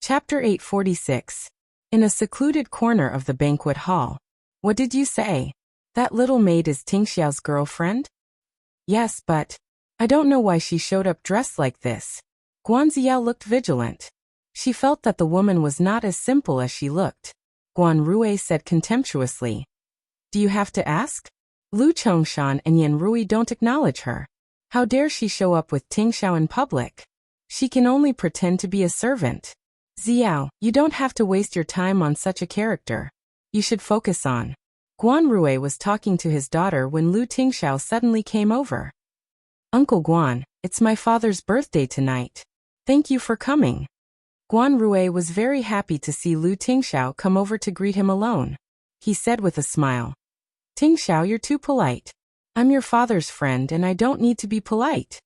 Chapter 846. In a secluded corner of the banquet hall. What did you say? That little maid is Ting Xiao's girlfriend? Yes, but I don't know why she showed up dressed like this. Guan Ziao looked vigilant. She felt that the woman was not as simple as she looked. Guan Rui said contemptuously. Do you have to ask? Lu Chongshan and Yan Rui don't acknowledge her. How dare she show up with Ting Xiao in public? She can only pretend to be a servant. Xiao, you don't have to waste your time on such a character. You should focus on. Guan Rui was talking to his daughter when Lu Tingxiao suddenly came over. Uncle Guan, it's my father's birthday tonight. Thank you for coming. Guan Rui was very happy to see Lu Tingxiao come over to greet him alone. He said with a smile. Tingxiao, you're too polite. I'm your father's friend and I don't need to be polite.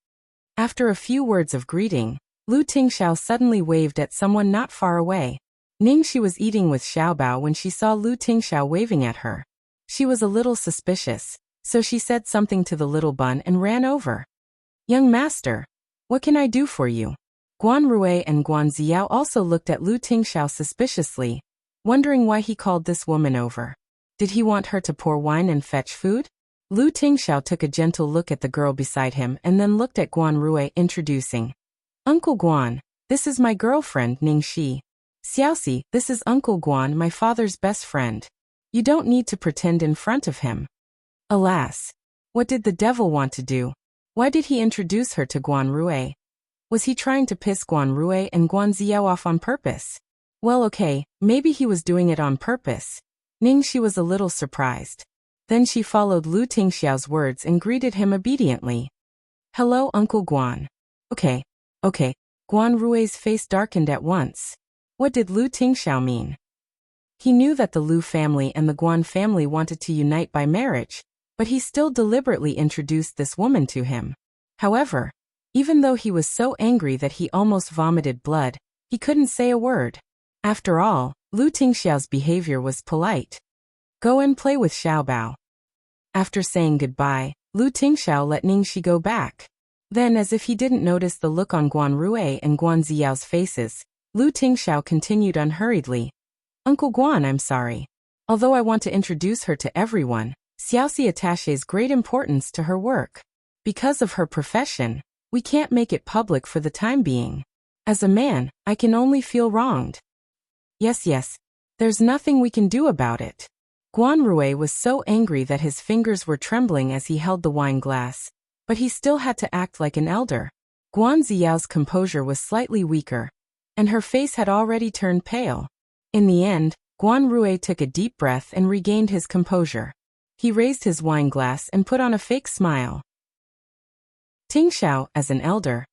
After a few words of greeting, Lu Tingxiao suddenly waved at someone not far away. Ningxi was eating with Xiaobao when she saw Lu Tingxiao waving at her. She was a little suspicious, so she said something to the little bun and ran over. Young master, what can I do for you? Guan Rui and Guan Ziao also looked at Lu Tingxiao suspiciously, wondering why he called this woman over. Did he want her to pour wine and fetch food? Lu Tingxiao took a gentle look at the girl beside him and then looked at Guan Rui, introducing. Uncle Guan, this is my girlfriend Ningxi. Xiaoxi, this is Uncle Guan, my father's best friend. You don't need to pretend in front of him. Alas, what did the devil want to do? Why did he introduce her to Guan Rui? Was he trying to piss Guan Rui and Guan Ziao off on purpose? Well, okay, maybe he was doing it on purpose. Ningxi was a little surprised. Then she followed Lu Tingxiao's words and greeted him obediently. Hello, Uncle Guan. Okay. Guan Rui's face darkened at once. What did Lu Tingxiao mean? He knew that the Lu family and the Guan family wanted to unite by marriage, but he still deliberately introduced this woman to him. However, even though he was so angry that he almost vomited blood, he couldn't say a word. After all, Lu Tingxiao's behavior was polite. Go and play with Xiaobao. After saying goodbye, Lu Tingxiao let Ningxi go back. Then, as if he didn't notice the look on Guan Rui and Guan Ziao's faces, Lu Tingxiao continued unhurriedly. Uncle Guan, I'm sorry. Although I want to introduce her to everyone, Xiaoxi attaches great importance to her work. Because of her profession, we can't make it public for the time being. As a man, I can only feel wronged. Yes, there's nothing we can do about it. Guan Rui was so angry that his fingers were trembling as he held the wine glass, but he still had to act like an elder. Guan Ziao's composure was slightly weaker, and her face had already turned pale. In the end, Guan Rui took a deep breath and regained his composure. He raised his wine glass and put on a fake smile. Tingxiao, as an elder,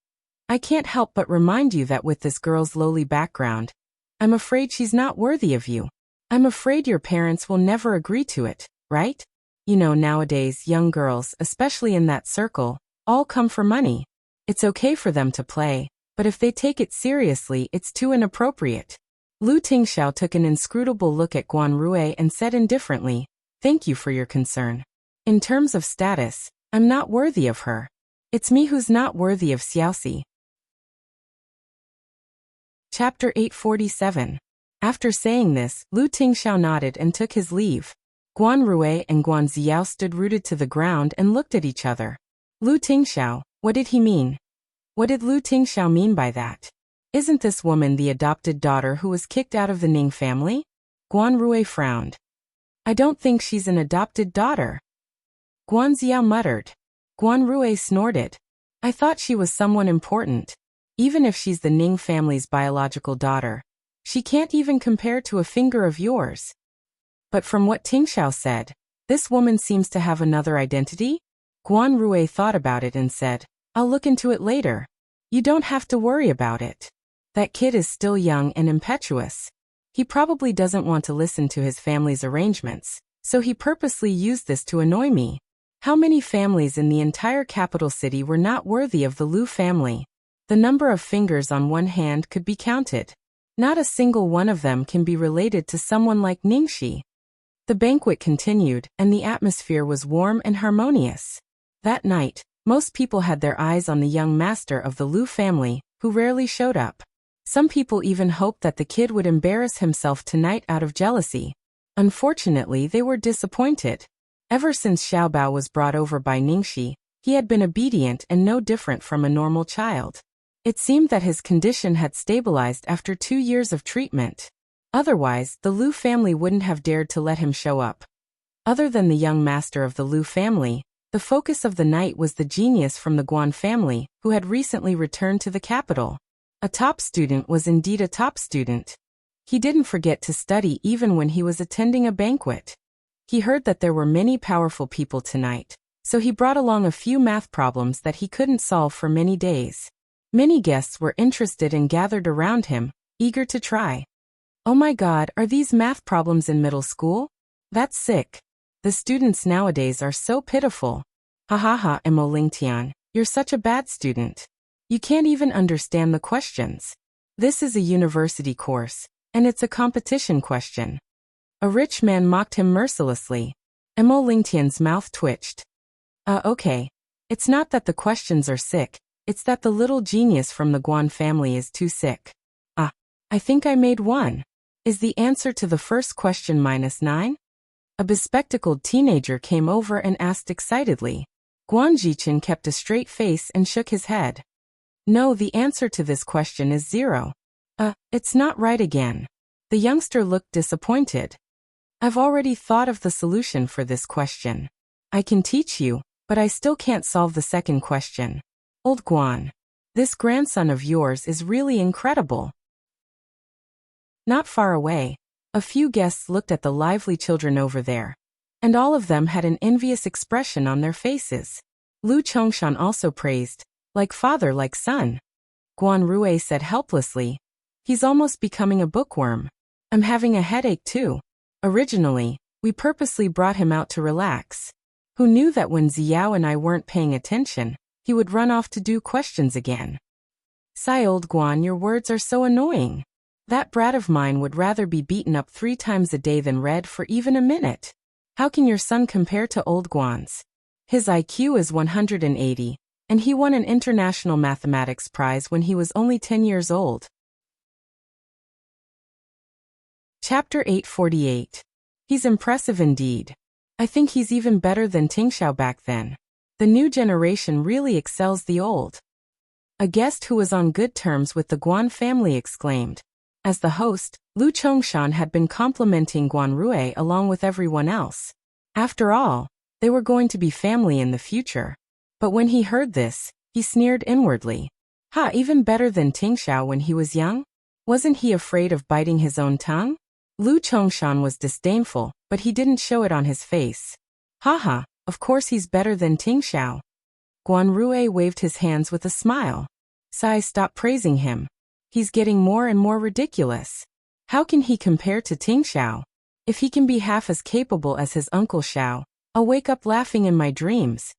I can't help but remind you that with this girl's lowly background, I'm afraid she's not worthy of you. I'm afraid your parents will never agree to it, right? You know, nowadays, young girls, especially in that circle, all come for money. It's okay for them to play, but if they take it seriously, it's too inappropriate. Lu Tingxiao took an inscrutable look at Guan Rui and said indifferently, Thank you for your concern. In terms of status, I'm not worthy of her. It's me who's not worthy of Xiaoxi. Chapter 847. After saying this, Lu Tingxiao nodded and took his leave. Guan Rui and Guan Ziao stood rooted to the ground and looked at each other. Lu Tingxiao, what did he mean? What did Lu Tingxiao mean by that? Isn't this woman the adopted daughter who was kicked out of the Ning family? Guan Rui frowned. I don't think she's an adopted daughter. Guan Ziao muttered. Guan Rui snorted. I thought she was someone important. Even if she's the Ning family's biological daughter, she can't even compare to a finger of yours. But from what Tingxiao said, this woman seems to have another identity? Guan Rui thought about it and said, I'll look into it later. You don't have to worry about it. That kid is still young and impetuous. He probably doesn't want to listen to his family's arrangements, so he purposely used this to annoy me. How many families in the entire capital city were not worthy of the Lu family? The number of fingers on one hand could be counted. Not a single one of them can be related to someone like Ningxi. The banquet continued, and the atmosphere was warm and harmonious. That night, most people had their eyes on the young master of the Lu family, who rarely showed up. Some people even hoped that the kid would embarrass himself tonight out of jealousy. Unfortunately, they were disappointed. Ever since Xiaobao was brought over by Ningxi, he had been obedient and no different from a normal child. It seemed that his condition had stabilized after 2 years of treatment. Otherwise, the Lu family wouldn't have dared to let him show up. Other than the young master of the Lu family, the focus of the night was the genius from the Guan family, who had recently returned to the capital. A top student was indeed a top student. He didn't forget to study even when he was attending a banquet. He heard that there were many powerful people tonight, so he brought along a few math problems that he couldn't solve for many days. Many guests were interested and gathered around him, eager to try. Oh my God, are these math problems in middle school? That's sick. The students nowadays are so pitiful. Ha ha ha, Mo Lingtian, you're such a bad student. You can't even understand the questions. This is a university course, and it's a competition question. A rich man mocked him mercilessly. Mo Lingtian's mouth twitched. Okay. It's not that the questions are sick, it's that the little genius from the Guan family is too sick. I think I made one. Is the answer to the first question -9? A bespectacled teenager came over and asked excitedly. Guan Jichen kept a straight face and shook his head. No, the answer to this question is 0. It's not right again. The youngster looked disappointed. I've already thought of the solution for this question. I can teach you, but I still can't solve the second question. Old Guan, this grandson of yours is really incredible. Not far away, a few guests looked at the lively children over there, and all of them had an envious expression on their faces. Lu Chongshan also praised, like father like son. Guan Rui said helplessly, he's almost becoming a bookworm. I'm having a headache too. Originally, we purposely brought him out to relax. Who knew that when Xiao and I weren't paying attention, he would run off to do questions again. Sigh, old Guan, your words are so annoying. That brat of mine would rather be beaten up 3 times a day than read for even a minute. How can your son compare to old Guan's? His IQ is 180, and he won an international mathematics prize when he was only 10 years old. Chapter 848. He's impressive indeed. I think he's even better than Tingxiao back then. The new generation really excels the old. A guest who was on good terms with the Guan family exclaimed. As the host, Lu Chongshan had been complimenting Guan Rui along with everyone else. After all, they were going to be family in the future. But when he heard this, he sneered inwardly. Even better than Tingxiao when he was young? Wasn't he afraid of biting his own tongue? Lu Chongshan was disdainful, but he didn't show it on his face. Of course he's better than Tingxiao. Guan Rui waved his hands with a smile. Sai, stop praising him. He's getting more and more ridiculous. How can he compare to Tingxiao? If he can be half as capable as his uncle Xiao, I'll wake up laughing in my dreams.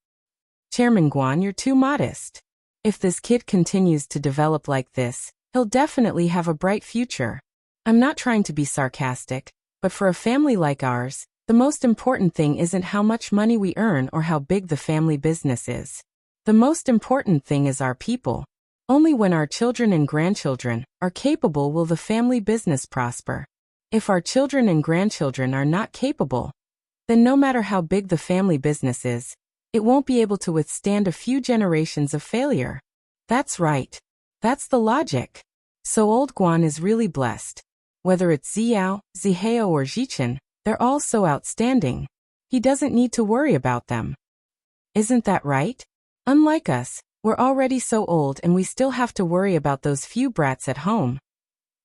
Chairman Guan, you're too modest. If this kid continues to develop like this, he'll definitely have a bright future. I'm not trying to be sarcastic, but for a family like ours, the most important thing isn't how much money we earn or how big the family business is. The most important thing is our people. Only when our children and grandchildren are capable will the family business prosper. If our children and grandchildren are not capable, then no matter how big the family business is, it won't be able to withstand a few generations of failure. That's right. That's the logic. So old Guan is really blessed. Whether it's Xiao, Zihao or Jichen, they're all so outstanding. He doesn't need to worry about them. Isn't that right? Unlike us, we're already so old and we still have to worry about those few brats at home.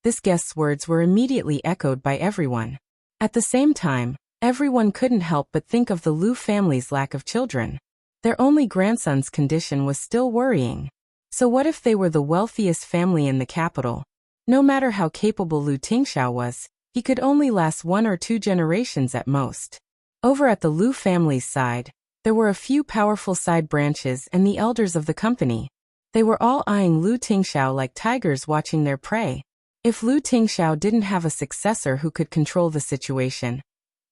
This guest's words were immediately echoed by everyone. At the same time, everyone couldn't help but think of the Lu family's lack of children. Their only grandson's condition was still worrying. So what if they were the wealthiest family in the capital? No matter how capable Lu Tingxiao was, he could only last 1 or 2 generations at most. Over at the Lu family's side, there were a few powerful side branches and the elders of the company. They were all eyeing Lu Tingxiao like tigers watching their prey. If Lu Tingxiao didn't have a successor who could control the situation,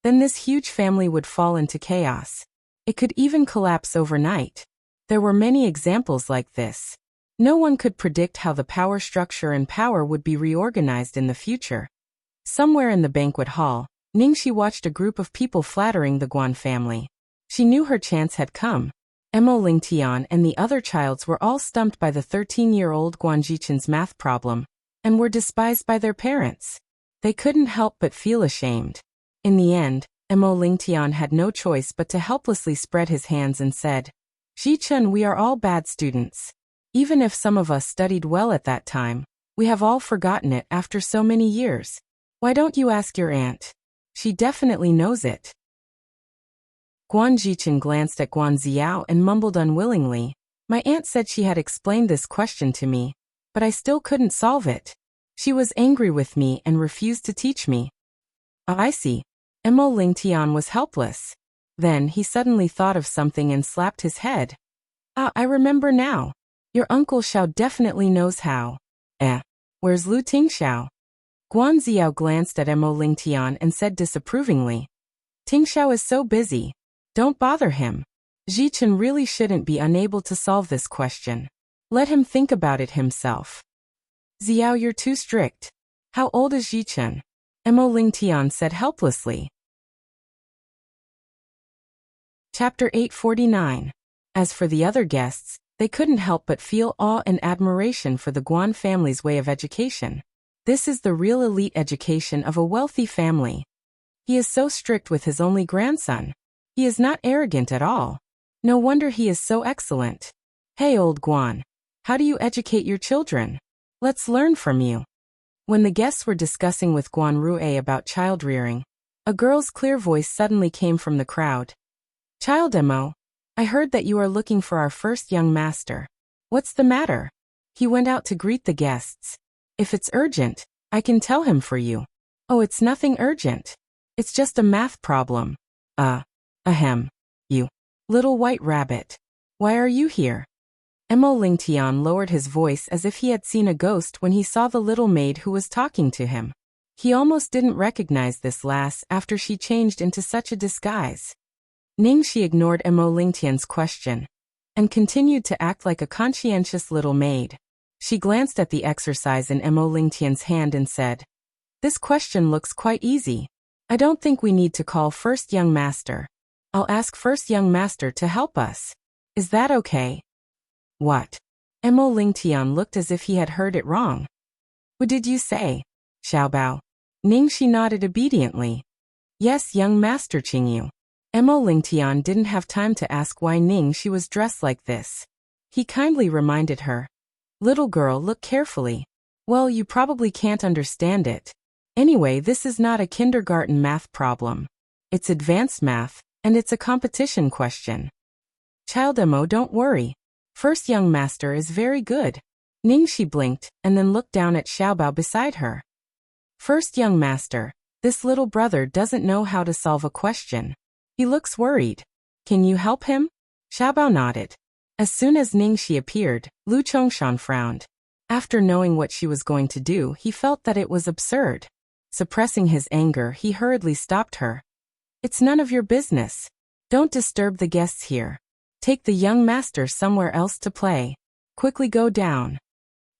then this huge family would fall into chaos. It could even collapse overnight. There were many examples like this. No one could predict how the power structure and power would be reorganized in the future. Somewhere in the banquet hall, Ningxi watched a group of people flattering the Guan family. She knew her chance had come. Mo Lingtian and the other childs were all stumped by the 13-year-old Guan Jichen's math problem, and were despised by their parents. They couldn't help but feel ashamed. In the end, Mo Lingtian had no choice but to helplessly spread his hands and said, "Jichen, we are all bad students. Even if some of us studied well at that time, we have all forgotten it after so many years. Why don't you ask your aunt? She definitely knows it." Guan Jichen glanced at Guan Ziao and mumbled unwillingly, "My aunt said she had explained this question to me, but I still couldn't solve it. She was angry with me and refused to teach me." "Oh, I see." Mo Lingtian was helpless. Then he suddenly thought of something and slapped his head. "Ah, I remember now. Your Uncle Xiao definitely knows how." Where's Lu Tingxiao?" Guan Ziao glanced at Mo Lingtian and said disapprovingly, "Tingxiao is so busy. Don't bother him. Jichen really shouldn't be unable to solve this question. Let him think about it himself." "Ziao, you're too strict. How old is Jichen?" Mo Lingtian said helplessly. Chapter 849. As for the other guests, they couldn't help but feel awe and admiration for the Guan family's way of education. This is the real elite education of a wealthy family. He is so strict with his only grandson. He is not arrogant at all. No wonder he is so excellent. Hey, old Guan. How do you educate your children? Let's learn from you. When the guests were discussing with Guan Rue about child rearing, a girl's clear voice suddenly came from the crowd. "Child Mo, I heard that you are looking for our first young master. What's the matter?" He went out to greet the guests. "If it's urgent, I can tell him for you." "Oh, it's nothing urgent. It's just a math problem." Ahem. You little white rabbit. Why are you here?" Mo Lingtian lowered his voice as if he had seen a ghost when he saw the little maid who was talking to him. He almost didn't recognize this lass after she changed into such a disguise. Ningxi ignored Mo Lingtian's question and continued to act like a conscientious little maid. She glanced at the exercise in Mo Lingtian's hand and said, "This question looks quite easy. I don't think we need to call first young master. I'll ask first young master to help us. Is that okay?" "What?" Mo Lingtian looked as if he had heard it wrong. "What did you say?" "Xiaobao." Ningxi nodded obediently. "Yes, young master Qingyu." Mo Lingtian didn't have time to ask why Ningxi was dressed like this. He kindly reminded her, "Little girl, look carefully. Well, you probably can't understand it. Anyway, this is not a kindergarten math problem. It's advanced math, and it's a competition question. Child Mo, don't worry. First young master is very good." Ningxi blinked and then looked down at Xiaobao beside her. "First young master, this little brother doesn't know how to solve a question. He looks worried. Can you help him?" Xiaobao nodded. As soon as Ningxi appeared, Lu Chongshan frowned. After knowing what she was going to do, he felt that it was absurd. Suppressing his anger, he hurriedly stopped her. "It's none of your business. Don't disturb the guests here. Take the young master somewhere else to play. Quickly go down."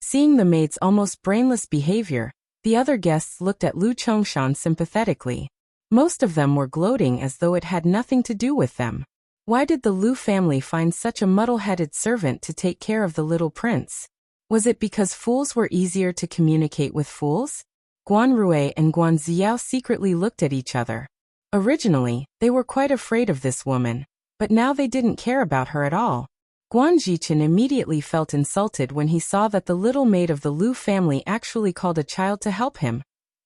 Seeing the maid's almost brainless behavior, the other guests looked at Lu Chongshan sympathetically. Most of them were gloating as though it had nothing to do with them. Why did the Lu family find such a muddle-headed servant to take care of the little prince? Was it because fools were easier to communicate with fools? Guan Rue and Guan Ziao secretly looked at each other. Originally, they were quite afraid of this woman, but now they didn't care about her at all. Guan Jichen immediately felt insulted when he saw that the little maid of the Lu family actually called a child to help him,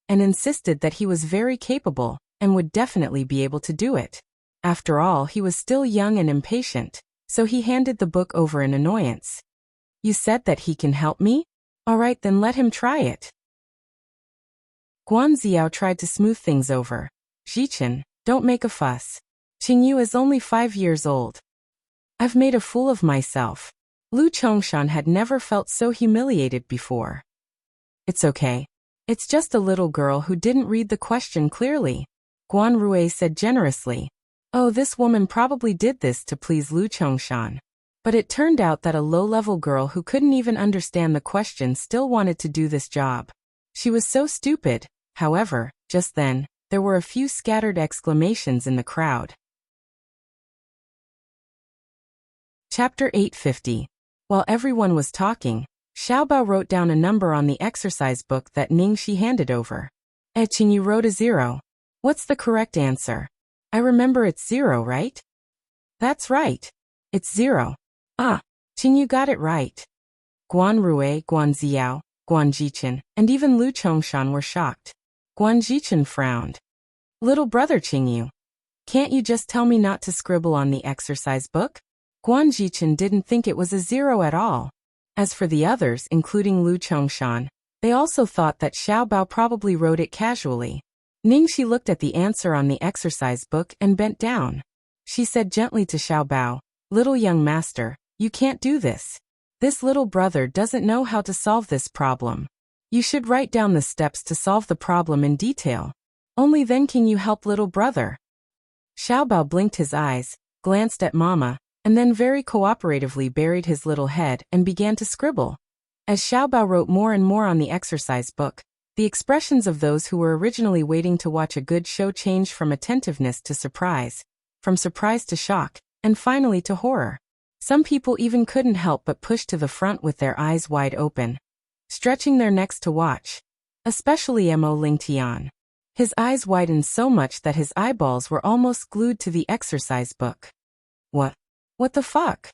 and insisted that he was very capable and would definitely be able to do it. After all, he was still young and impatient, so he handed the book over in annoyance. "You said that he can help me? All right, then let him try it." Guan Ziao tried to smooth things over. "Jichen, don't make a fuss. Qingyu is only 5 years old. I've made a fool of myself." Lu Chongshan had never felt so humiliated before. "It's okay. It's just a little girl who didn't read the question clearly," Guan Rue said generously. Oh, this woman probably did this to please Lu Chongshan. But it turned out that a low-level girl who couldn't even understand the question still wanted to do this job. She was so stupid. However, just then, there were a few scattered exclamations in the crowd. Chapter 850. While everyone was talking, Xiaobao wrote down a number on the exercise book that Ningxi handed over. Qing, you wrote a 0. What's the correct answer? I remember it's 0, right? That's right. It's 0. Ah, Qing, you got it right. Guan Rui, Guan Ziao, Guan Jichen, and even Lu Chongshan were shocked. Guan Jichen frowned. Little brother Qingyu, can't you just tell me not to scribble on the exercise book? Guan Jichen didn't think it was a 0 at all. As for the others, including Lu Chongshan, they also thought that Xiaobao probably wrote it casually. Ningxi looked at the answer on the exercise book and bent down. She said gently to Xiaobao, "Little young master, you can't do this. This little brother doesn't know how to solve this problem. You should write down the steps to solve the problem in detail. Only then can you help little brother." Xiaobao blinked his eyes, glanced at Mama, and then very cooperatively buried his little head and began to scribble. As Xiaobao wrote more and more on the exercise book, the expressions of those who were originally waiting to watch a good show changed from attentiveness to surprise, from surprise to shock, and finally to horror. Some people even couldn't help but push to the front with their eyes wide open, stretching their necks to watch. Especially Mo Lingtian. His eyes widened so much that his eyeballs were almost glued to the exercise book. What the fuck?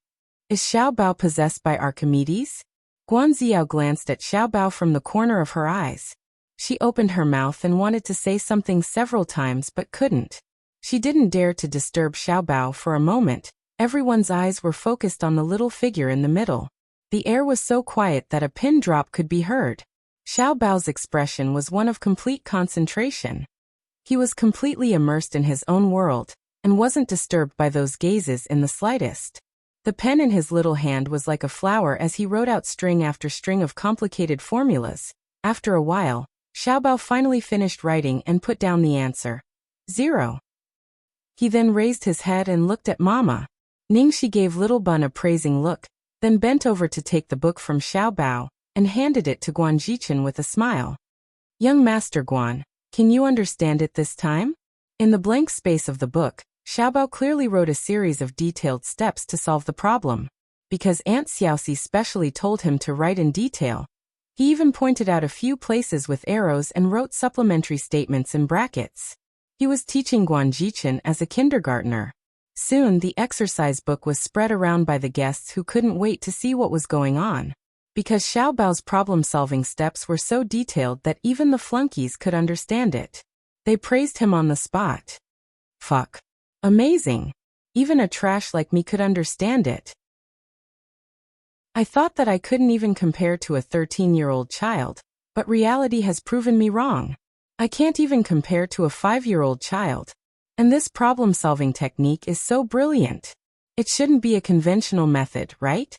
Is Xiaobao possessed by Archimedes? Guan Ziao glanced at Xiaobao from the corner of her eyes. She opened her mouth and wanted to say something several times but couldn't. She didn't dare to disturb Xiaobao for a moment. Everyone's eyes were focused on the little figure in the middle. The air was so quiet that a pin drop could be heard. Xiaobao's expression was one of complete concentration. He was completely immersed in his own world, and wasn't disturbed by those gazes in the slightest. The pen in his little hand was like a flower as he wrote out string after string of complicated formulas. After a while, Xiaobao finally finished writing and put down the answer. 0. He then raised his head and looked at Mama. Ningxi gave Little Bun a praising look, then bent over to take the book from Xiaobao, and handed it to Guan Jichen with a smile. "Young Master Guan, can you understand it this time?" In the blank space of the book, Xiaobao clearly wrote a series of detailed steps to solve the problem. Because Aunt Xiaoxi specially told him to write in detail, he even pointed out a few places with arrows and wrote supplementary statements in brackets. He was teaching Guan Jichen as a kindergartner. Soon the exercise book was spread around by the guests who couldn't wait to see what was going on. Because Xiaobao's problem-solving steps were so detailed that even the flunkies could understand it. They praised him on the spot. Fuck. Amazing. Even a trash like me could understand it. I thought that I couldn't even compare to a 13-year-old child, but reality has proven me wrong. I can't even compare to a 5-year-old child. And this problem-solving technique is so brilliant. It shouldn't be a conventional method, right?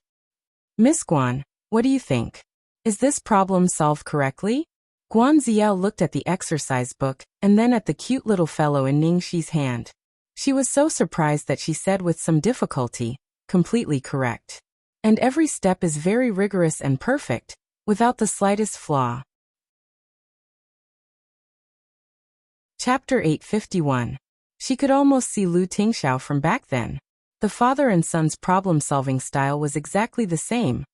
Miss Guan, what do you think? Is this problem solved correctly? Guan Ziao looked at the exercise book and then at the cute little fellow in Ningxi's hand. She was so surprised that she said with some difficulty, "Completely correct. And every step is very rigorous and perfect, without the slightest flaw." Chapter 851. She could almost see Lu Tingxiao from back then. The father and son's problem-solving style was exactly the same.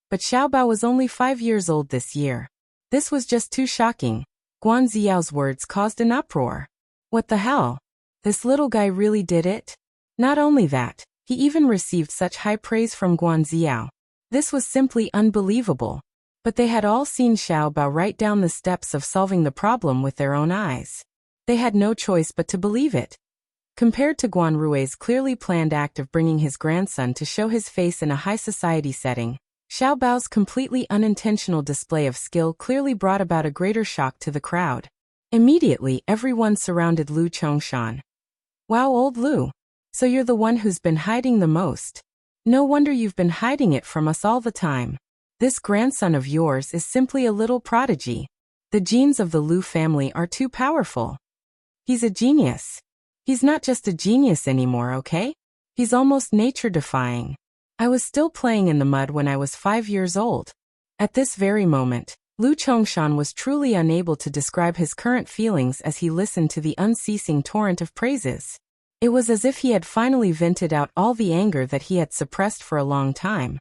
But Xiaobao was only 5 years old this year. This was just too shocking. Guan Ziyao's words caused an uproar. What the hell? This little guy really did it? Not only that, he even received such high praise from Guan Ziyao. This was simply unbelievable. But they had all seen Xiaobao write down the steps of solving the problem with their own eyes. They had no choice but to believe it. Compared to Guan Rui's clearly planned act of bringing his grandson to show his face in a high society setting, Xiaobao's completely unintentional display of skill clearly brought about a greater shock to the crowd. Immediately, everyone surrounded Lu Chongshan. "Wow, old Lu. So you're the one who's been hiding the most. No wonder you've been hiding it from us all the time. This grandson of yours is simply a little prodigy. The genes of the Lu family are too powerful. He's a genius. He's not just a genius anymore, okay? He's almost nature-defying." I was still playing in the mud when I was 5 years old. At this very moment, Lu Chongshan was truly unable to describe his current feelings as he listened to the unceasing torrent of praises. It was as if he had finally vented out all the anger that he had suppressed for a long time.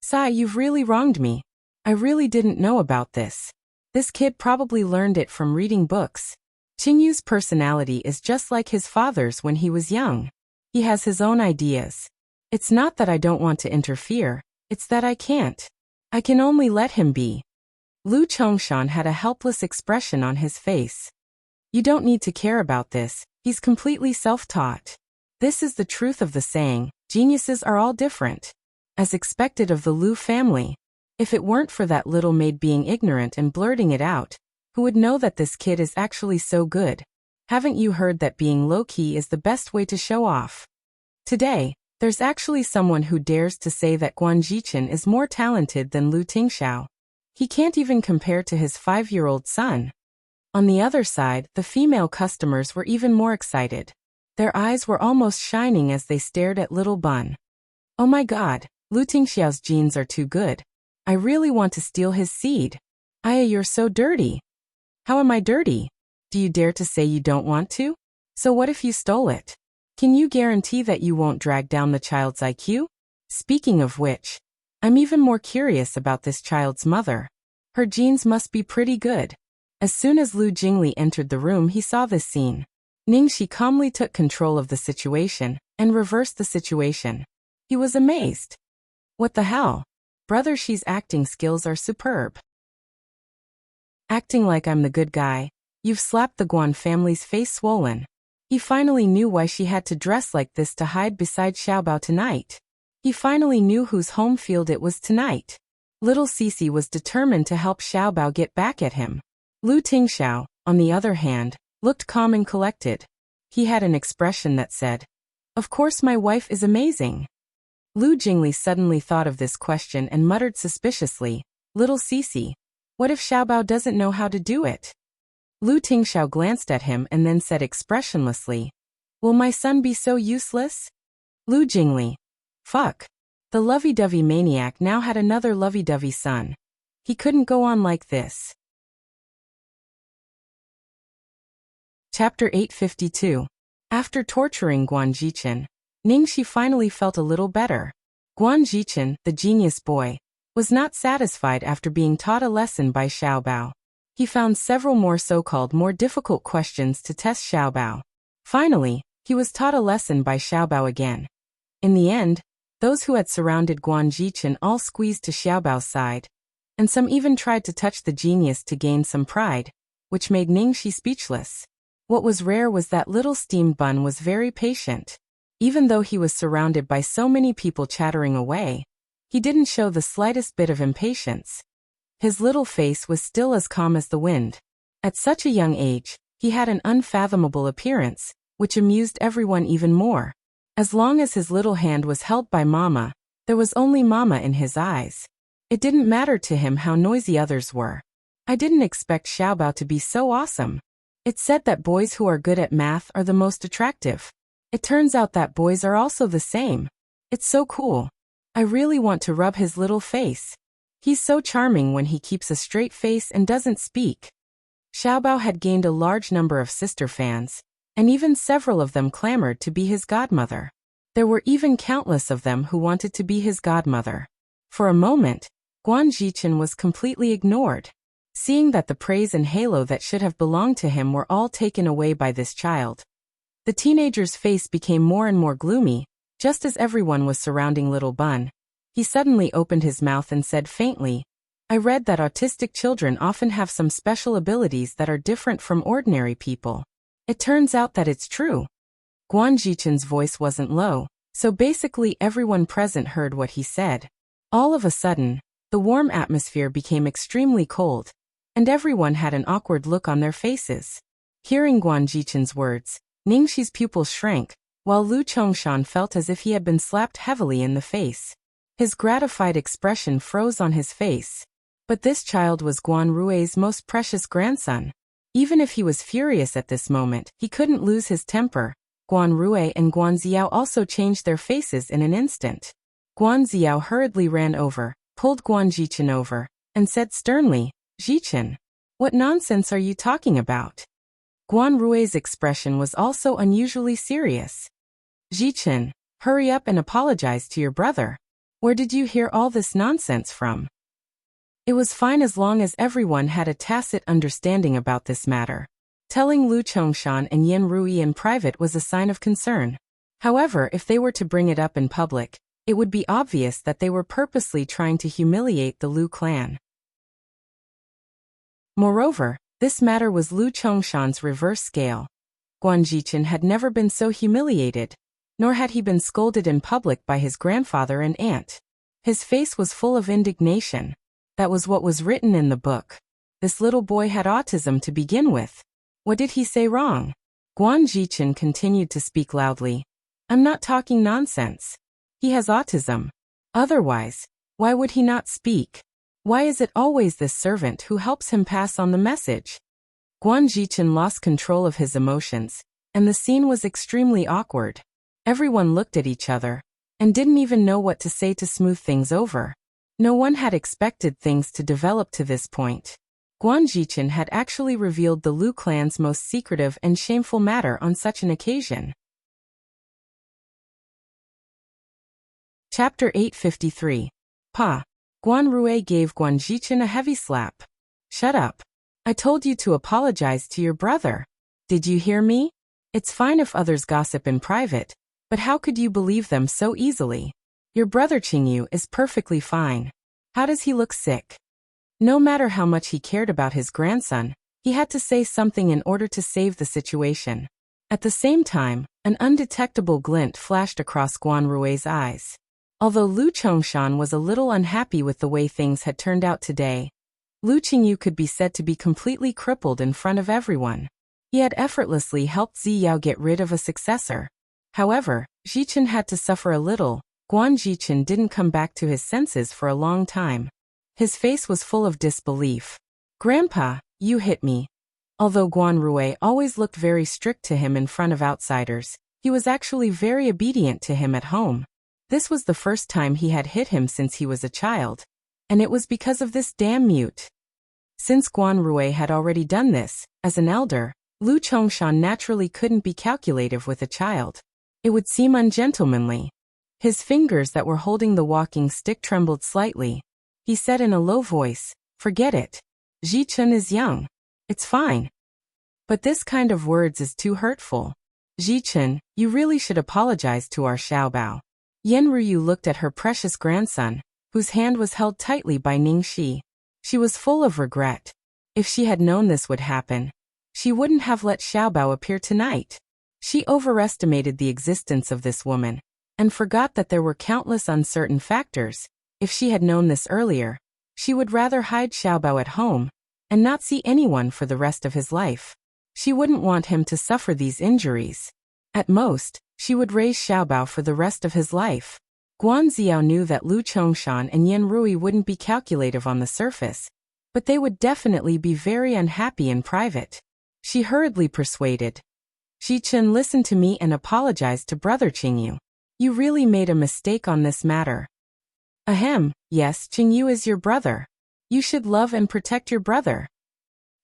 Sai, you've really wronged me. I really didn't know about this. This kid probably learned it from reading books. Qingyu's personality is just like his father's when he was young. He has his own ideas. It's not that I don't want to interfere, it's that I can't. I can only let him be. Lu Chongshan had a helpless expression on his face. You don't need to care about this, he's completely self-taught. This is the truth of the saying, geniuses are all different. As expected of the Lu family. If it weren't for that little maid being ignorant and blurting it out, who would know that this kid is actually so good? Haven't you heard that being low-key is the best way to show off? Today, there's actually someone who dares to say that Guan Jichen is more talented than Lu Tingxiao. He can't even compare to his 5-year-old son. On the other side, the female customers were even more excited. Their eyes were almost shining as they stared at little Bun. Oh my god, Lu Tingxiao's genes are too good. I really want to steal his seed. Aya, you're so dirty. How am I dirty? Do you dare to say you don't want to? So what if you stole it? Can you guarantee that you won't drag down the child's IQ? Speaking of which, I'm even more curious about this child's mother. Her genes must be pretty good. As soon as Lu Jingli entered the room, he saw this scene. Ningxi calmly took control of the situation and reversed the situation. He was amazed. What the hell? Brother Shi's acting skills are superb. Acting like I'm the good guy, you've slapped the Guan family's face swollen. He finally knew why she had to dress like this to hide beside Xiaobao tonight. He finally knew whose home field it was tonight. Little Cici was determined to help Xiaobao get back at him. Lu Tingxiao, on the other hand, looked calm and collected. He had an expression that said, "Of course my wife is amazing." Lu Jingli suddenly thought of this question and muttered suspiciously, "Little Cici, what if Xiaobao doesn't know how to do it?" Lu Tingxiao glanced at him and then said expressionlessly, "Will my son be so useless?" Lu Jingli. Fuck. The lovey-dovey maniac now had another lovey-dovey son. He couldn't go on like this. Chapter 852. After torturing Guan Jichen, Ningxi finally felt a little better. Guan Jichen, the genius boy, was not satisfied after being taught a lesson by Xiaobao. He found several more so-called more difficult questions to test Xiaobao. Finally, he was taught a lesson by Xiaobao again. In the end, those who had surrounded Guan Jichen all squeezed to Xiaobao's side, and some even tried to touch the genius to gain some pride, which made Ningxi speechless. What was rare was that little steamed Bun was very patient. Even though he was surrounded by so many people chattering away, he didn't show the slightest bit of impatience. His little face was still as calm as the wind. At such a young age, he had an unfathomable appearance, which amused everyone even more. As long as his little hand was held by Mama, there was only Mama in his eyes. It didn't matter to him how noisy others were. I didn't expect Xiaobao to be so awesome. It's said that boys who are good at math are the most attractive. It turns out that boys are also the same. It's so cool. I really want to rub his little face. He's so charming when he keeps a straight face and doesn't speak. Xiaobao had gained a large number of sister fans, and even several of them clamored to be his godmother. There were even countless of them who wanted to be his godmother. For a moment, Guan Jichen was completely ignored. Seeing that the praise and halo that should have belonged to him were all taken away by this child, the teenager's face became more and more gloomy, just as everyone was surrounding little Bun. He suddenly opened his mouth and said faintly, "I read that autistic children often have some special abilities that are different from ordinary people. It turns out that it's true." Guan Jichen's voice wasn't low, so basically everyone present heard what he said. All of a sudden, the warm atmosphere became extremely cold, and everyone had an awkward look on their faces. Hearing Guan Jichen's words, Ningxi's pupils shrank, while Lu Chongshan felt as if he had been slapped heavily in the face. His gratified expression froze on his face. But this child was Guan Rui's most precious grandson. Even if he was furious at this moment, he couldn't lose his temper. Guan Rui and Guan Xiao also changed their faces in an instant. Guan Ziao hurriedly ran over, pulled Guan Jichen over, and said sternly, Jichen, what nonsense are you talking about? Guan Rui's expression was also unusually serious. Jichen, hurry up and apologize to your brother. Where did you hear all this nonsense from? It was fine as long as everyone had a tacit understanding about this matter. Telling Lu Chongshan and Yen Rui in private was a sign of concern. However, if they were to bring it up in public, it would be obvious that they were purposely trying to humiliate the Lu clan. Moreover, this matter was Lu Chongshan's reverse scale. Guan Jichen had never been so humiliated, nor had he been scolded in public by his grandfather and aunt. His face was full of indignation. That was what was written in the book. This little boy had autism to begin with. What did he say wrong? Guan Jichen continued to speak loudly. I'm not talking nonsense. He has autism. Otherwise, why would he not speak? Why is it always this servant who helps him pass on the message? Guan Jichen lost control of his emotions, and the scene was extremely awkward. Everyone looked at each other, and didn't even know what to say to smooth things over. No one had expected things to develop to this point. Guan Jichen had actually revealed the Lu clan's most secretive and shameful matter on such an occasion. Chapter 853. Pa. Guan Rui gave Guan Jichen a heavy slap. Shut up. I told you to apologize to your brother. Did you hear me? It's fine if others gossip in private, but how could you believe them so easily? Your brother Qingyu is perfectly fine. How does he look sick? No matter how much he cared about his grandson, he had to say something in order to save the situation. At the same time, an undetectable glint flashed across Guan Rui's eyes. Although Lu Chongshan was a little unhappy with the way things had turned out today, Lu Qingyu could be said to be completely crippled in front of everyone. He had effortlessly helped Ziyao get rid of a successor. However, Jichen had to suffer a little. Guan Jichen didn't come back to his senses for a long time. His face was full of disbelief. Grandpa, you hit me. Although Guan Rui always looked very strict to him in front of outsiders, he was actually very obedient to him at home. This was the first time he had hit him since he was a child. And it was because of this damn mute. Since Guan Rui had already done this, as an elder, Lu Chongshan naturally couldn't be calculative with a child. It would seem ungentlemanly. His fingers that were holding the walking stick trembled slightly. He said in a low voice, forget it. Jichen is young. It's fine. But this kind of words is too hurtful. Jichen, you really should apologize to our Xiaobao. Yen Ryu looked at her precious grandson, whose hand was held tightly by Ningxi. She was full of regret. If she had known this would happen, she wouldn't have let Xiaobao appear tonight. She overestimated the existence of this woman, and forgot that there were countless uncertain factors. If she had known this earlier, she would rather hide Xiaobao at home, and not see anyone for the rest of his life. She wouldn't want him to suffer these injuries. At most, she would raise Xiaobao for the rest of his life. Guan Ziao knew that Lu Chongshan and Yen Rui wouldn't be calculative on the surface, but they would definitely be very unhappy in private. She hurriedly persuaded. Jichen, listen to me and apologize to Brother Qingyu. You really made a mistake on this matter. Ahem, yes, Qingyu is your brother. You should love and protect your brother.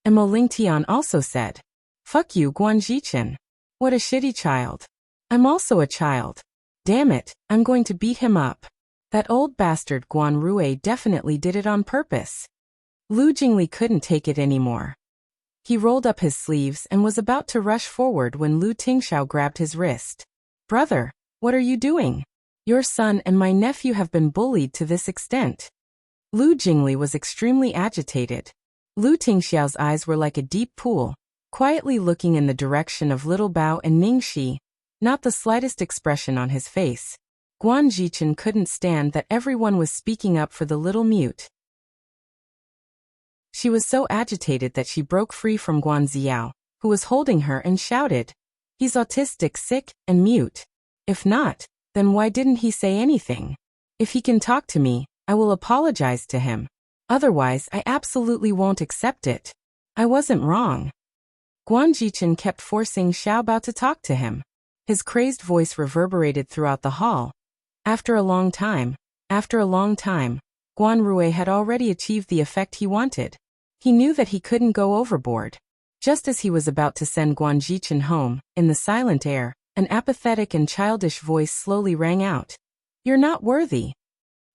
And Mo Lingtian also said. Fuck you, Guan Jichen. What a shitty child. I'm also a child. Damn it, I'm going to beat him up. That old bastard Guan Rui definitely did it on purpose. Lu Jingli couldn't take it anymore. He rolled up his sleeves and was about to rush forward when Lu Tingxiao grabbed his wrist. Brother, what are you doing? Your son and my nephew have been bullied to this extent. Lu Jingli was extremely agitated. Lu Tingxiao's eyes were like a deep pool, quietly looking in the direction of Little Bao and Ningxi, not the slightest expression on his face. Guan Jichen couldn't stand that everyone was speaking up for the little mute. She was so agitated that she broke free from Guan Ziao, who was holding her, and shouted, He's autistic, sick, and mute. If not, then why didn't he say anything? If he can talk to me, I will apologize to him. Otherwise, I absolutely won't accept it. I wasn't wrong. Guan Jichen kept forcing Xiaobao to talk to him. His crazed voice reverberated throughout the hall. After a long time, After a long time, Guan Rui had already achieved the effect he wanted. He knew that he couldn't go overboard. Just as he was about to send Guan Zichen home, in the silent air, an apathetic and childish voice slowly rang out. "You're not worthy."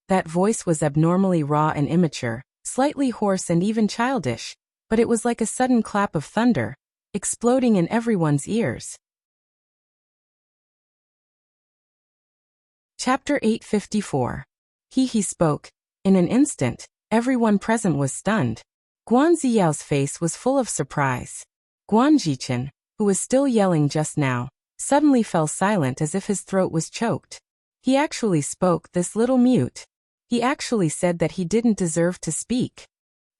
That voice was abnormally raw and immature, slightly hoarse and even childish, but it was like a sudden clap of thunder, exploding in everyone's ears. Chapter 854. He spoke. In an instant, everyone present was stunned. Guan Ziyao's face was full of surprise. Guan Zichen, who was still yelling just now, suddenly fell silent as if his throat was choked. He actually spoke, this little mute. He actually said that he didn't deserve to speak.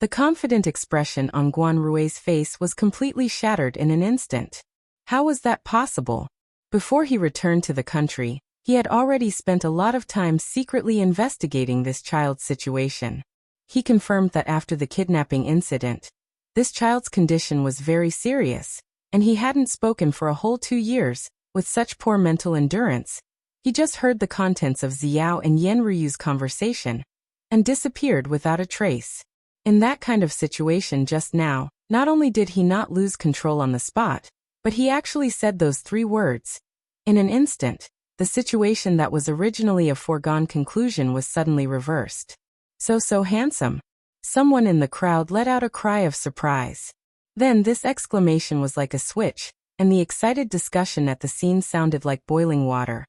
The confident expression on Guan Rui's face was completely shattered in an instant. How was that possible? Before he returned to the country, he had already spent a lot of time secretly investigating this child's situation. He confirmed that after the kidnapping incident, this child's condition was very serious, and he hadn't spoken for a whole 2 years, with such poor mental endurance. He just heard the contents of Xiao and Yan Ryu's conversation, and disappeared without a trace. In that kind of situation just now, not only did he not lose control on the spot, but he actually said those 3 words. In an instant, the situation that was originally a foregone conclusion was suddenly reversed. So handsome. Someone in the crowd let out a cry of surprise. Then this exclamation was like a switch, and the excited discussion at the scene sounded like boiling water.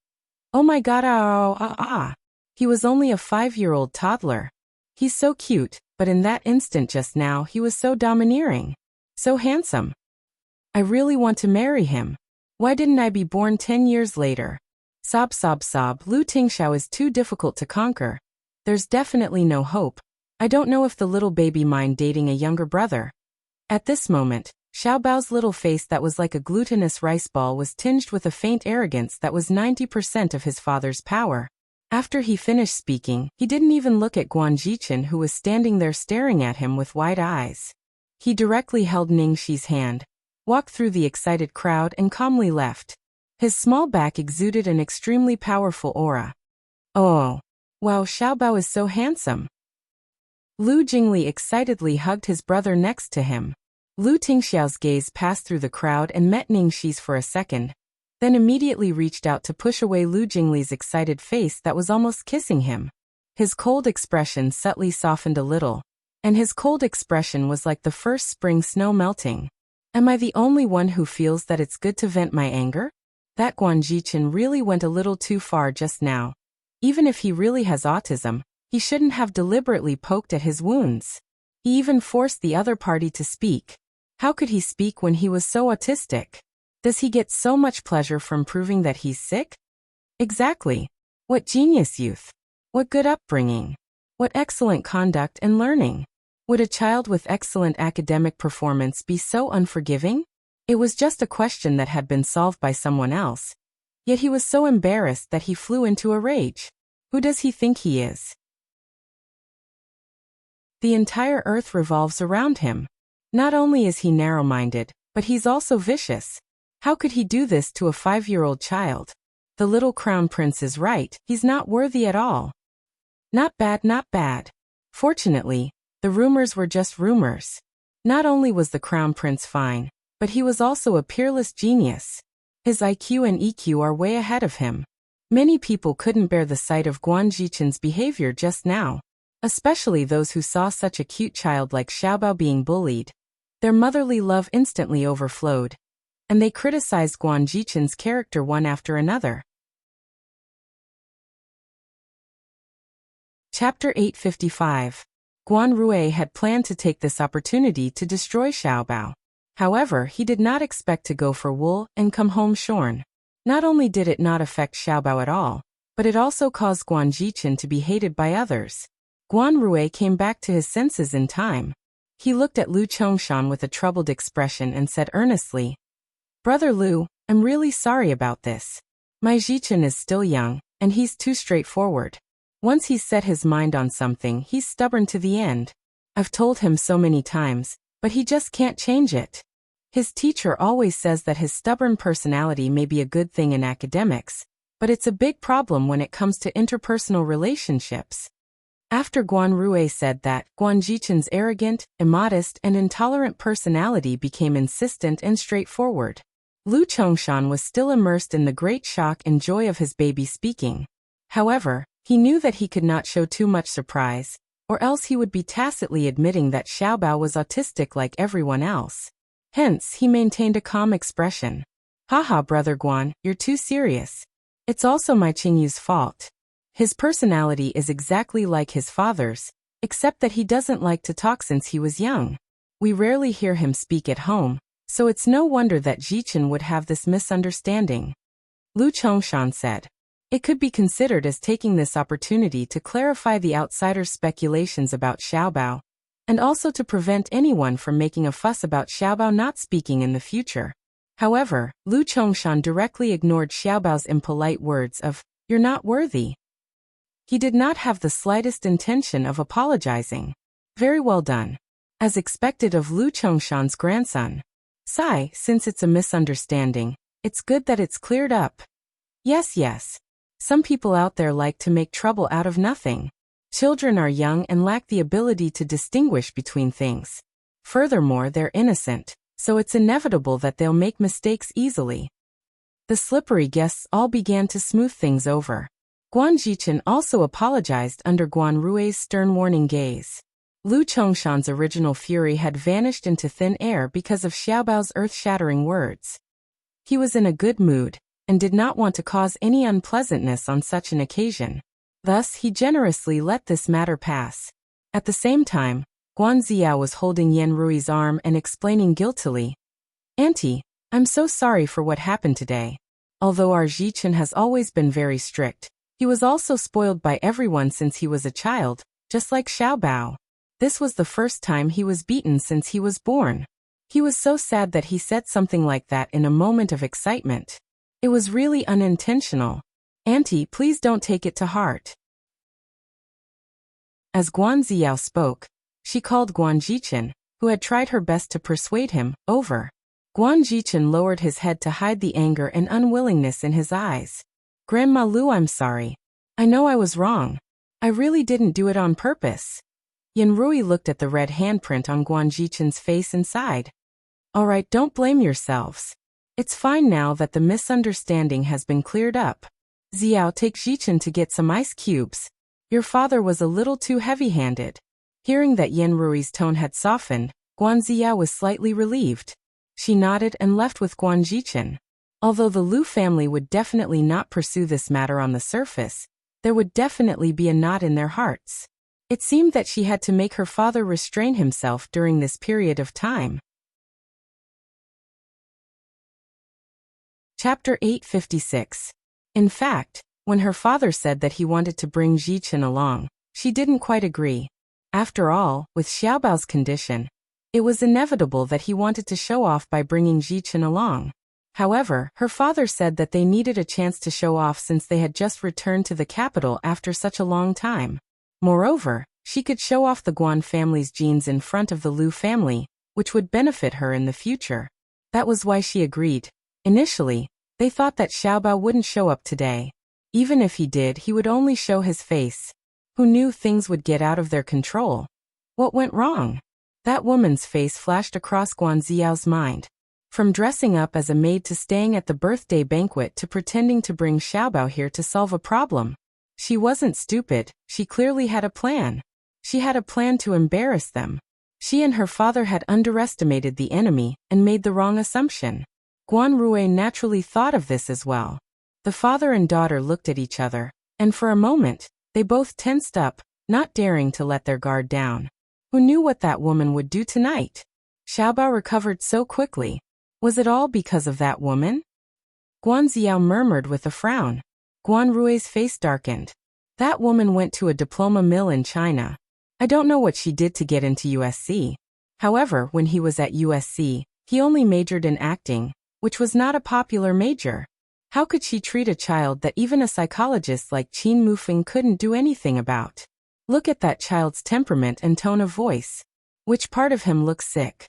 "Oh my god, He was only a 5-year-old toddler. He's so cute, but in that instant just now he was so domineering. So handsome. I really want to marry him. Why didn't I be born 10 years later? Sob. Lu Tingxiao is too difficult to conquer. There's definitely no hope. I don't know if the little baby mind dating a younger brother." At this moment, Xiaobao's little face that was like a glutinous rice ball was tinged with a faint arrogance that was 90% of his father's power. After he finished speaking, he didn't even look at Guan Zichen, who was standing there staring at him with wide eyes. He directly held Ningxi's hand, walked through the excited crowd and calmly left. His small back exuded an extremely powerful aura. "Oh, wow, Xiaobao is so handsome." Lu Jingli excitedly hugged his brother next to him. Lu Tingxiao's gaze passed through the crowd and met Ningxi's for a second, then immediately reached out to push away Lu Jingli's excited face that was almost kissing him. His cold expression subtly softened a little, and his cold expression was like the first spring snow melting. Am I the only one who feels that it's good to vent my anger? That Guan Zichen really went a little too far just now. Even if he really has autism, he shouldn't have deliberately poked at his wounds. He even forced the other party to speak. How could he speak when he was so autistic? Does he get so much pleasure from proving that he's sick? Exactly. What genius youth. What good upbringing. What excellent conduct and learning. Would a child with excellent academic performance be so unforgiving? It was just a question that had been solved by someone else. Yet he was so embarrassed that he flew into a rage. Who does he think he is? The entire earth revolves around him. Not only is he narrow-minded, but he's also vicious. How could he do this to a 5-year-old child? The little crown prince is right, he's not worthy at all. Not bad. Fortunately, the rumors were just rumors. Not only was the crown prince fine, but he was also a peerless genius. His IQ and EQ are way ahead of him. Many people couldn't bear the sight of Guan Zichen's behavior just now, especially those who saw such a cute child like Xiaobao being bullied. Their motherly love instantly overflowed, and they criticized Guan Zichen's character one after another. Chapter 855. Guan Rui had planned to take this opportunity to destroy Xiaobao. However, he did not expect to go for wool and come home shorn. Not only did it not affect Xiaobao at all, but it also caused Guan Zichen to be hated by others. Guan Rui came back to his senses in time. He looked at Lu Chongshan with a troubled expression and said earnestly, "Brother Lu, I'm really sorry about this. My Zichen is still young, and he's too straightforward. Once he's set his mind on something, he's stubborn to the end. I've told him so many times, but he just can't change it. His teacher always says that his stubborn personality may be a good thing in academics, but it's a big problem when it comes to interpersonal relationships. After Guan Rui said that, Guan Jichen's arrogant, immodest, and intolerant personality became insistent and straightforward. Lu Chongshan was still immersed in the great shock and joy of his baby speaking. However, he knew that he could not show too much surprise, or else he would be tacitly admitting that Xiaobao was autistic like everyone else. Hence, he maintained a calm expression. Haha, brother Guan, you're too serious. It's also my Qingyu's fault. His personality is exactly like his father's, except that he doesn't like to talk since he was young. We rarely hear him speak at home, so it's no wonder that Jichen would have this misunderstanding. Lu Chongshan said. It could be considered as taking this opportunity to clarify the outsider's speculations about Xiaobao, and also to prevent anyone from making a fuss about Xiaobao not speaking in the future. However, Lu Chongshan directly ignored Xiaobao's impolite words of, "You're not worthy." He did not have the slightest intention of apologizing. Very well done. As expected of Lu Chongshan's grandson. Sigh, since it's a misunderstanding, it's good that it's cleared up. Yes. Some people out there like to make trouble out of nothing. Children are young and lack the ability to distinguish between things. Furthermore, they're innocent, so it's inevitable that they'll make mistakes easily. The slippery guests all began to smooth things over. Guan Jichen also apologized under Guan Rui's stern warning gaze. Lu Chongshan's original fury had vanished into thin air because of Xiaobao's earth-shattering words. He was in a good mood, and did not want to cause any unpleasantness on such an occasion. Thus, he generously let this matter pass. At the same time, Guan Ziao was holding Yan Rui's arm and explaining guiltily, "Auntie, I'm so sorry for what happened today. Although our Jichen has always been very strict, he was also spoiled by everyone since he was a child, just like Xiaobao. This was the first time he was beaten since he was born. He was so sad that he said something like that in a moment of excitement. It was really unintentional. Auntie, please don't take it to heart." As Guan Ziao spoke, she called Guan Jichen, who had tried her best to persuade him, over. Guan Jichen lowered his head to hide the anger and unwillingness in his eyes. "Grandma Lu, I'm sorry. I know I was wrong. I really didn't do it on purpose." Yan Rui looked at the red handprint on Guan Jichen's face and sighed. "All right, don't blame yourselves. It's fine now that the misunderstanding has been cleared up. Ziao, take Jichen to get some ice cubes. Your father was a little too heavy-handed." Hearing that Yan Rui's tone had softened, Guan Ziao was slightly relieved. She nodded and left with Guan Jichen. Although the Lu family would definitely not pursue this matter on the surface, there would definitely be a knot in their hearts. It seemed that she had to make her father restrain himself during this period of time. Chapter 856. In fact, when her father said that he wanted to bring Jichen along, she didn't quite agree. After all, with Xiaobao's condition, it was inevitable that he wanted to show off by bringing Jichen along. However, her father said that they needed a chance to show off since they had just returned to the capital after such a long time. Moreover, she could show off the Guan family's genes in front of the Lu family, which would benefit her in the future. That was why she agreed. Initially, they thought that Xiaobao wouldn't show up today. Even if he did, he would only show his face. Who knew things would get out of their control? What went wrong? That woman's face flashed across Guan Ziao's mind. From dressing up as a maid to staying at the birthday banquet to pretending to bring Xiaobao here to solve a problem. She wasn't stupid, she clearly had a plan. She had a plan to embarrass them. She and her father had underestimated the enemy and made the wrong assumption. Guan Rui naturally thought of this as well. The father and daughter looked at each other, and for a moment, they both tensed up, not daring to let their guard down. Who knew what that woman would do tonight? Xiaobao recovered so quickly. Was it all because of that woman? Guan Ziao murmured with a frown. Guan Rui's face darkened. That woman went to a diploma mill in China. I don't know what she did to get into USC. However, when he was at USC, he only majored in acting, which was not a popular major. How could she treat a child that even a psychologist like Qin Mufeng couldn't do anything about? Look at that child's temperament and tone of voice. Which part of him looks sick?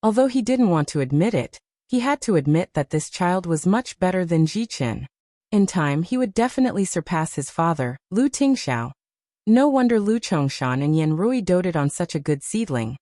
Although he didn't want to admit it, he had to admit that this child was much better than Jichen. In time he would definitely surpass his father, Lu Tingxiao. No wonder Lu Chongshan and Yan Rui doted on such a good seedling.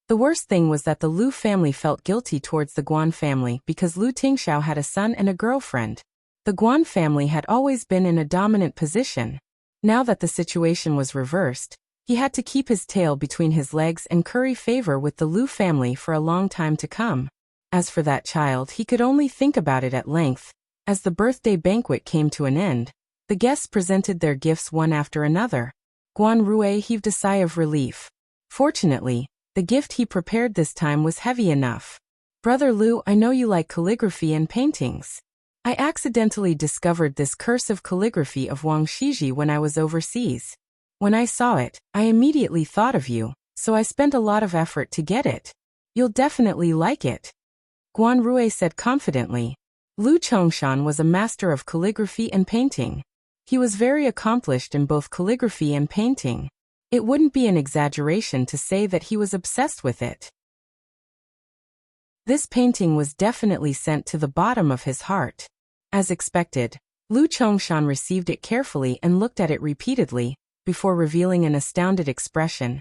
The worst thing was that the Lu family felt guilty towards the Guan family because Lu Tingxiao had a son and a girlfriend. The Guan family had always been in a dominant position. Now that the situation was reversed, he had to keep his tail between his legs and curry favor with the Lu family for a long time to come. As for that child, he could only think about it at length. As the birthday banquet came to an end, the guests presented their gifts one after another. Guan Rui heaved a sigh of relief. Fortunately, the gift he prepared this time was heavy enough. Brother Lu, I know you like calligraphy and paintings. I accidentally discovered this cursive calligraphy of Wang Shiji when I was overseas. When I saw it, I immediately thought of you, so I spent a lot of effort to get it. You'll definitely like it. Guan Rui said confidently. Lu Chongshan was a master of calligraphy and painting. He was very accomplished in both calligraphy and painting. It wouldn't be an exaggeration to say that he was obsessed with it. This painting was definitely sent to the bottom of his heart. As expected, Lu Chongshan received it carefully and looked at it repeatedly, before revealing an astounded expression.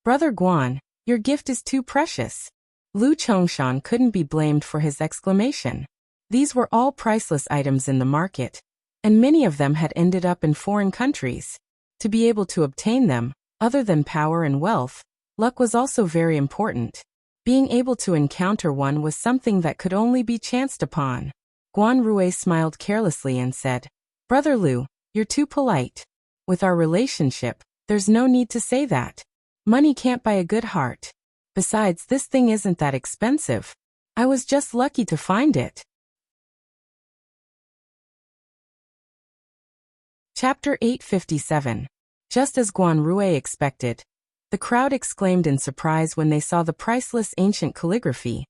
Brother Guan, your gift is too precious. Lu Chongshan couldn't be blamed for his exclamation. These were all priceless items in the market, and many of them had ended up in foreign countries. To be able to obtain them, other than power and wealth, luck was also very important. Being able to encounter one was something that could only be chanced upon. Guan Rui smiled carelessly and said, Brother Lu, you're too polite. With our relationship, there's no need to say that. Money can't buy a good heart. Besides, this thing isn't that expensive. I was just lucky to find it. Chapter 857. Just as Guan Rui expected, the crowd exclaimed in surprise when they saw the priceless ancient calligraphy.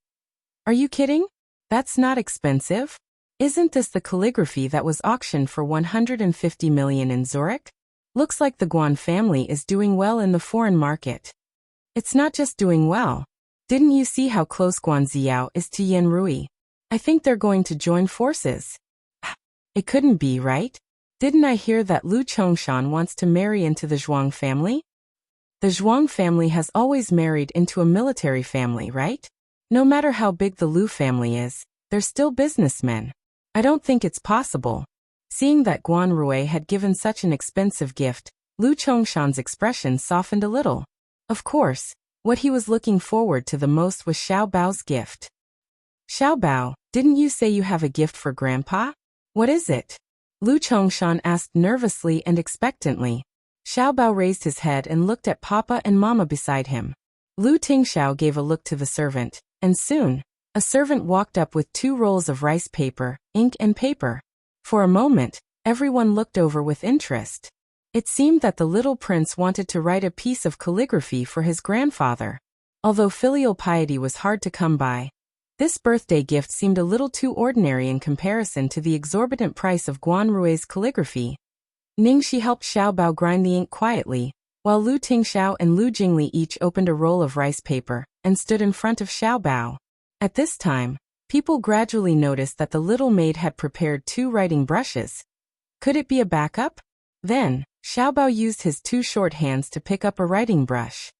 Are you kidding? That's not expensive. Isn't this the calligraphy that was auctioned for 150 million in Zurich? Looks like the Guan family is doing well in the foreign market. It's not just doing well. Didn't you see how close Guan Xiao is to Yan Rui? I think they're going to join forces. It couldn't be, right? Didn't I hear that Lu Chongshan wants to marry into the Zhuang family? The Zhuang family has always married into a military family, right? No matter how big the Lu family is, they're still businessmen. I don't think it's possible. Seeing that Guan Rui had given such an expensive gift, Lu Chongshan's expression softened a little. Of course, what he was looking forward to the most was Xiao Bao's gift. Xiao Bao, didn't you say you have a gift for Grandpa? What is it? Lu Chongshan asked nervously and expectantly. Xiao Bao raised his head and looked at Papa and Mama beside him. Lu Tingxiao gave a look to the servant, and soon, a servant walked up with 2 rolls of rice paper, ink and paper. For a moment, everyone looked over with interest. It seemed that the little prince wanted to write a piece of calligraphy for his grandfather. Although filial piety was hard to come by, this birthday gift seemed a little too ordinary in comparison to the exorbitant price of Guan Rui's calligraphy. Ningxi helped Xiao Bao grind the ink quietly, while Lu Tingxiao and Lu Jingli each opened a roll of rice paper and stood in front of Xiao Bao. At this time, people gradually noticed that the little maid had prepared 2 writing brushes. Could it be a backup? Then, Xiao Bao used his 2 short hands to pick up a writing brush.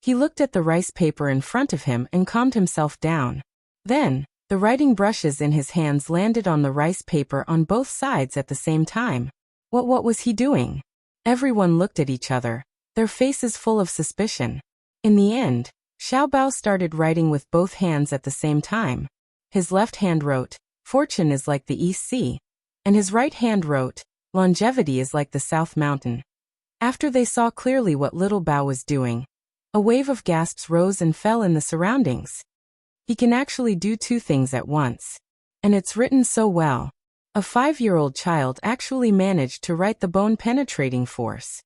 He looked at the rice paper in front of him and calmed himself down. Then, the writing brushes in his hands landed on the rice paper on both sides at the same time. What was he doing? Everyone looked at each other, their faces full of suspicion. In the end, Xiao Bao started writing with both hands at the same time. His left hand wrote, "Fortune is like the East Sea," and his right hand wrote, "Longevity is like the South Mountain." After they saw clearly what little Bao was doing, a wave of gasps rose and fell in the surroundings. He can actually do 2 things at once. And it's written so well. A 5-year-old child actually managed to write the bone-penetrating force.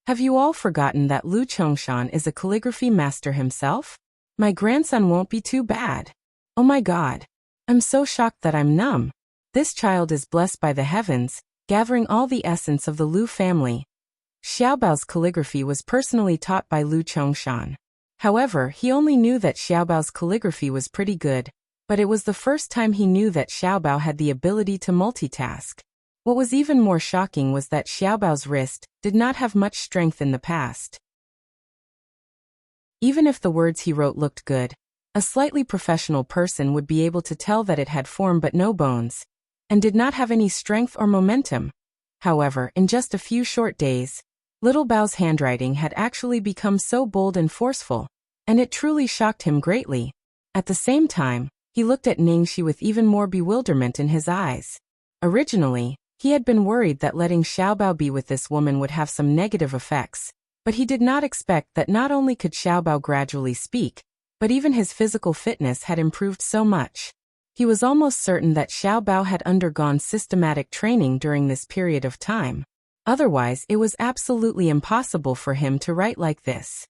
Have you all forgotten that Lu Chongshan is a calligraphy master himself? My grandson won't be too bad. Oh my God. I'm so shocked that I'm numb. This child is blessed by the heavens, gathering all the essence of the Lu family. Xiao Bao's calligraphy was personally taught by Lu Chongshan. However, he only knew that Xiao Bao's calligraphy was pretty good, but it was the first time he knew that Xiao Bao had the ability to multitask. What was even more shocking was that Xiaobao's wrist did not have much strength in the past. Even if the words he wrote looked good, a slightly professional person would be able to tell that it had form but no bones, and did not have any strength or momentum. However, in just a few short days, Little Bao's handwriting had actually become so bold and forceful, and it truly shocked him greatly. At the same time, he looked at Ningxi with even more bewilderment in his eyes. Originally, he had been worried that letting Xiaobao be with this woman would have some negative effects, but he did not expect that not only could Xiaobao gradually speak, but even his physical fitness had improved so much. He was almost certain that Xiaobao had undergone systematic training during this period of time. Otherwise, it was absolutely impossible for him to write like this.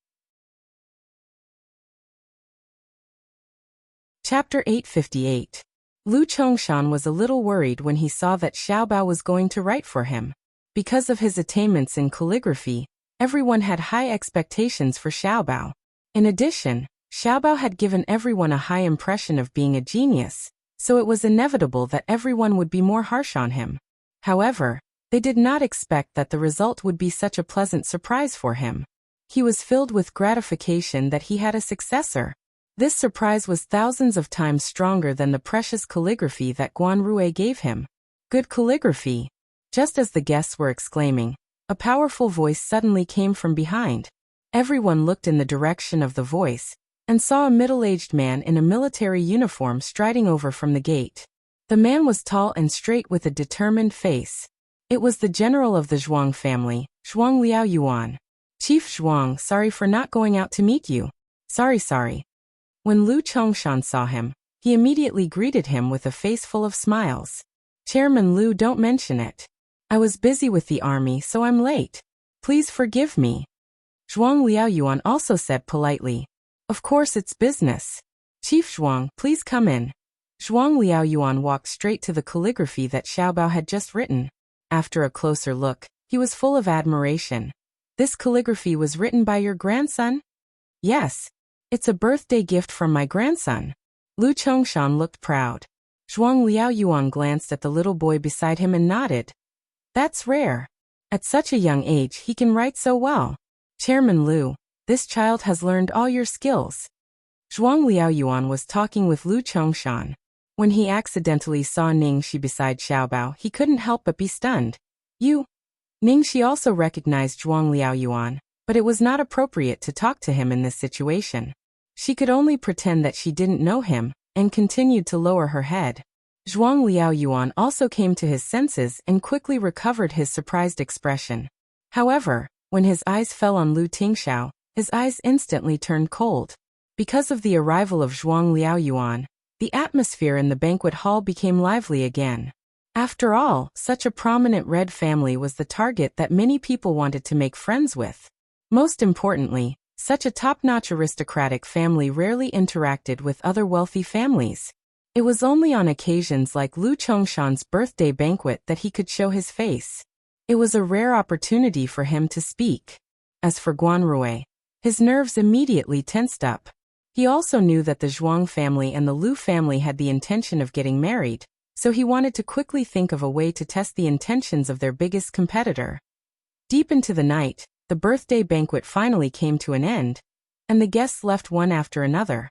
Chapter 858. Lu Chongshan was a little worried when he saw that Xiaobao was going to write for him. Because of his attainments in calligraphy, everyone had high expectations for Xiaobao. In addition, Xiaobao had given everyone a high impression of being a genius, so it was inevitable that everyone would be more harsh on him. However, they did not expect that the result would be such a pleasant surprise for him. He was filled with gratification that he had a successor. This surprise was thousands of times stronger than the precious calligraphy that Guan Rui gave him. Good calligraphy. Just as the guests were exclaiming, a powerful voice suddenly came from behind. Everyone looked in the direction of the voice, and saw a middle-aged man in a military uniform striding over from the gate. The man was tall and straight with a determined face. It was the general of the Zhuang family, Zhuang Liaoyuan. Chief Zhuang, sorry for not going out to meet you. Sorry. When Lu Chongshan saw him, he immediately greeted him with a face full of smiles. Chairman Lu, don't mention it. I was busy with the army, so I'm late. Please forgive me. Zhuang Liaoyuan also said politely. Of course it's business. Chief Zhuang, please come in. Zhuang Liaoyuan walked straight to the calligraphy that Xiaobao had just written. After a closer look, he was full of admiration. This calligraphy was written by your grandson? Yes. It's a birthday gift from my grandson. Lu Chongshan looked proud. Zhuang Liaoyuan glanced at the little boy beside him and nodded. That's rare. At such a young age he can write so well. Chairman Lu, this child has learned all your skills. Zhuang Liaoyuan was talking with Lu Chongshan. When he accidentally saw Ningxi beside Xiaobao, he couldn't help but be stunned. You? Ningxi also recognized Zhuang Liaoyuan, but it was not appropriate to talk to him in this situation. She could only pretend that she didn't know him, and continued to lower her head. Zhuang Liaoyuan also came to his senses and quickly recovered his surprised expression. However, when his eyes fell on Lu Tingxiao, his eyes instantly turned cold. Because of the arrival of Zhuang Liaoyuan, the atmosphere in the banquet hall became lively again. After all, such a prominent red family was the target that many people wanted to make friends with. Most importantly, such a top-notch aristocratic family rarely interacted with other wealthy families. It was only on occasions like Lu Chongshan's birthday banquet that he could show his face. It was a rare opportunity for him to speak. As for Guan Rui, his nerves immediately tensed up. He also knew that the Zhuang family and the Lu family had the intention of getting married, so he wanted to quickly think of a way to test the intentions of their biggest competitor. Deep into the night, the birthday banquet finally came to an end, and the guests left one after another.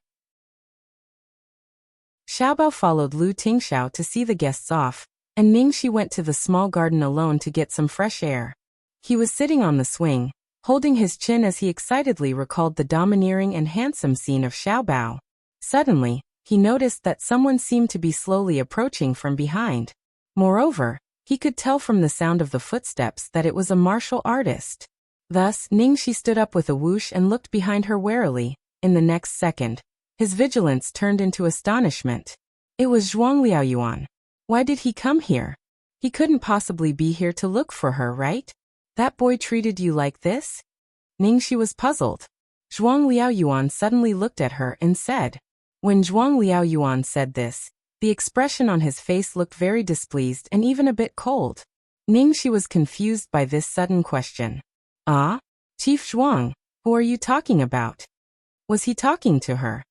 Xiaobao followed Lu Tingxiao to see the guests off, and Ningxi went to the small garden alone to get some fresh air. He was sitting on the swing, holding his chin as he excitedly recalled the domineering and handsome scene of Xiaobao. Suddenly, he noticed that someone seemed to be slowly approaching from behind. Moreover, he could tell from the sound of the footsteps that it was a martial artist. Thus, Ningxi stood up with a whoosh and looked behind her warily. In the next second, his vigilance turned into astonishment. It was Zhuang Liaoyuan. Why did he come here? He couldn't possibly be here to look for her, right? That boy treated you like this? Ningxi was puzzled. Zhuang Liaoyuan suddenly looked at her and said. When Zhuang Liaoyuan said this, the expression on his face looked very displeased and even a bit cold. Ningxi was confused by this sudden question. Ah? Chief Zhuang, who are you talking about? Was he talking to her?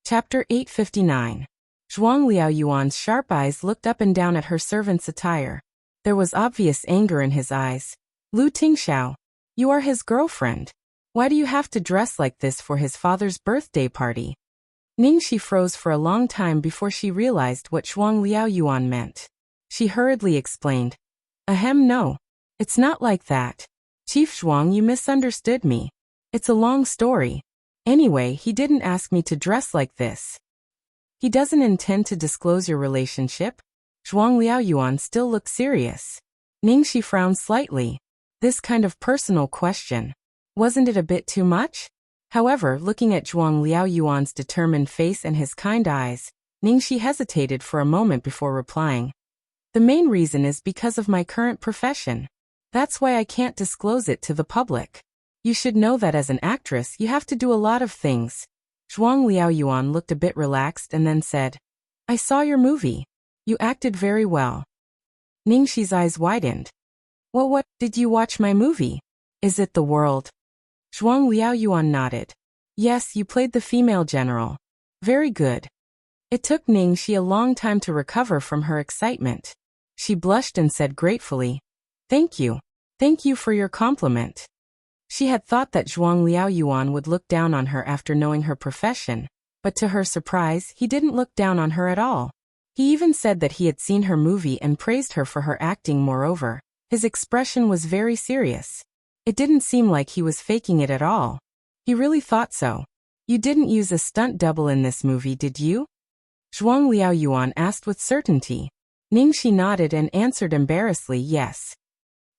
Chapter 859. Zhuang Liaoyuan's sharp eyes looked up and down at her servant's attire. There was obvious anger in his eyes. Lu Tingxiao, you are his girlfriend. Why do you have to dress like this for his father's birthday party? Ningxi froze for a long time before she realized what Zhuang Liaoyuan meant. She hurriedly explained. Ahem, no. It's not like that. Chief Zhuang, you misunderstood me. It's a long story. Anyway, he didn't ask me to dress like this. He doesn't intend to disclose your relationship? Zhuang Liaoyuan still looked serious. Ningxi frowned slightly. This kind of personal question. Wasn't it a bit too much? However, looking at Zhuang Liaoyuan's determined face and his kind eyes, Ningxi hesitated for a moment before replying. The main reason is because of my current profession. That's why I can't disclose it to the public. You should know that as an actress you have to do a lot of things. Zhuang Liaoyuan looked a bit relaxed and then said, I saw your movie. You acted very well. Ningxi's eyes widened. What, did you watch my movie? Is it The World? Zhuang Liaoyuan nodded. Yes, you played the female general. Very good. It took Ningxi a long time to recover from her excitement. She blushed and said gratefully, Thank you. Thank you for your compliment. She had thought that Zhuang Liaoyuan would look down on her after knowing her profession, but to her surprise, he didn't look down on her at all. He even said that he had seen her movie and praised her for her acting. Moreover, his expression was very serious. It didn't seem like he was faking it at all. He really thought so. You didn't use a stunt double in this movie, did you? Zhuang Liaoyuan asked with certainty. Ningxi nodded and answered embarrassedly, yes.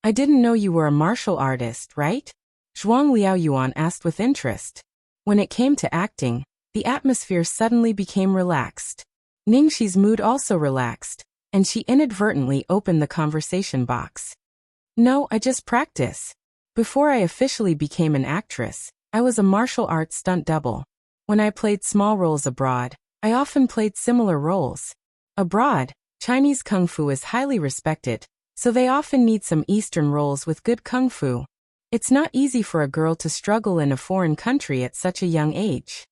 I didn't know you were a martial artist, right? Zhuang Liaoyuan asked with interest. When it came to acting, the atmosphere suddenly became relaxed. Ningxi's mood also relaxed, and she inadvertently opened the conversation box. No, I just practice. Before I officially became an actress, I was a martial arts stunt double. When I played small roles abroad, I often played similar roles. Abroad, Chinese kung fu is highly respected, so they often need some Eastern roles with good kung fu. It's not easy for a girl to struggle in a foreign country at such a young age.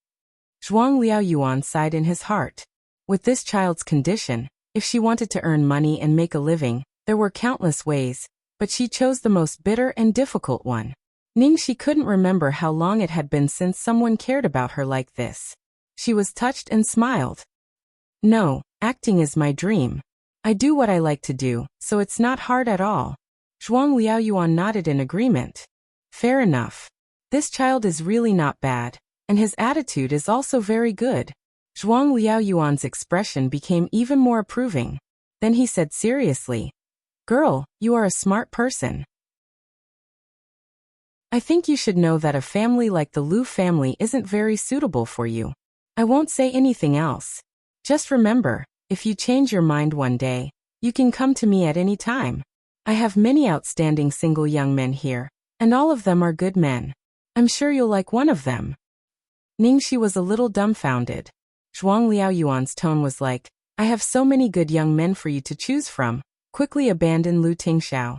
Zhuang Liaoyuan sighed in his heart. With this child's condition, if she wanted to earn money and make a living, there were countless ways, but she chose the most bitter and difficult one. Ningxi couldn't remember how long it had been since someone cared about her like this. She was touched and smiled. No, acting is my dream. I do what I like to do, so it's not hard at all. Zhuang Liaoyuan nodded in agreement. Fair enough. This child is really not bad, and his attitude is also very good. Zhuang Liaoyuan's expression became even more approving. Then he said seriously, Girl, you are a smart person. I think you should know that a family like the Lu family isn't very suitable for you. I won't say anything else. Just remember, if you change your mind one day, you can come to me at any time. I have many outstanding single young men here, and all of them are good men. I'm sure you'll like one of them. Ningxi was a little dumbfounded. Zhuang Liaoyuan's tone was like, I have so many good young men for you to choose from. Quickly abandon Lu Tingxiao.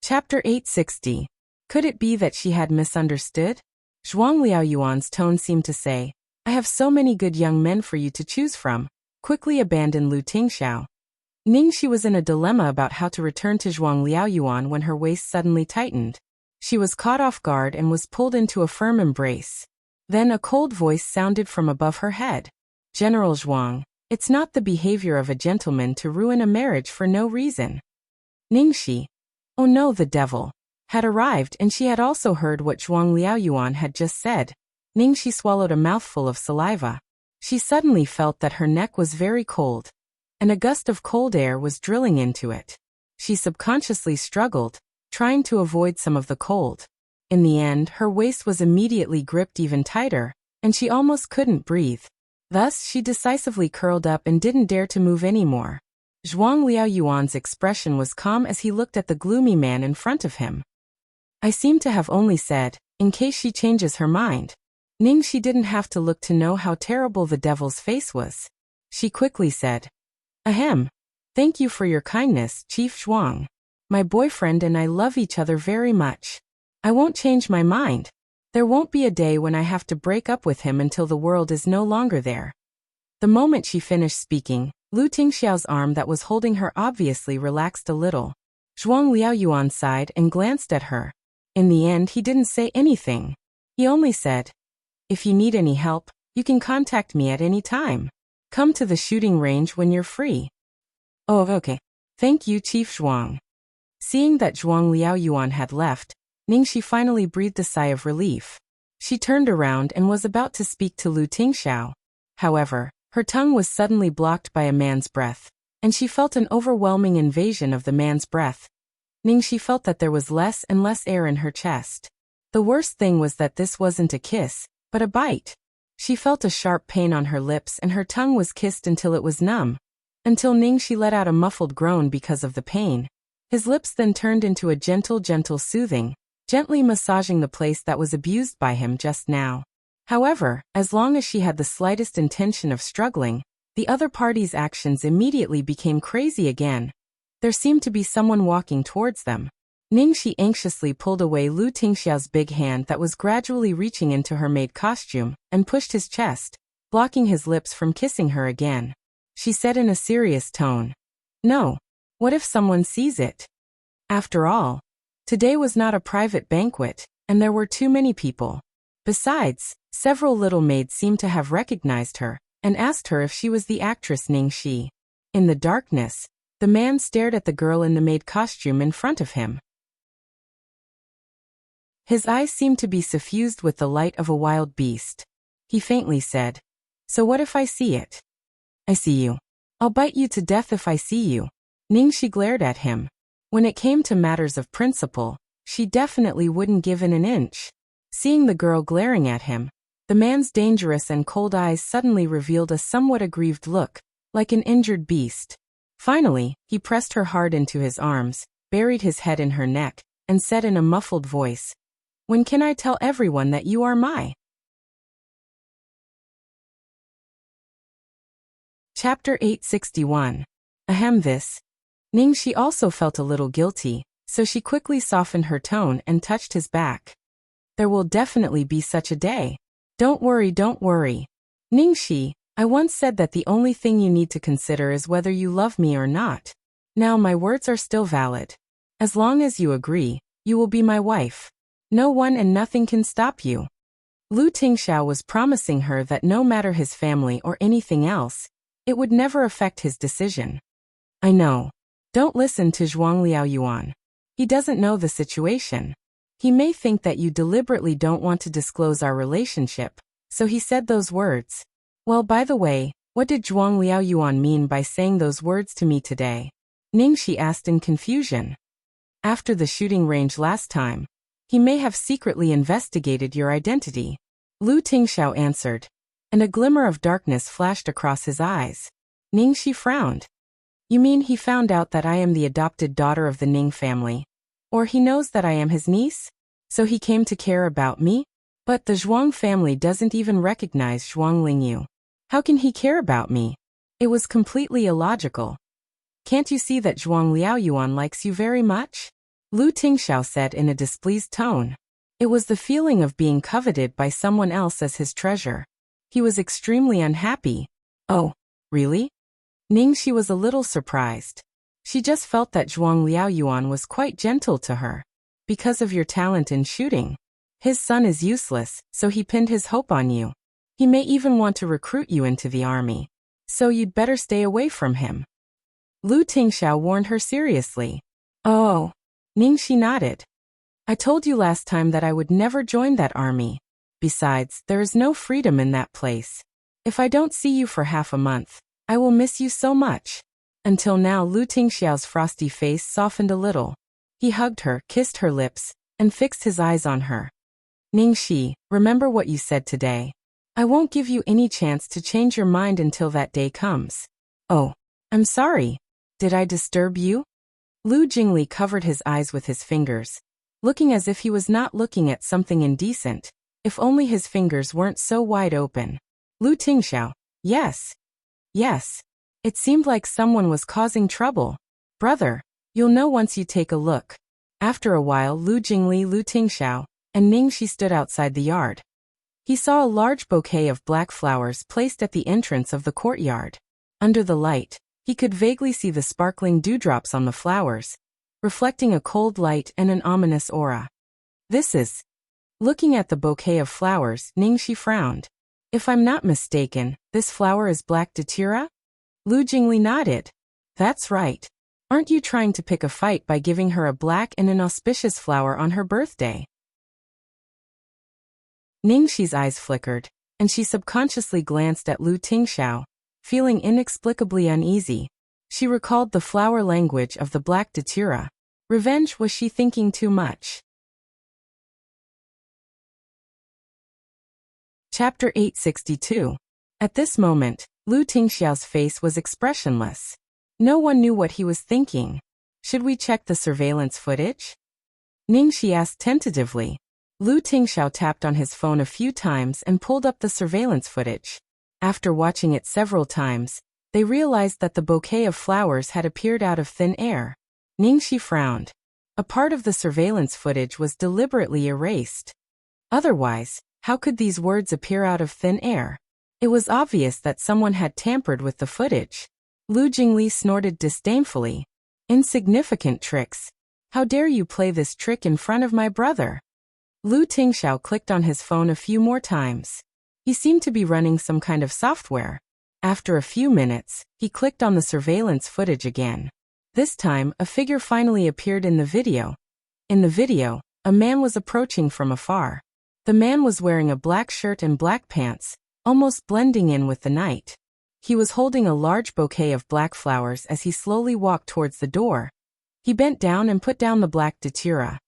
Chapter 860. Could it be that she had misunderstood? Zhuang Liaoyuan's tone seemed to say, I have so many good young men for you to choose from. Quickly abandon Lu Tingxiao. Ningxi was in a dilemma about how to return to Zhuang Liaoyuan when her waist suddenly tightened. She was caught off guard and was pulled into a firm embrace. Then a cold voice sounded from above her head. General Zhuang, it's not the behavior of a gentleman to ruin a marriage for no reason. Ningxi, oh no, the devil, had arrived, and she had also heard what Zhuang Liaoyuan had just said. Ningxi swallowed a mouthful of saliva. She suddenly felt that her neck was very cold, and a gust of cold air was drilling into it. She subconsciously struggled, trying to avoid some of the cold. In the end, her waist was immediately gripped even tighter, and she almost couldn't breathe. Thus, she decisively curled up and didn't dare to move anymore. Zhuang Liaoyuan's expression was calm as he looked at the gloomy man in front of him. I seem to have only said, in case she changes her mind. Ningxi didn't have to look to know how terrible the devil's face was. She quickly said, Ahem. Thank you for your kindness, Chief Zhuang. My boyfriend and I love each other very much. I won't change my mind. There won't be a day when I have to break up with him until the world is no longer there. The moment she finished speaking, Lu Tingxiao's arm that was holding her obviously relaxed a little. Zhuang Liaoyuan sighed and glanced at her. In the end, he didn't say anything. He only said, "If you need any help, you can contact me at any time. Come to the shooting range when you're free." "Oh, okay. Thank you, Chief Zhuang." Seeing that Zhuang Liaoyuan had left, Ningxi finally breathed a sigh of relief. She turned around and was about to speak to Lu Tingxiao. However, her tongue was suddenly blocked by a man's breath, and she felt an overwhelming invasion of the man's breath. Ningxi felt that there was less and less air in her chest. The worst thing was that this wasn't a kiss, but a bite. She felt a sharp pain on her lips and her tongue was kissed until it was numb. Until Ningxi let out a muffled groan because of the pain. His lips then turned into a gentle soothing, gently massaging the place that was abused by him just now. However, as long as she had the slightest intention of struggling, the other party's actions immediately became crazy again. There seemed to be someone walking towards them. Ningxi anxiously pulled away Lu Tingxiao's big hand that was gradually reaching into her maid costume and pushed his chest, blocking his lips from kissing her again. She said in a serious tone, "No. What if someone sees it? After all, today was not a private banquet, and there were too many people. Besides, several little maids seemed to have recognized her and asked her if she was the actress Ningxi." In the darkness, the man stared at the girl in the maid costume in front of him. His eyes seemed to be suffused with the light of a wild beast. He faintly said, "So what if I see it?" "I see you. I'll bite you to death if I see you." Ningxi glared at him. When it came to matters of principle, she definitely wouldn't give in an inch. Seeing the girl glaring at him, the man's dangerous and cold eyes suddenly revealed a somewhat aggrieved look, like an injured beast. Finally, he pressed her hard into his arms, buried his head in her neck, and said in a muffled voice, "When can I tell everyone that you are my?" Chapter 861. Ahem. This. Ningxi also felt a little guilty, so she quickly softened her tone and touched his back. "There will definitely be such a day. Don't worry. Ningxi, I once said that the only thing you need to consider is whether you love me or not. Now my words are still valid. As long as you agree, you will be my wife. No one and nothing can stop you." Lu Tingxiao was promising her that no matter his family or anything else, it would never affect his decision. "I know. Don't listen to Zhuang Liaoyuan. He doesn't know the situation. He may think that you deliberately don't want to disclose our relationship, so he said those words." "Well, by the way, what did Zhuang Liaoyuan mean by saying those words to me today?" Ningxi asked in confusion. "After the shooting range last time, he may have secretly investigated your identity," Lu Tingxiao answered, and a glimmer of darkness flashed across his eyes. Ningxi frowned. "You mean he found out that I am the adopted daughter of the Ning family? Or he knows that I am his niece? So he came to care about me? But the Zhuang family doesn't even recognize Zhuang Lingyu. How can he care about me? It was completely illogical. Can't you see that Zhuang Liaoyuan likes you very much?" Lu Tingxiao said in a displeased tone. It was the feeling of being coveted by someone else as his treasure. He was extremely unhappy. "Oh, really?" Ningxi was a little surprised. She just felt that Zhuang Liaoyuan was quite gentle to her. "Because of your talent in shooting. His son is useless, so he pinned his hope on you. He may even want to recruit you into the army. So you'd better stay away from him." Lu Tingxiao warned her seriously. "Oh." Ningxi nodded. "I told you last time that I would never join that army. Besides, there is no freedom in that place. If I don't see you for half a month, I will miss you so much." Until now, Lu Tingxiao's frosty face softened a little. He hugged her, kissed her lips, and fixed his eyes on her. "Ningxi, remember what you said today. I won't give you any chance to change your mind until that day comes." "Oh, I'm sorry. Did I disturb you?" Lu Jingli covered his eyes with his fingers, looking as if he was not looking at something indecent, if only his fingers weren't so wide open. Lu Tingxiao, yes. It seemed like someone was causing trouble. "Brother, you'll know once you take a look." After a while, Lu Jingli, Lu Tingxiao, and Ningxi stood outside the yard. He saw a large bouquet of black flowers placed at the entrance of the courtyard. Under the light, he could vaguely see the sparkling dewdrops on the flowers, reflecting a cold light and an ominous aura. This is... Looking at the bouquet of flowers, Ningxi frowned. If I'm not mistaken, this flower is black datura? Lu Jingli nodded. That's right. Aren't you trying to pick a fight by giving her a black and inauspicious flower on her birthday? Ningxi's eyes flickered, and she subconsciously glanced at Lu Tingxiao, feeling inexplicably uneasy. She recalled the flower language of the black datura. Revenge, was she thinking too much? Chapter 862. At this moment, Lu Tingxiao's face was expressionless. No one knew what he was thinking. Should we check the surveillance footage? Ningxi asked tentatively. Lu Tingxiao tapped on his phone a few times and pulled up the surveillance footage. After watching it several times, they realized that the bouquet of flowers had appeared out of thin air. Ningxi frowned. A part of the surveillance footage was deliberately erased. Otherwise, how could these words appear out of thin air? It was obvious that someone had tampered with the footage. Lu Jingli snorted disdainfully. Insignificant tricks. How dare you play this trick in front of my brother? Lu Tingxiao clicked on his phone a few more times. He seemed to be running some kind of software. After a few minutes, he clicked on the surveillance footage again. This time, a figure finally appeared in the video. In the video, a man was approaching from afar. The man was wearing a black shirt and black pants, almost blending in with the night. He was holding a large bouquet of black flowers as he slowly walked towards the door. He bent down and put down the black datura.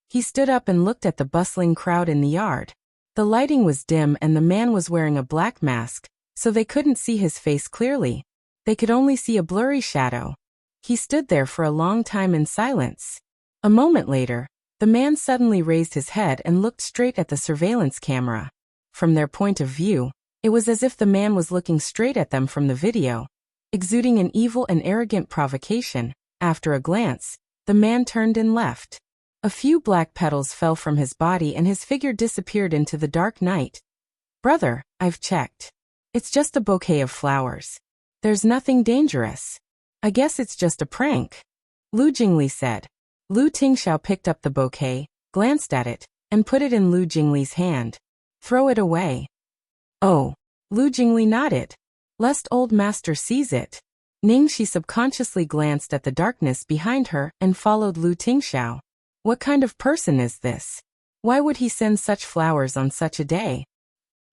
He stood up and looked at the bustling crowd in the yard. The lighting was dim and the man was wearing a black mask, so they couldn't see his face clearly. They could only see a blurry shadow. He stood there for a long time in silence. A moment later, the man suddenly raised his head and looked straight at the surveillance camera. From their point of view, it was as if the man was looking straight at them from the video, exuding an evil and arrogant provocation. After a glance, the man turned and left. A few black petals fell from his body and his figure disappeared into the dark night. Brother, I've checked. It's just a bouquet of flowers. There's nothing dangerous. I guess it's just a prank, Lu Jingli said. Lu Tingxiao picked up the bouquet, glanced at it, and put it in Lu Jingli's hand. Throw it away. Oh, Lu Jingli nodded. Lest old master sees it. Ningxi subconsciously glanced at the darkness behind her and followed Lu Tingxiao. What kind of person is this? Why would he send such flowers on such a day?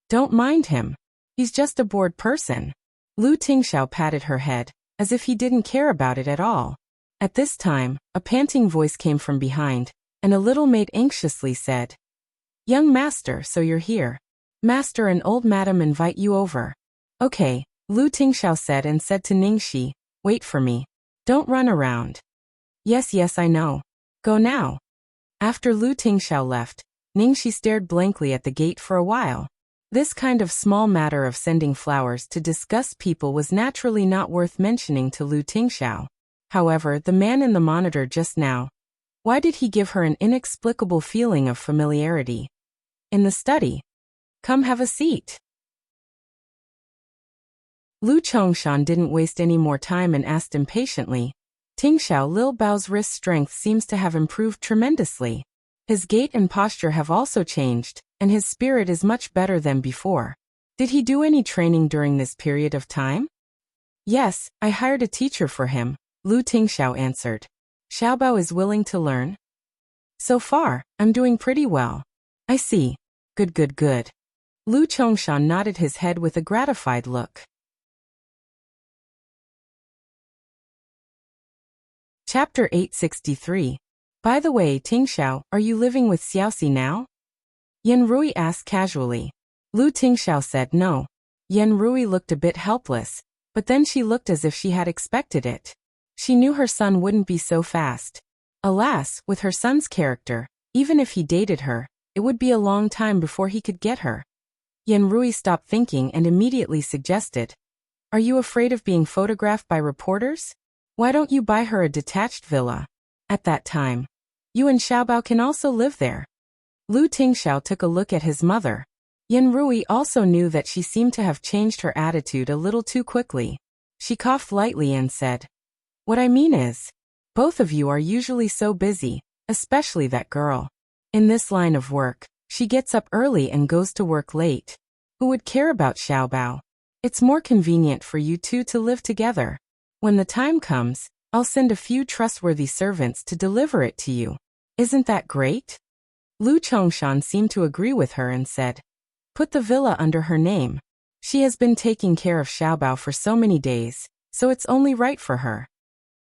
Don't mind him. He's just a bored person. Lu Tingxiao patted her head, as if he didn't care about it at all. At this time, a panting voice came from behind, and a little maid anxiously said, Young master, so you're here. Master and old madam invite you over. Okay, Lu Tingxiao said and said to Ningxi, Wait for me. Don't run around. Yes, I know. Go now. After Lu Tingxiao left, Ningxi stared blankly at the gate for a while. This kind of small matter of sending flowers to disgust people was naturally not worth mentioning to Lu Tingxiao. However, the man in the monitor just now, why did he give her an inexplicable feeling of familiarity? In the study. Come have a seat. Lu Chongshan didn't waste any more time and asked impatiently, Tingxiao, Lil Bao's wrist strength seems to have improved tremendously. His gait and posture have also changed, and his spirit is much better than before. Did he do any training during this period of time? Yes, I hired a teacher for him, Lu Tingxiao answered. Xiaobao is willing to learn? So far, I'm doing pretty well. I see. Good. Lu Chongshan nodded his head with a gratified look. Chapter 863. By the way, Tingxiao, are you living with Xiaoxi now? Yan Rui asked casually. Lu Tingxiao said no. Yan Rui looked a bit helpless, but then she looked as if she had expected it. She knew her son wouldn't be so fast. Alas, with her son's character, even if he dated her, it would be a long time before he could get her. Yan Rui stopped thinking and immediately suggested, Are you afraid of being photographed by reporters? Why don't you buy her a detached villa? At that time, you and Xiaobao can also live there. Lu Tingxiao took a look at his mother. Yin Rui also knew that she seemed to have changed her attitude a little too quickly. She coughed lightly and said, "What I mean is, both of you are usually so busy, especially that girl. In this line of work, she gets up early and goes to work late. Who would care about Xiaobao? It's more convenient for you two to live together. When the time comes, I'll send a few trustworthy servants to deliver it to you. Isn't that great?" Lu Chongshan seemed to agree with her and said, "Put the villa under her name. She has been taking care of Xiaobao for so many days, so it's only right for her."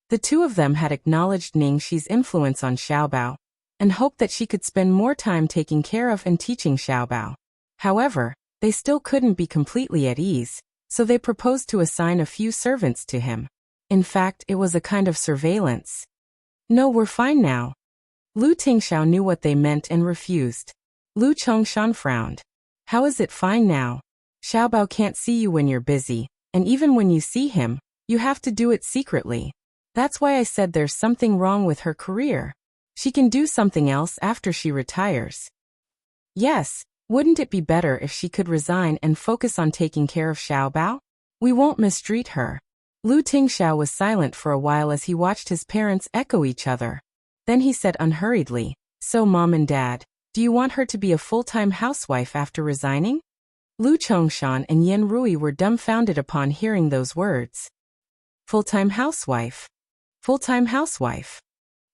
The two of them had acknowledged Ningxi's influence on Xiaobao and hoped that she could spend more time taking care of and teaching Xiaobao. However, they still couldn't be completely at ease, so they proposed to assign a few servants to him. In fact, it was a kind of surveillance. "No, we're fine now." Lu Tingxiao knew what they meant and refused. Lu Chongshan frowned. "How is it fine now? Xiaobao can't see you when you're busy, and even when you see him, you have to do it secretly. That's why I said there's something wrong with her career. She can do something else after she retires." "Yes, wouldn't it be better if she could resign and focus on taking care of Xiaobao? We won't mistreat her." Lu Tingxiao was silent for a while as he watched his parents echo each other. Then he said unhurriedly, "So Mom and Dad, do you want her to be a full-time housewife after resigning?" Lu Chongshan and Yin Rui were dumbfounded upon hearing those words. Full-time housewife? Full-time housewife?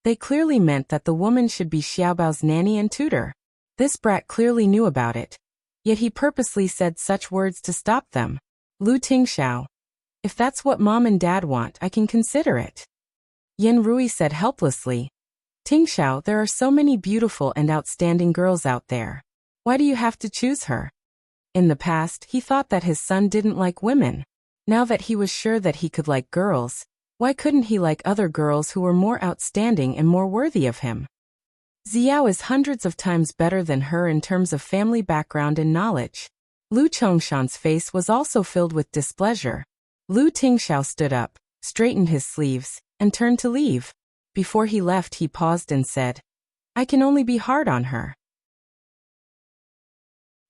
They clearly meant that the woman should be Xiaobao's nanny and tutor. This brat clearly knew about it. Yet he purposely said such words to stop them. Lu Tingxiao, "If that's what Mom and Dad want, I can consider it." Yin Rui said helplessly, "Tingxiao, there are so many beautiful and outstanding girls out there. Why do you have to choose her?" In the past, he thought that his son didn't like women. Now that he was sure that he could like girls, why couldn't he like other girls who were more outstanding and more worthy of him? Xiao is hundreds of times better than her in terms of family background and knowledge. Lu Chongshan's face was also filled with displeasure. Lu Tingxiao stood up, straightened his sleeves, and turned to leave. Before he left, he paused and said, "I can only be hard on her."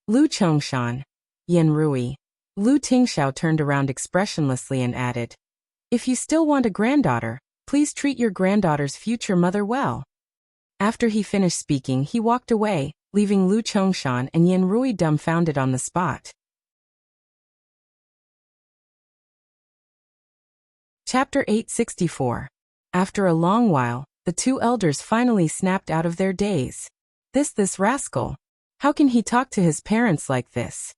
Lu Chongshan, Yin Rui. Lu Tingxiao turned around expressionlessly and added, "If you still want a granddaughter, please treat your granddaughter's future mother well." After he finished speaking, he walked away, leaving Lu Chongshan and Yin Rui dumbfounded on the spot. Chapter 864. After a long while, the two elders finally snapped out of their daze. This rascal. How can he talk to his parents like this?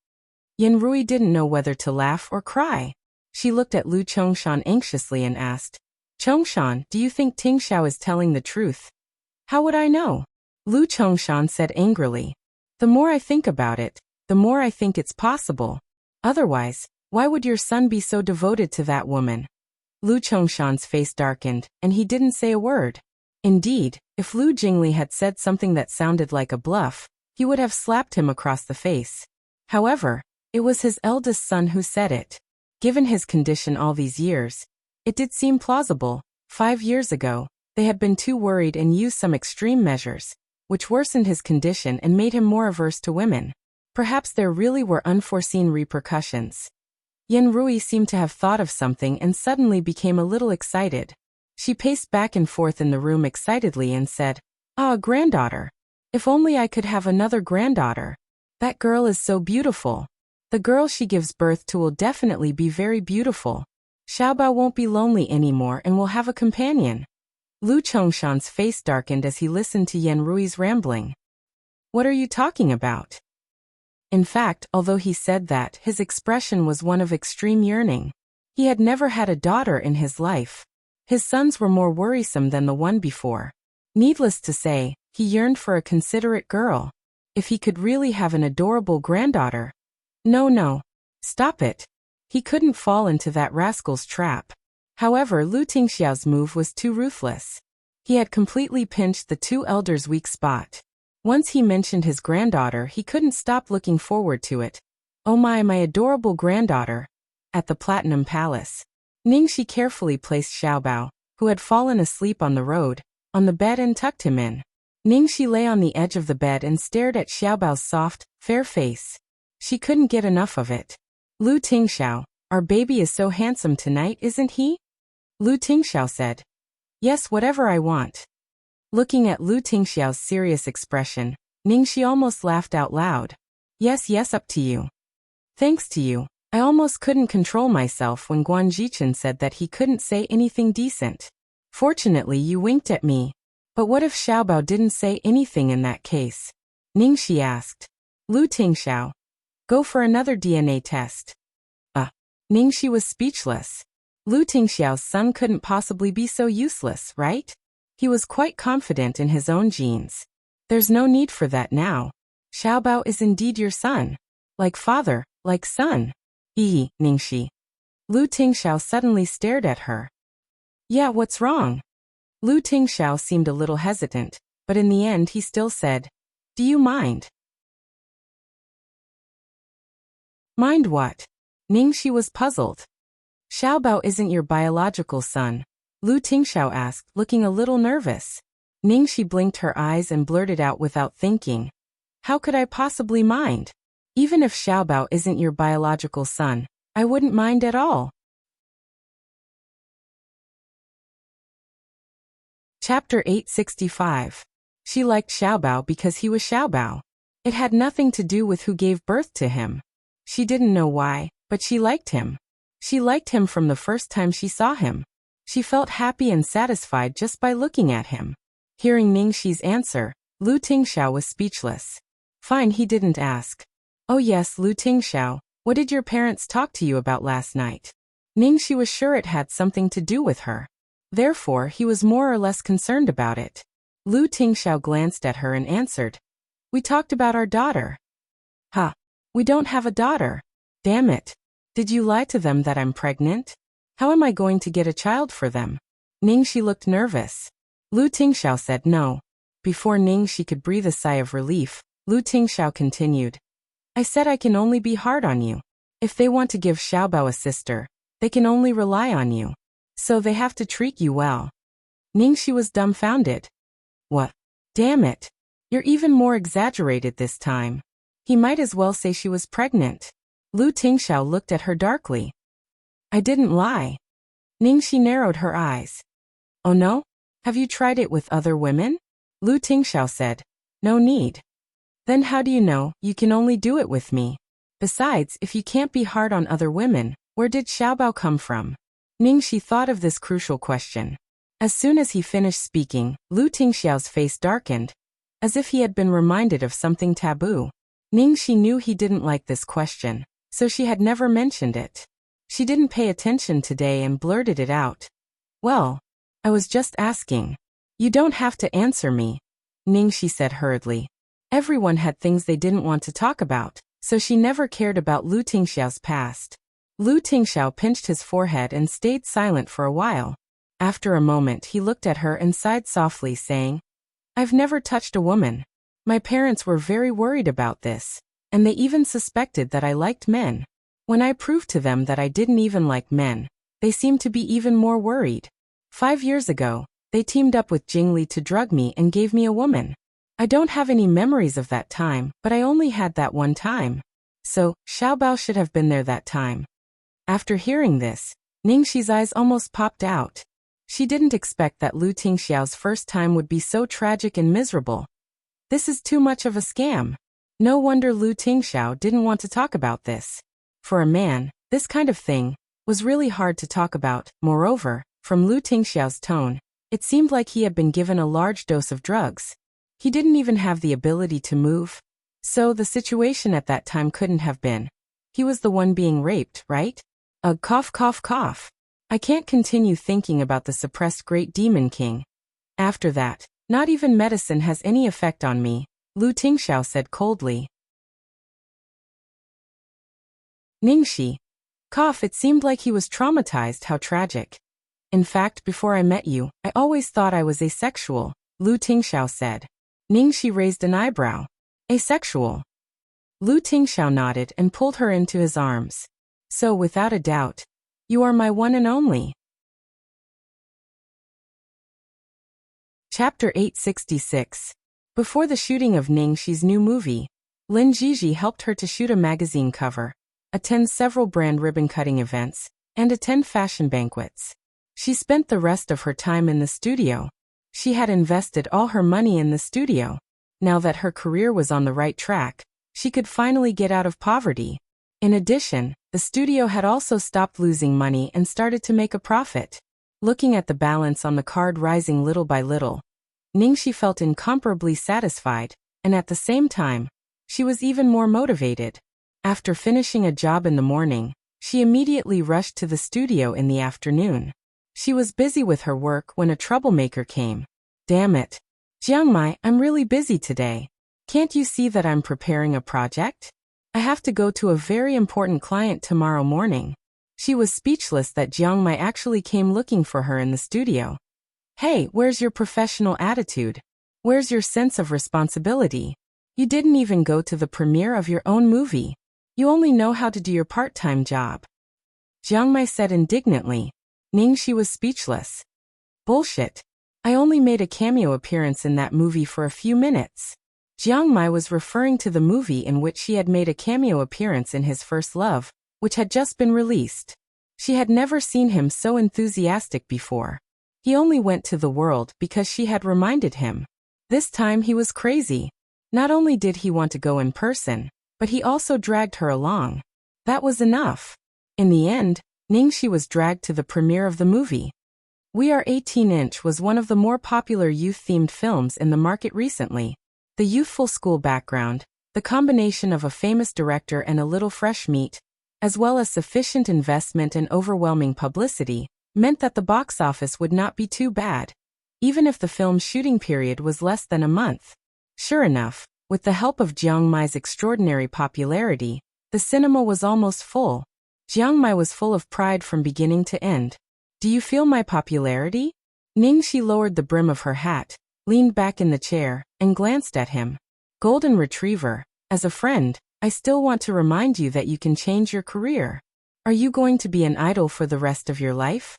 Yin Rui didn't know whether to laugh or cry. She looked at Lu Chongshan anxiously and asked, "Chongshan, do you think Tingxiao is telling the truth?" "How would I know?" Lu Chongshan said angrily. "The more I think about it, the more I think it's possible. Otherwise, why would your son be so devoted to that woman?" Lu Chongshan's face darkened, and he didn't say a word. Indeed, if Lu Jingli had said something that sounded like a bluff, he would have slapped him across the face. However, it was his eldest son who said it. Given his condition all these years, it did seem plausible. 5 years ago, they had been too worried and used some extreme measures, which worsened his condition and made him more averse to women. Perhaps there really were unforeseen repercussions. Yin Rui seemed to have thought of something and suddenly became a little excited. She paced back and forth in the room excitedly and said, "Ah, granddaughter. If only I could have another granddaughter. That girl is so beautiful. The girl she gives birth to will definitely be very beautiful. Xiaobao won't be lonely anymore and will have a companion." Lu Chongshan's face darkened as he listened to Yin Rui's rambling. "What are you talking about?" In fact, although he said that, his expression was one of extreme yearning. He had never had a daughter in his life. His sons were more worrisome than the one before. Needless to say, he yearned for a considerate girl. If he could really have an adorable granddaughter. No. Stop it. He couldn't fall into that rascal's trap. However, Lu Tingxiao's move was too ruthless. He had completely pinched the two elders' weak spot. Once he mentioned his granddaughter, he couldn't stop looking forward to it. "Oh my adorable granddaughter." At the Platinum Palace, Ningxi carefully placed Xiaobao, who had fallen asleep on the road, on the bed and tucked him in. Ningxi lay on the edge of the bed and stared at Xiaobao's soft, fair face. She couldn't get enough of it. Lu Tingxiao, our baby is so handsome tonight, isn't he? Lu Tingxiao said. Yes, whatever I want. Looking at Lu Tingxiao's serious expression, Ningxi almost laughed out loud. Yes, yes, up to you. Thanks to you. I almost couldn't control myself when Guan Jichen said that he couldn't say anything decent. Fortunately, you winked at me. But what if Xiaobao didn't say anything in that case? Ningxi asked. Lu Tingxiao. Go for another DNA test. Ningxi was speechless. Lu Tingxiao's son couldn't possibly be so useless, right? He was quite confident in his own genes. There's no need for that now. Xiaobao is indeed your son. Like father, like son. Ningxi. Lu Tingxiao suddenly stared at her. Yeah, what's wrong? Lu Tingxiao seemed a little hesitant, but in the end he still said, Do you mind? Mind what? Ningxi was puzzled. Xiaobao isn't your biological son, Lu Tingxiao asked, looking a little nervous. Ningxi blinked her eyes and blurted out without thinking. How could I possibly mind? Even if Xiaobao isn't your biological son, I wouldn't mind at all. Chapter 865. She liked Xiaobao because he was Xiaobao. It had nothing to do with who gave birth to him. She didn't know why, but she liked him. She liked him from the first time she saw him. She felt happy and satisfied just by looking at him. Hearing Ningxi's answer, Lu Tingxiao was speechless. Fine, he didn't ask. Oh yes, Lu Tingxiao, what did your parents talk to you about last night? Ningxi was sure it had something to do with her. Therefore, he was more or less concerned about it. Lu Tingxiao glanced at her and answered. We talked about our daughter. We don't have a daughter. Damn it. Did you lie to them that I'm pregnant? How am I going to get a child for them? Ningxi looked nervous. Lu Tingxiao said no. Before Ningxi could breathe a sigh of relief, Lu Tingxiao continued. I said I can only be hard on you. If they want to give Xiaobao a sister, they can only rely on you. So they have to treat you well. Ningxi was dumbfounded. What? Damn it. You're even more exaggerated this time. He might as well say she was pregnant. Lu Tingxiao looked at her darkly. I didn't lie. Ningxi narrowed her eyes. Oh no? Have you tried it with other women? Lu Tingxiao said. No need. Then how do you know you can only do it with me? Besides, if you can't be hard on other women, where did Xiaobao come from? Ningxi thought of this crucial question. As soon as he finished speaking, Lu Tingxiao's face darkened, as if he had been reminded of something taboo. Ningxi knew he didn't like this question, so she had never mentioned it. She didn't pay attention today and blurted it out. Well, I was just asking. You don't have to answer me, Ningxi said hurriedly. Everyone had things they didn't want to talk about, so she never cared about Lu Tingxiao's past. Lu Tingxiao pinched his forehead and stayed silent for a while. After a moment he looked at her and sighed softly, saying, I've never touched a woman. My parents were very worried about this, and they even suspected that I liked men. When I proved to them that I didn't even like men, they seemed to be even more worried. 5 years ago, they teamed up with Jingli to drug me and gave me a woman. I don't have any memories of that time, but I only had that one time. So, Xiaobao should have been there that time. After hearing this, Ningxi's eyes almost popped out. She didn't expect that Lu Tingxiao's first time would be so tragic and miserable. This is too much of a scam. No wonder Lu Tingxiao didn't want to talk about this. For a man, this kind of thing was really hard to talk about. Moreover, from Lu Tingxiao's tone, it seemed like he had been given a large dose of drugs. He didn't even have the ability to move. So the situation at that time couldn't have been. He was the one being raped, right? Cough, cough, cough. I can't continue thinking about the suppressed Great Demon King. After that, not even medicine has any effect on me, Lu Tingxiao said coldly. Ningxi. Cough, it seemed like he was traumatized. How tragic. In fact, before I met you, I always thought I was asexual, Lu Tingxiao said. Ningxi raised an eyebrow. Asexual. Lu Tingxiao nodded and pulled her into his arms. So without a doubt, you are my one and only. Chapter 866. Before the shooting of Ningxi's new movie, Lin Jiji helped her to shoot a magazine cover, attend several brand ribbon-cutting events, and attend fashion banquets. She spent the rest of her time in the studio. She had invested all her money in the studio. Now that her career was on the right track, she could finally get out of poverty. In addition, the studio had also stopped losing money and started to make a profit. Looking at the balance on the card rising little by little, Ningxi felt incomparably satisfied, and at the same time, she was even more motivated. After finishing a job in the morning, she immediately rushed to the studio in the afternoon. She was busy with her work when a troublemaker came. Damn it. Jiangmai, I'm really busy today. Can't you see that I'm preparing a project? I have to go to a very important client tomorrow morning. She was speechless that Jiang Mai actually came looking for her in the studio. Hey, where's your professional attitude? Where's your sense of responsibility? You didn't even go to the premiere of your own movie. You only know how to do your part-time job. Jiang Mai said indignantly. Ningxi was speechless. Bullshit. I only made a cameo appearance in that movie for a few minutes. Jiang Mai was referring to the movie in which she had made a cameo appearance in His First Love, which had just been released. She had never seen him so enthusiastic before. He only went to the world because she had reminded him. This time he was crazy. Not only did he want to go in person, but he also dragged her along. That was enough. In the end, Ningxi was dragged to the premiere of the movie. We Are 18-inch was one of the more popular youth-themed films in the market recently. The youthful school background, the combination of a famous director and a little fresh meat, as well as sufficient investment and overwhelming publicity, meant that the box office would not be too bad, even if the film's shooting period was less than a month. Sure enough, with the help of Jiang Mai's extraordinary popularity, the cinema was almost full. Jiang Mai was full of pride from beginning to end. Do you feel my popularity? Ningxi lowered the brim of her hat, leaned back in the chair, and glanced at him. Golden Retriever, as a friend, I still want to remind you that you can change your career. Are you going to be an idol for the rest of your life?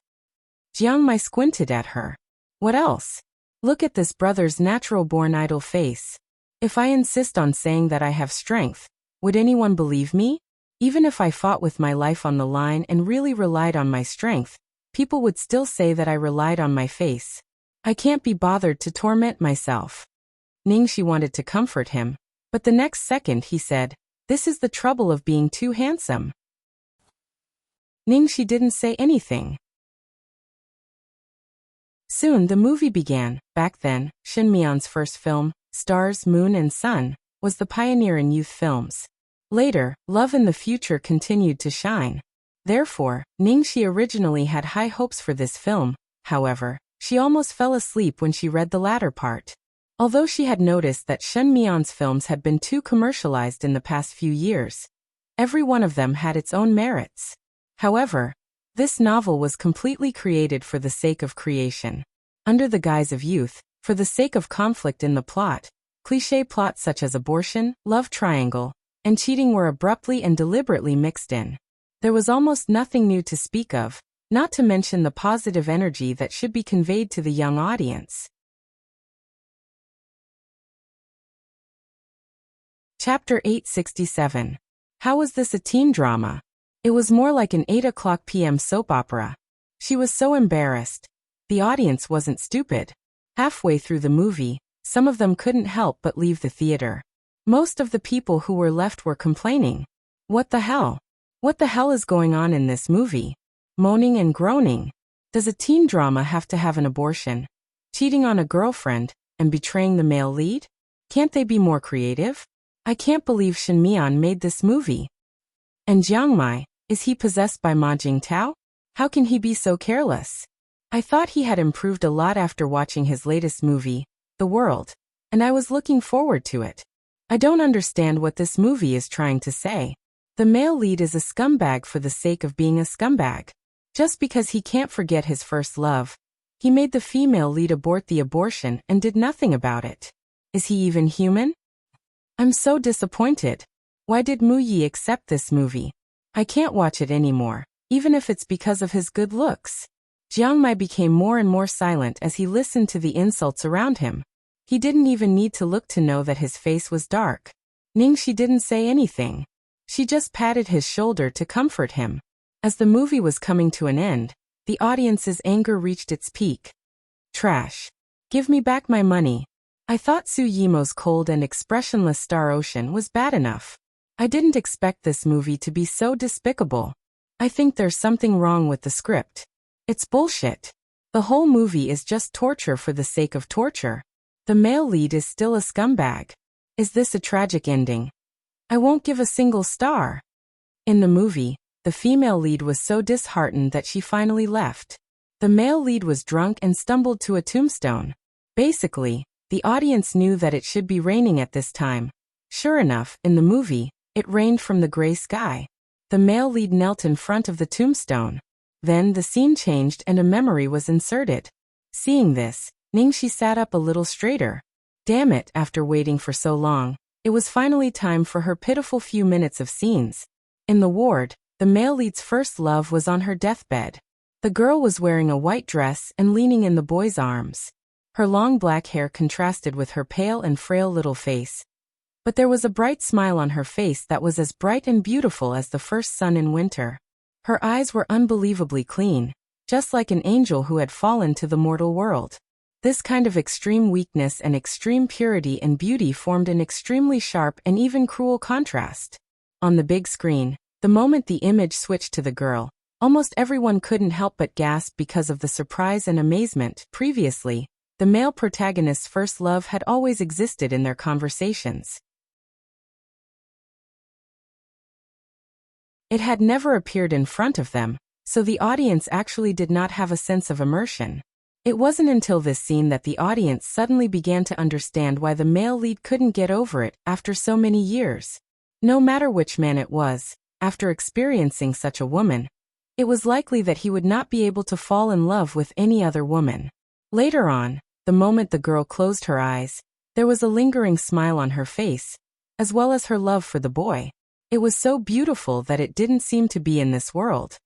Jiang Mai squinted at her. What else? Look at this brother's natural-born idol face. If I insist on saying that I have strength, would anyone believe me? Even if I fought with my life on the line and really relied on my strength, people would still say that I relied on my face. I can't be bothered to torment myself. Ningxi wanted to comfort him, but the next second he said, this is the trouble of being too handsome. Ningxi didn't say anything. Soon the movie began. Back then, Shen Mian's first film, Stars, Moon and Sun, was the pioneer in youth films. Later, Love in the Future continued to shine. Therefore, Ningxi originally had high hopes for this film. However, she almost fell asleep when she read the latter part. Although she had noticed that Shen Mian's films had been too commercialized in the past few years, every one of them had its own merits. However, this novel was completely created for the sake of creation. Under the guise of youth, for the sake of conflict in the plot, cliché plots such as abortion, love triangle, and cheating were abruptly and deliberately mixed in. There was almost nothing new to speak of, not to mention the positive energy that should be conveyed to the young audience. Chapter 867. How was this a teen drama? It was more like an 8 p.m. soap opera. She was so embarrassed. The audience wasn't stupid. Halfway through the movie, some of them couldn't help but leave the theater. Most of the people who were left were complaining. What the hell? What the hell is going on in this movie? Moaning and groaning. Does a teen drama have to have an abortion, cheating on a girlfriend, and betraying the male lead? Can't they be more creative? I can't believe Shen Mian made this movie. And Jiang Mai, is he possessed by Ma Jingtao? How can he be so careless? I thought he had improved a lot after watching his latest movie, The World, and I was looking forward to it. I don't understand what this movie is trying to say. The male lead is a scumbag for the sake of being a scumbag. Just because he can't forget his first love, he made the female lead abort the abortion and did nothing about it. Is he even human? I'm so disappointed. Why did Mu Yi accept this movie? I can't watch it anymore, even if it's because of his good looks. Jiang Mai became more and more silent as he listened to the insults around him. He didn't even need to look to know that his face was dark. Ningxi didn't say anything. She just patted his shoulder to comfort him. As the movie was coming to an end, the audience's anger reached its peak. Trash. Give me back my money. I thought Su Yimo's cold and expressionless Star Ocean was bad enough. I didn't expect this movie to be so despicable. I think there's something wrong with the script. It's bullshit. The whole movie is just torture for the sake of torture. The male lead is still a scumbag. Is this a tragic ending? I won't give a single star. In the movie, the female lead was so disheartened that she finally left. The male lead was drunk and stumbled to a tombstone. Basically, the audience knew that it should be raining at this time. Sure enough, in the movie, it rained from the gray sky. The male lead knelt in front of the tombstone. Then the scene changed and a memory was inserted. Seeing this, Ningxi sat up a little straighter. Damn it, after waiting for so long, it was finally time for her pitiful few minutes of scenes. In the ward, the male lead's first love was on her deathbed. The girl was wearing a white dress and leaning in the boy's arms. Her long black hair contrasted with her pale and frail little face. But there was a bright smile on her face that was as bright and beautiful as the first sun in winter. Her eyes were unbelievably clean, just like an angel who had fallen to the mortal world. This kind of extreme weakness and extreme purity and beauty formed an extremely sharp and even cruel contrast. On the big screen, the moment the image switched to the girl, almost everyone couldn't help but gasp because of the surprise and amazement. Previously, the male protagonist's first love had always existed in their conversations. It had never appeared in front of them, so the audience actually did not have a sense of immersion. It wasn't until this scene that the audience suddenly began to understand why the male lead couldn't get over it after so many years. No matter which man it was, after experiencing such a woman, it was likely that he would not be able to fall in love with any other woman. Later on, the moment the girl closed her eyes, there was a lingering smile on her face, as well as her love for the boy. It was so beautiful that it didn't seem to be in this world.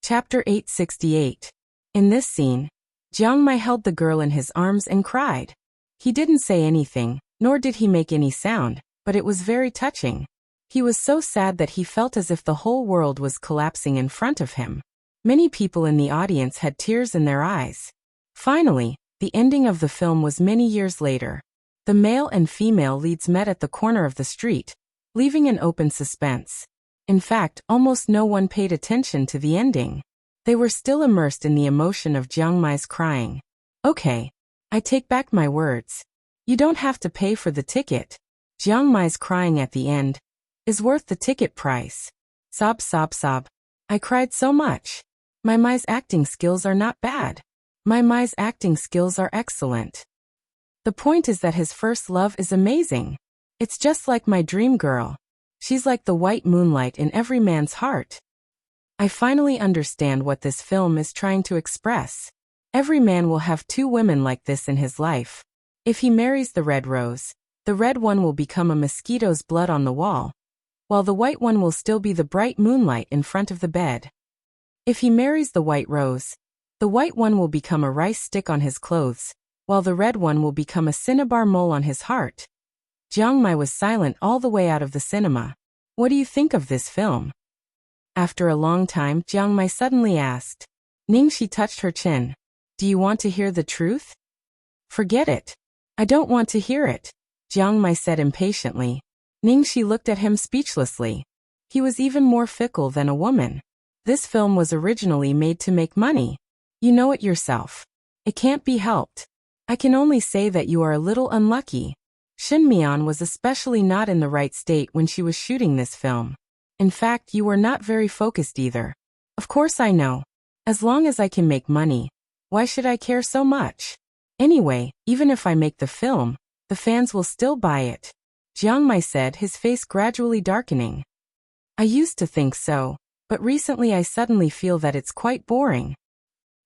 Chapter 868. In this scene, Jiang Mai held the girl in his arms and cried. He didn't say anything, nor did he make any sound, but it was very touching. He was so sad that he felt as if the whole world was collapsing in front of him. Many people in the audience had tears in their eyes. Finally, the ending of the film was many years later. The male and female leads met at the corner of the street, leaving an open suspense. In fact, almost no one paid attention to the ending. They were still immersed in the emotion of Jiang Mai's crying. Okay, I take back my words. You don't have to pay for the ticket. Jiang Mai's crying at the end is worth the ticket price. Sob, sob, sob. I cried so much. My Mai's acting skills are not bad. My Mai's acting skills are excellent. The point is that his first love is amazing. It's just like my dream girl. She's like the white moonlight in every man's heart. I finally understand what this film is trying to express. Every man will have two women like this in his life. If he marries the red rose, the red one will become a mosquito's blood on the wall, while the white one will still be the bright moonlight in front of the bed. If he marries the white rose, the white one will become a rice stick on his clothes, while the red one will become a cinnabar mole on his heart. Jiang Mai was silent all the way out of the cinema. What do you think of this film? After a long time, Jiang Mai suddenly asked. Ningxi touched her chin. Do you want to hear the truth? Forget it. I don't want to hear it, Jiang Mai said impatiently. Ningxi looked at him speechlessly. He was even more fickle than a woman. This film was originally made to make money. You know it yourself. It can't be helped. I can only say that you are a little unlucky. Shin Mian was especially not in the right state when she was shooting this film. In fact, you were not very focused either. Of course I know. As long as I can make money, why should I care so much? Anyway, even if I make the film, the fans will still buy it. Jiang Mai said, his face gradually darkening. I used to think so, but recently I suddenly feel that it's quite boring.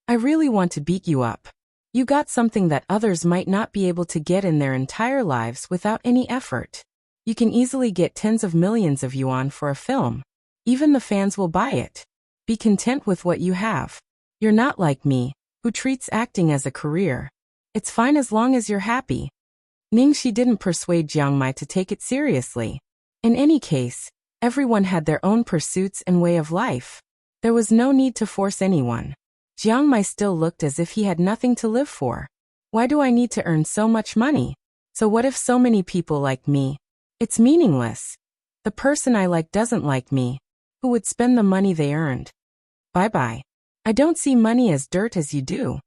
I really want to beat you up. You got something that others might not be able to get in their entire lives without any effort. You can easily get tens of millions of yuan for a film. Even the fans will buy it. Be content with what you have. You're not like me, who treats acting as a career. It's fine as long as you're happy. Ningxi didn't persuade Jiang Mai to take it seriously. In any case, everyone had their own pursuits and way of life. There was no need to force anyone. Jiang Mai still looked as if he had nothing to live for. Why do I need to earn so much money? So what if so many people like me? It's meaningless. The person I like doesn't like me. Who would spend the money they earned? Bye-bye. I don't see money as dirt as you do.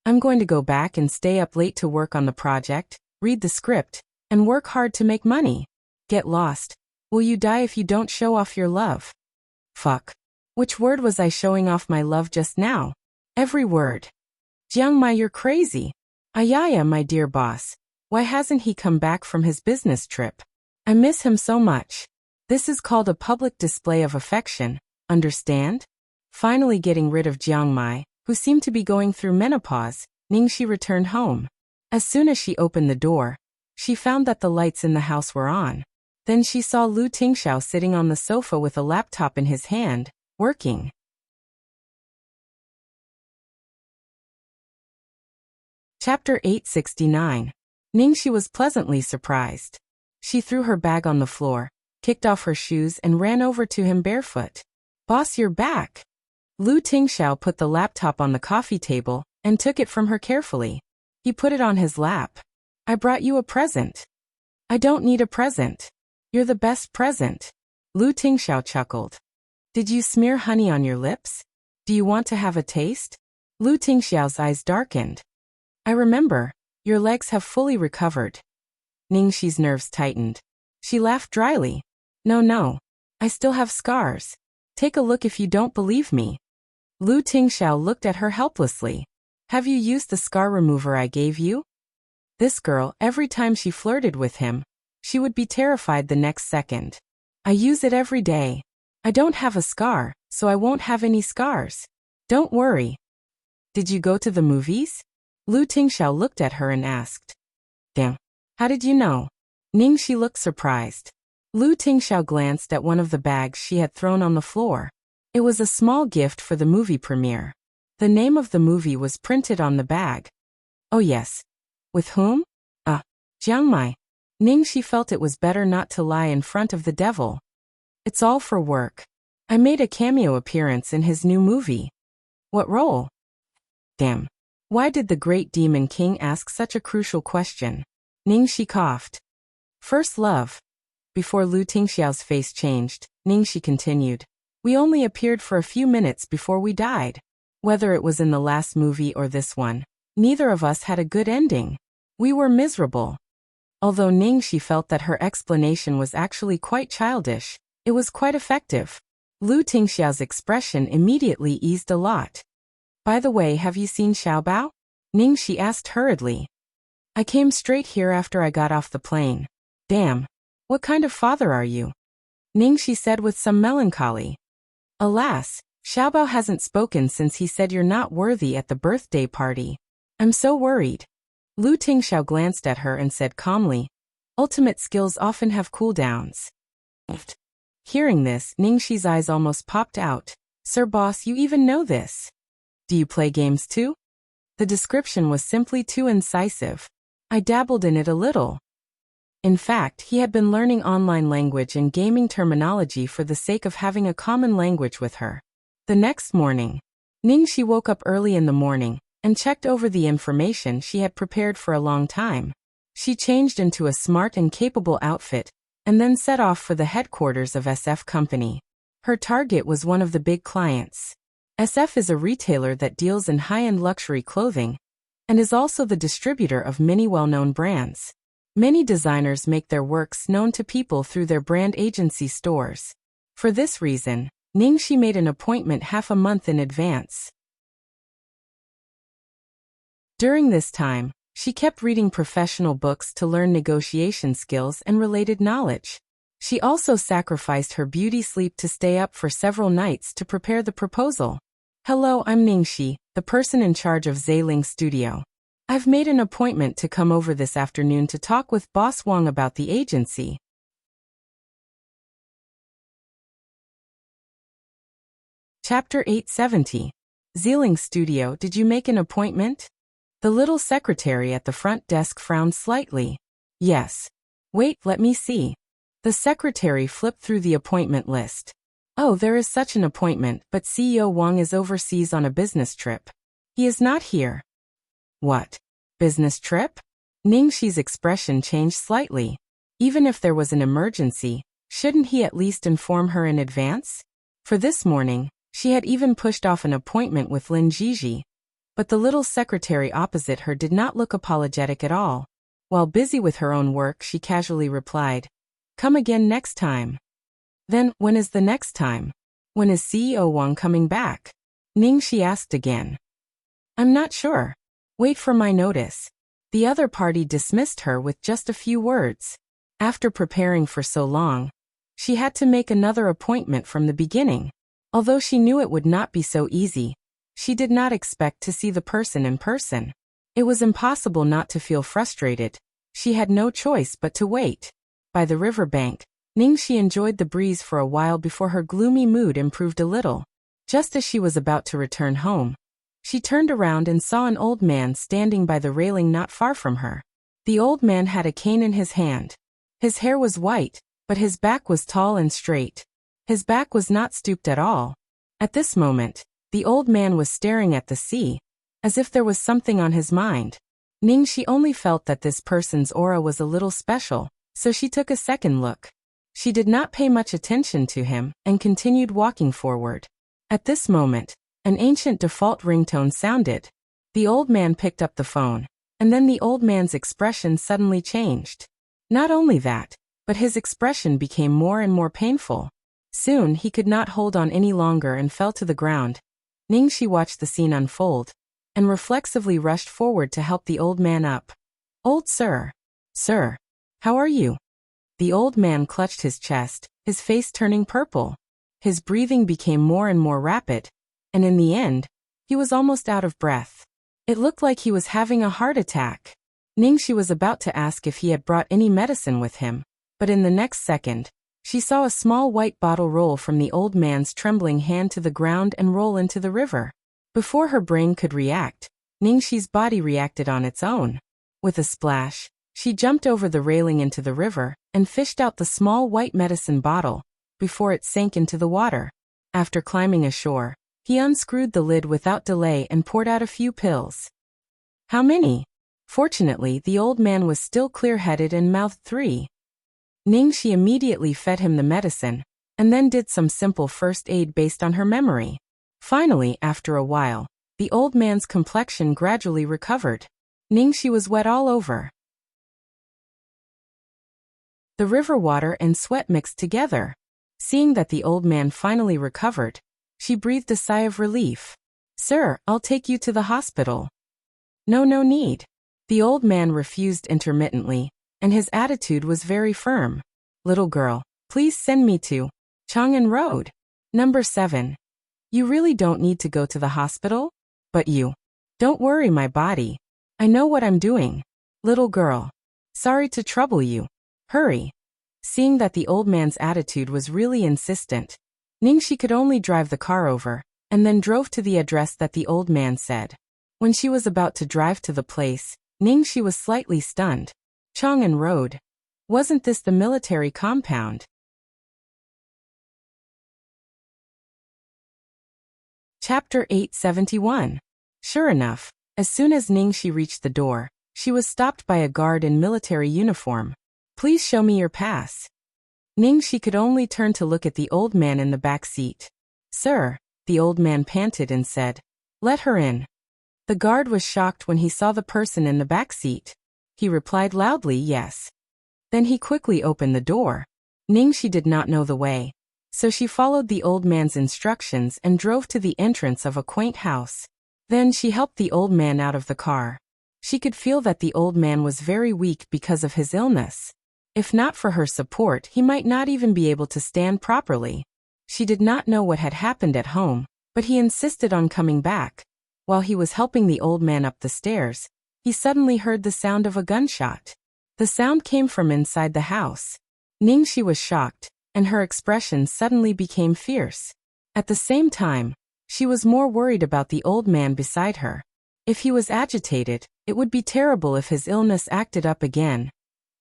I'm going to go back and stay up late to work on the project, read the script, and work hard to make money. Get lost. Will you die if you don't show off your love? Fuck. Which word was I showing off my love just now? Every word. Jiang Mai, you're crazy. Ayaya, my dear boss. Why hasn't he come back from his business trip? I miss him so much. This is called a public display of affection, understand? Finally getting rid of Jiang Mai, who seemed to be going through menopause, Ningxi returned home. As soon as she opened the door, she found that the lights in the house were on. Then she saw Lu Tingxiao sitting on the sofa with a laptop in his hand, working. Chapter 869. Ningxi was pleasantly surprised. She threw her bag on the floor, kicked off her shoes and ran over to him barefoot. Boss, you're back. Lu Tingxiao put the laptop on the coffee table and took it from her carefully. He put it on his lap. I brought you a present. I don't need a present. You're the best present. Lu Tingxiao chuckled. Did you smear honey on your lips? Do you want to have a taste? Lu Tingxiao's eyes darkened. I remember. Your legs have fully recovered. Ningxi's nerves tightened. She laughed dryly. No. I still have scars. Take a look if you don't believe me. Lu Tingxiao looked at her helplessly. Have you used the scar remover I gave you? This girl, every time she flirted with him, she would be terrified the next second. I use it every day. I don't have a scar, so I won't have any scars. Don't worry. Did you go to the movies? Lu Tingxiao looked at her and asked. Damn. How did you know? Ningxi looked surprised. Lu Tingxiao glanced at one of the bags she had thrown on the floor. It was a small gift for the movie premiere. The name of the movie was printed on the bag. Oh yes. With whom? Jiang Mai. Ningxi felt it was better not to lie in front of the devil. It's all for work. I made a cameo appearance in his new movie. What role? Damn. Why did the great demon king ask such a crucial question? Ningxi coughed. First love. Before Lu Tingxiao's face changed, Ningxi continued. We only appeared for a few minutes before we died. Whether it was in the last movie or this one, neither of us had a good ending. We were miserable. Although Ningxi felt that her explanation was actually quite childish, it was quite effective. Lu Tingxiao's expression immediately eased a lot. By the way, have you seen Xiaobao? Ningxi asked hurriedly. I came straight here after I got off the plane. Damn. What kind of father are you? Ningxi said with some melancholy. Alas, Xiaobao hasn't spoken since he said you're not worthy at the birthday party. I'm so worried. Lu Tingxiao glanced at her and said calmly, ultimate skills often have cooldowns. Hearing this, Ningxi's eyes almost popped out. Sir boss, you even know this. Do you play games too? The description was simply too incisive. I dabbled in it a little. In fact, he had been learning online language and gaming terminology for the sake of having a common language with her. The next morning, Ningxi woke up early in the morning and checked over the information she had prepared for a long time. She changed into a smart and capable outfit and then set off for the headquarters of SF Company. Her target was one of the big clients. SF is a retailer that deals in high-end luxury clothing and is also the distributor of many well-known brands. Many designers make their works known to people through their brand agency stores. For this reason, Ningxi made an appointment half a month in advance. During this time, she kept reading professional books to learn negotiation skills and related knowledge. She also sacrificed her beauty sleep to stay up for several nights to prepare the proposal. Hello, I'm Ningxi, the person in charge of Zailing Studio. I've made an appointment to come over this afternoon to talk with Boss Wang about the agency. Chapter 870. Zealing Studio. Did you make an appointment? The little secretary at the front desk frowned slightly. Yes. Wait, let me see. The secretary flipped through the appointment list. Oh, there is such an appointment, but CEO Wang is overseas on a business trip. He is not here. What? Business trip? Ningxi's expression changed slightly. Even if there was an emergency, shouldn't he at least inform her in advance? For this morning, she had even pushed off an appointment with Lin Jiji. But the little secretary opposite her did not look apologetic at all. While busy with her own work, she casually replied, "Come again next time." Then, when is the next time? When is CEO Wang coming back? Ningxi asked again. I'm not sure. Wait for my notice. The other party dismissed her with just a few words. After preparing for so long, she had to make another appointment from the beginning. Although she knew it would not be so easy, she did not expect to see the person in person. It was impossible not to feel frustrated. She had no choice but to wait. By the riverbank, Ningxi enjoyed the breeze for a while before her gloomy mood improved a little. Just as she was about to return home, she turned around and saw an old man standing by the railing not far from her. The old man had a cane in his hand. His hair was white, but his back was tall and straight. His back was not stooped at all. At this moment, the old man was staring at the sea, as if there was something on his mind. Ningxi only felt that this person's aura was a little special, so she took a second look. She did not pay much attention to him and continued walking forward. At this moment, an ancient default ringtone sounded. The old man picked up the phone, and then the old man's expression suddenly changed. Not only that, but his expression became more and more painful. Soon he could not hold on any longer and fell to the ground. Ningxi watched the scene unfold, and reflexively rushed forward to help the old man up. Old sir. Sir. How are you? The old man clutched his chest, his face turning purple. His breathing became more and more rapid, and in the end, he was almost out of breath. It looked like he was having a heart attack. Ningxi was about to ask if he had brought any medicine with him, but in the next second, she saw a small white bottle roll from the old man's trembling hand to the ground and roll into the river. Before her brain could react, Ningxi's body reacted on its own. With a splash, she jumped over the railing into the river and fished out the small white medicine bottle before it sank into the water. After climbing ashore, he unscrewed the lid without delay and poured out a few pills. How many? Fortunately, the old man was still clear-headed and mouthed 3. Ningxi immediately fed him the medicine, and then did some simple first aid based on her memory. Finally, after a while, the old man's complexion gradually recovered. Ningxi was wet all over. The river water and sweat mixed together. Seeing that the old man finally recovered, she breathed a sigh of relief. Sir, I'll take you to the hospital. No need. The old man refused intermittently, and his attitude was very firm. Little girl, please send me to Chang'an Road. Number 7. You really don't need to go to the hospital? But you. Don't worry my body. I know what I'm doing. Little girl. Sorry to trouble you. Hurry. Seeing that the old man's attitude was really insistent, Ningxi could only drive the car over, and then drove to the address that the old man said. When she was about to drive to the place, Ningxi was slightly stunned. Chang'an Road. Wasn't this the military compound? Chapter 871. Sure enough, as soon as Ningxi reached the door, she was stopped by a guard in military uniform. Please show me your pass. Ningxi could only turn to look at the old man in the back seat. Sir, the old man panted and said, let her in. The guard was shocked when he saw the person in the back seat. He replied loudly yes. Then he quickly opened the door. Ningxi did not know the way, so she followed the old man's instructions and drove to the entrance of a quaint house. Then she helped the old man out of the car. She could feel that the old man was very weak because of his illness. If not for her support, he might not even be able to stand properly. She did not know what had happened at home, but he insisted on coming back. While he was helping the old man up the stairs, he suddenly heard the sound of a gunshot. The sound came from inside the house. Ningxi was shocked, and her expression suddenly became fierce. At the same time, she was more worried about the old man beside her. If he was agitated, it would be terrible if his illness acted up again.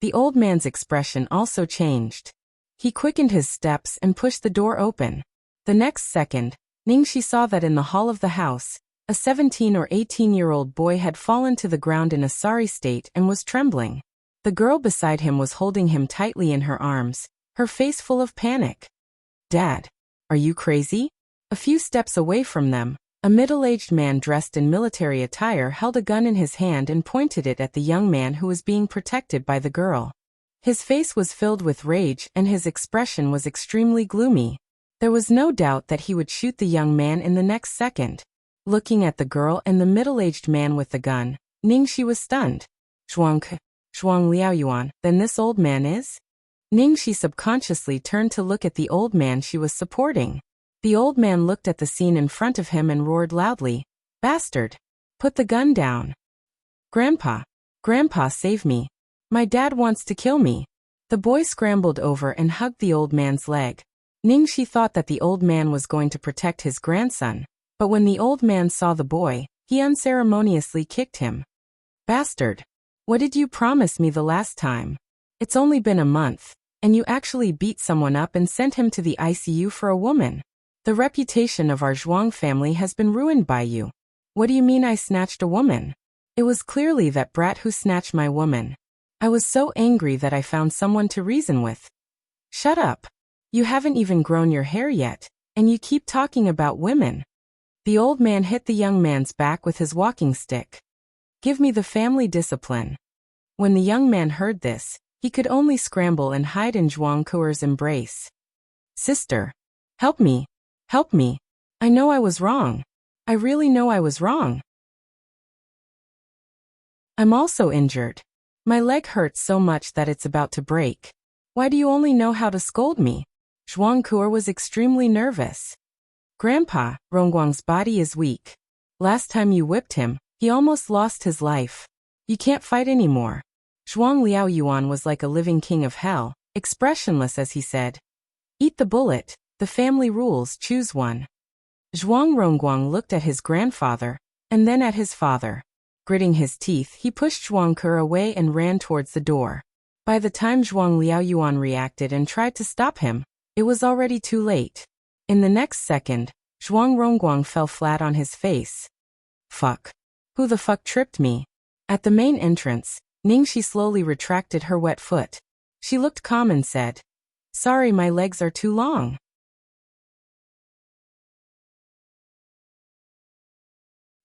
The old man's expression also changed. He quickened his steps and pushed the door open. The next second, Ningxi saw that in the hall of the house, a 17 or 18-year-old boy had fallen to the ground in a sorry state and was trembling. The girl beside him was holding him tightly in her arms, her face full of panic. "Dad, are you crazy?" A few steps away from them, a middle-aged man dressed in military attire held a gun in his hand and pointed it at the young man who was being protected by the girl. His face was filled with rage and his expression was extremely gloomy. There was no doubt that he would shoot the young man in the next second. Looking at the girl and the middle-aged man with the gun, Ningxi was stunned. Zhuang Liaoyuan, then this old man is? Ningxi subconsciously turned to look at the old man she was supporting. The old man looked at the scene in front of him and roared loudly, "Bastard! Put the gun down! Grandpa! Grandpa, save me! My dad wants to kill me!" The boy scrambled over and hugged the old man's leg. Ningxi thought that the old man was going to protect his grandson, but when the old man saw the boy, he unceremoniously kicked him. "Bastard! What did you promise me the last time? It's only been a month, and you actually beat someone up and sent him to the ICU for a woman. The reputation of our Zhuang family has been ruined by you. What do you mean I snatched a woman? It was clearly that brat who snatched my woman. I was so angry that I found someone to reason with." "Shut up. You haven't even grown your hair yet, and you keep talking about women." The old man hit the young man's back with his walking stick. "Give me the family discipline." When the young man heard this, he could only scramble and hide in Zhuang Kuer's embrace. "Sister, help me. Help me. I know I was wrong. I really know I was wrong. I'm also injured. My leg hurts so much that it's about to break. Why do you only know how to scold me?" Zhuang Kuer was extremely nervous. "Grandpa, Rongguang's body is weak. Last time you whipped him, he almost lost his life. You can't fight anymore." Zhuang Liaoyuan was like a living king of hell, expressionless as he said, "Eat the bullet. The family rules, choose one." Zhuang Rongguang looked at his grandfather, and then at his father. Gritting his teeth, he pushed Zhuang Kuer away and ran towards the door. By the time Zhuang Liaoyuan reacted and tried to stop him, it was already too late. In the next second, Zhuang Rongguang fell flat on his face. "Fuck. Who the fuck tripped me?" At the main entrance, Ningxi slowly retracted her wet foot. She looked calm and said, "Sorry, my legs are too long."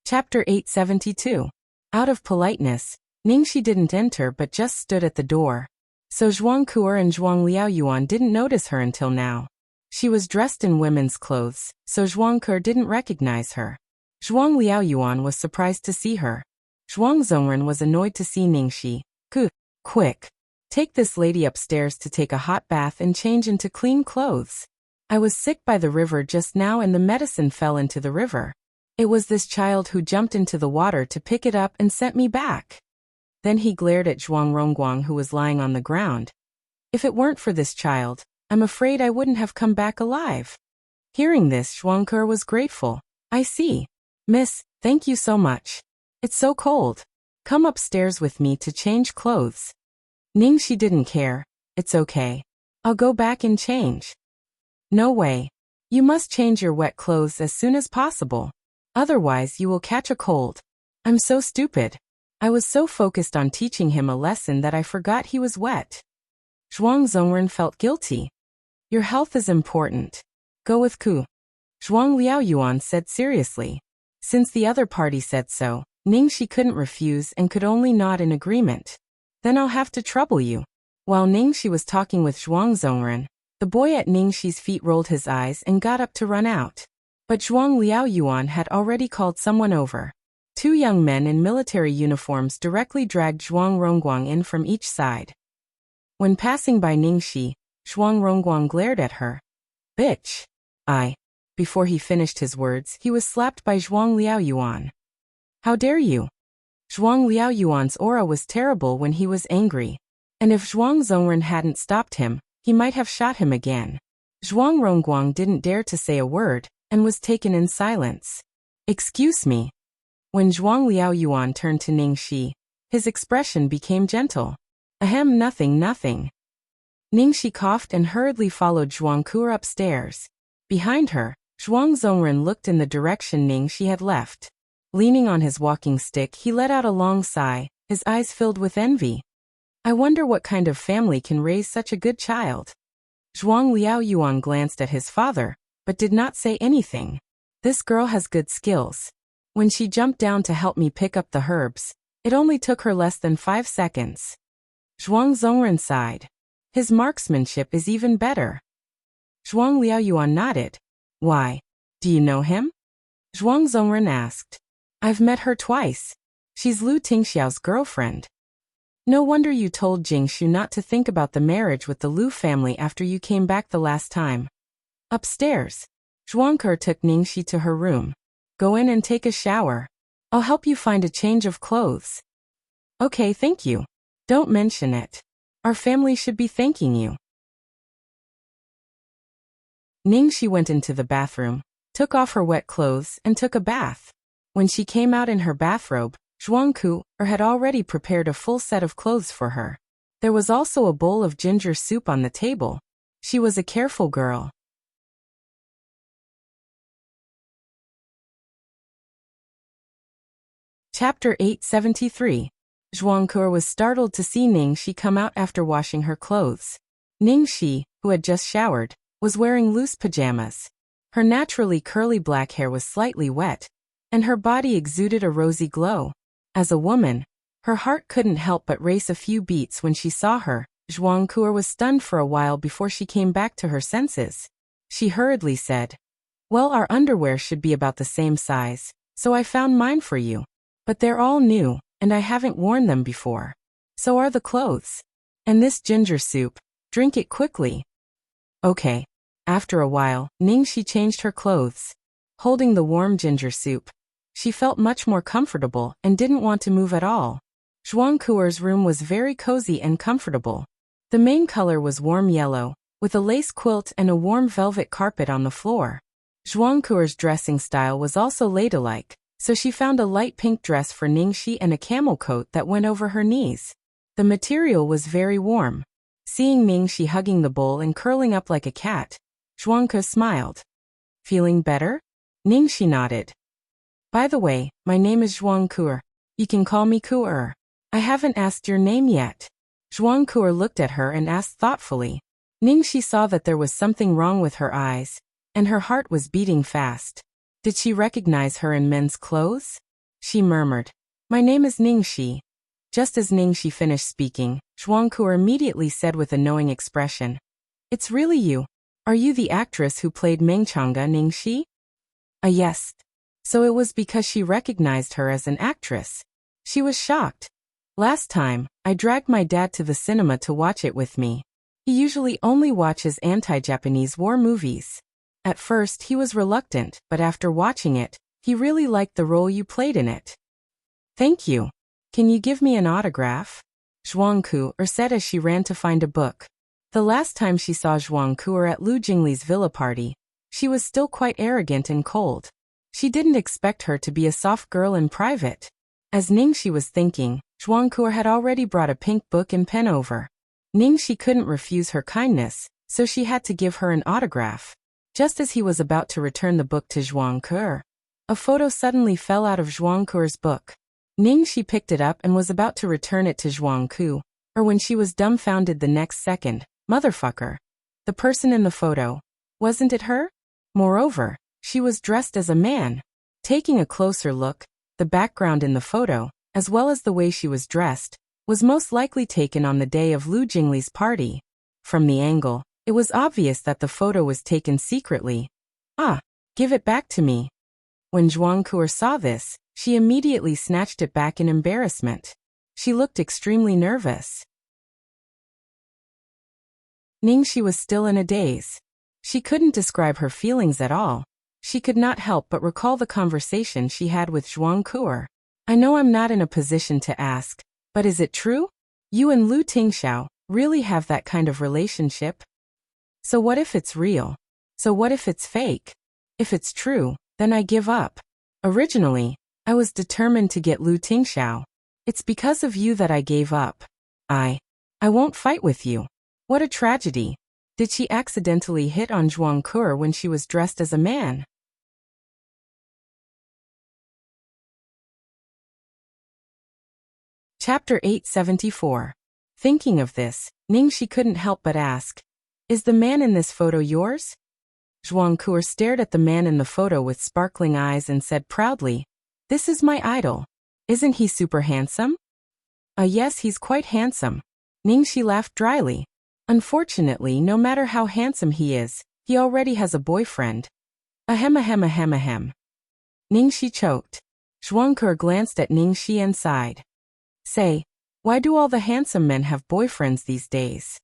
Chapter 872. Out of politeness, Ningxi didn't enter but just stood at the door. So Zhuang Kuer and Zhuang Liaoyuan didn't notice her until now. She was dressed in women's clothes, so Zhuang Kuer didn't recognize her. Zhuang Liaoyuan was surprised to see her. Zhuang Zongren was annoyed to see Ningxi. Quick. Take this lady upstairs to take a hot bath and change into clean clothes. I was sick by the river just now and the medicine fell into the river. It was this child who jumped into the water to pick it up and sent me back." Then he glared at Zhuang Rongguang who was lying on the ground. "If it weren't for this child, I'm afraid I wouldn't have come back alive." Hearing this, Zhuang Kuer was grateful. "I see. Miss, thank you so much. It's so cold. Come upstairs with me to change clothes." Ningxi didn't care. "It's okay. I'll go back and change." "No way. You must change your wet clothes as soon as possible. Otherwise you will catch a cold. I'm so stupid. I was so focused on teaching him a lesson that I forgot he was wet." Zhuang Zongren felt guilty. "Your health is important. Go with Ku." Zhuang Liaoyuan said seriously. Since the other party said so, Ningxi couldn't refuse and could only nod in agreement. "Then I'll have to trouble you." While Ningxi was talking with Zhuang Zongren, the boy at Ningxi's feet rolled his eyes and got up to run out. But Zhuang Liaoyuan had already called someone over. Two young men in military uniforms directly dragged Zhuang Rongguang in from each side. When passing by Ningxi, Zhuang Rongguang glared at her. "Bitch. Before he finished his words, he was slapped by Zhuang Liaoyuan. "How dare you?" Zhuang Liaoyuan's aura was terrible when he was angry. And if Zhuang Zongren hadn't stopped him, he might have shot him again. Zhuang Rongguang didn't dare to say a word, and was taken in silence. Excuse me. When Zhuang Liaoyuan turned to Ningxi, his expression became gentle. Ahem, nothing, nothing. Ningxi coughed and hurriedly followed Zhuang Ku'er upstairs. Behind her, Zhuang Zongren looked in the direction Ningxi had left. Leaning on his walking stick, he let out a long sigh, his eyes filled with envy. I wonder what kind of family can raise such a good child. Zhuang Liaoyuan glanced at his father, but did not say anything. This girl has good skills. When she jumped down to help me pick up the herbs, it only took her less than 5 seconds. Zhuang Zongren sighed. His marksmanship is even better. Zhuang Liaoyuan nodded. Why? Do you know him? Zhuang Zongren asked. I've met her twice. She's Lu Tingxiao's girlfriend. No wonder you told Jingshu not to think about the marriage with the Lu family after you came back the last time. Upstairs, Zhuang Ku'er took Ningxi to her room. Go in and take a shower. I'll help you find a change of clothes. Okay, thank you. Don't mention it. Our family should be thanking you. Ningxi went into the bathroom, took off her wet clothes, and took a bath. When she came out in her bathrobe, Zhuang Ku'er had already prepared a full set of clothes for her. There was also a bowl of ginger soup on the table. She was a careful girl. Chapter 873. Zhuang Ku'er was startled to see Ningxi come out after washing her clothes. Ningxi, who had just showered, was wearing loose pajamas. Her naturally curly black hair was slightly wet, and her body exuded a rosy glow. As a woman, her heart couldn't help but race a few beats when she saw her. Zhuang Ku'er was stunned for a while before she came back to her senses. She hurriedly said, Well, our underwear should be about the same size, so I found mine for you. But they're all new, and I haven't worn them before. So are the clothes. And this ginger soup, drink it quickly. Okay. After a while, Ningxi changed her clothes. Holding the warm ginger soup, she felt much more comfortable and didn't want to move at all. Zhuang Ku'er's room was very cozy and comfortable. The main color was warm yellow, with a lace quilt and a warm velvet carpet on the floor. Zhuang Ku'er's dressing style was also ladylike, so she found a light pink dress for Ningxi and a camel coat that went over her knees. The material was very warm. Seeing Ningxi hugging the bowl and curling up like a cat, Zhuang Ku'er smiled. Feeling better? Ningxi nodded. By the way, my name is Zhuang Ku'er. You can call me Ku'er. I haven't asked your name yet. Zhuang Ku'er looked at her and asked thoughtfully. Ningxi saw that there was something wrong with her eyes, and her heart was beating fast. Did she recognize her in men's clothes? She murmured, My name is Ningxi. Just as Ningxi finished speaking, Zhuang Ku'er immediately said with a knowing expression, It's really you. Are you the actress who played Mengchanga Ningxi? Yes. So it was because she recognized her as an actress. She was shocked. Last time, I dragged my dad to the cinema to watch it with me. He usually only watches anti-Japanese war movies. At first, he was reluctant, but after watching it, he really liked the role you played in it. Thank you. Can you give me an autograph? Zhuang Ku'er said as she ran to find a book. The last time she saw Zhuang Ku'er at Lu Jingli's villa party, she was still quite arrogant and cold. She didn't expect her to be a soft girl in private. As Ningxi was thinking, Zhuang Ku'er had already brought a pink book and pen over. Ningxi couldn't refuse her kindness, so she had to give her an autograph. Just as he was about to return the book to Zhuang Ku'er, a photo suddenly fell out of Zhuang Ku'er's book. Ningxi picked it up and was about to return it to Zhuang Ku'er when she was dumbfounded the next second. Motherfucker. The person in the photo. Wasn't it her? Moreover, she was dressed as a man. Taking a closer look, the background in the photo, as well as the way she was dressed, was most likely taken on the day of Lu Jingli's party. From the angle, it was obvious that the photo was taken secretly. Give it back to me. When Zhuang Ku'er saw this, she immediately snatched it back in embarrassment. She looked extremely nervous. Ningxi was still in a daze. She couldn't describe her feelings at all. She could not help but recall the conversation she had with Zhuang Ku'er. I know I'm not in a position to ask, but is it true? You and Lu Tingxiao really have that kind of relationship? So what if it's real? So what if it's fake? If it's true, then I give up. Originally, I was determined to get Lu Tingxiao. It's because of you that I gave up. I won't fight with you. What a tragedy. Did she accidentally hit on Zhuang Ke when she was dressed as a man? Chapter 874. Thinking of this, Ningxi couldn't help but ask, "Is the man in this photo yours?" Zhuang Ke stared at the man in the photo with sparkling eyes and said proudly, "This is my idol. Isn't he super handsome?" Yes, he's quite handsome." Ningxi laughed dryly. "Unfortunately, no matter how handsome he is, he already has a boyfriend." Ahem ahem ahem ahem. Ningxi choked. Zhuang Ke glanced at Ningxi and sighed. "Say, why do all the handsome men have boyfriends these days?"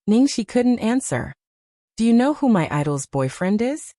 Ningxi couldn't answer. "Do you know who my idol's boyfriend is?"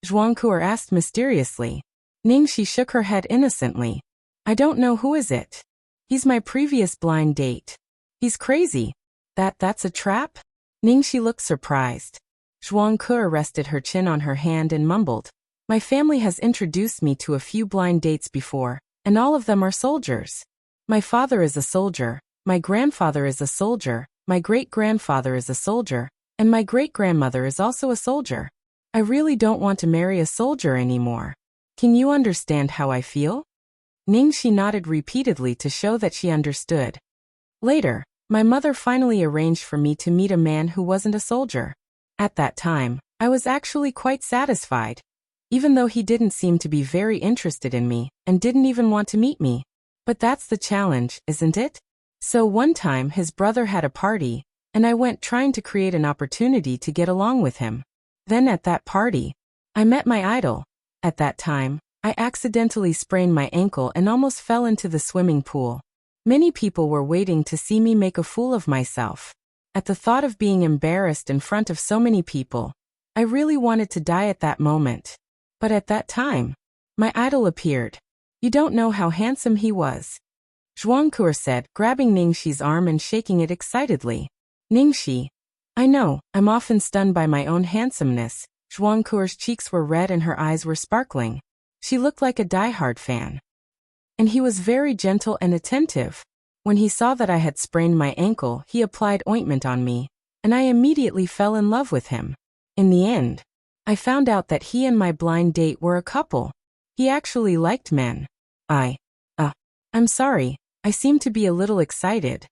Zhuang Ke asked mysteriously. Ningxi shook her head innocently. "I don't know. Who is it?" "He's my previous blind date." "He's crazy. That's a trap?" Ningxi looked surprised. Zhuang Ke rested her chin on her hand and mumbled, "My family has introduced me to a few blind dates before, and all of them are soldiers. My father is a soldier, my grandfather is a soldier, my great-grandfather is a soldier, and my great-grandmother is also a soldier. I really don't want to marry a soldier anymore. Can you understand how I feel?" Ningxi nodded repeatedly to show that she understood. "Later, my mother finally arranged for me to meet a man who wasn't a soldier. At that time, I was actually quite satisfied, even though he didn't seem to be very interested in me and didn't even want to meet me. But that's the challenge, isn't it? So one time his brother had a party, and I went trying to create an opportunity to get along with him. Then at that party, I met my idol. At that time, I accidentally sprained my ankle and almost fell into the swimming pool. Many people were waiting to see me make a fool of myself. At the thought of being embarrassed in front of so many people, I really wanted to die at that moment. But at that time, my idol appeared. You don't know how handsome he was," Zhuang Ke said, grabbing Ningxi's arm and shaking it excitedly. "Ningxi, I know, I'm often stunned by my own handsomeness." Zhuang Ke's cheeks were red and her eyes were sparkling. She looked like a diehard fan. "And he was very gentle and attentive. When he saw that I had sprained my ankle, he applied ointment on me, and I immediately fell in love with him. In the end, I found out that he and my blind date were a couple. He actually liked men. I'm sorry, I seem to be a little excited."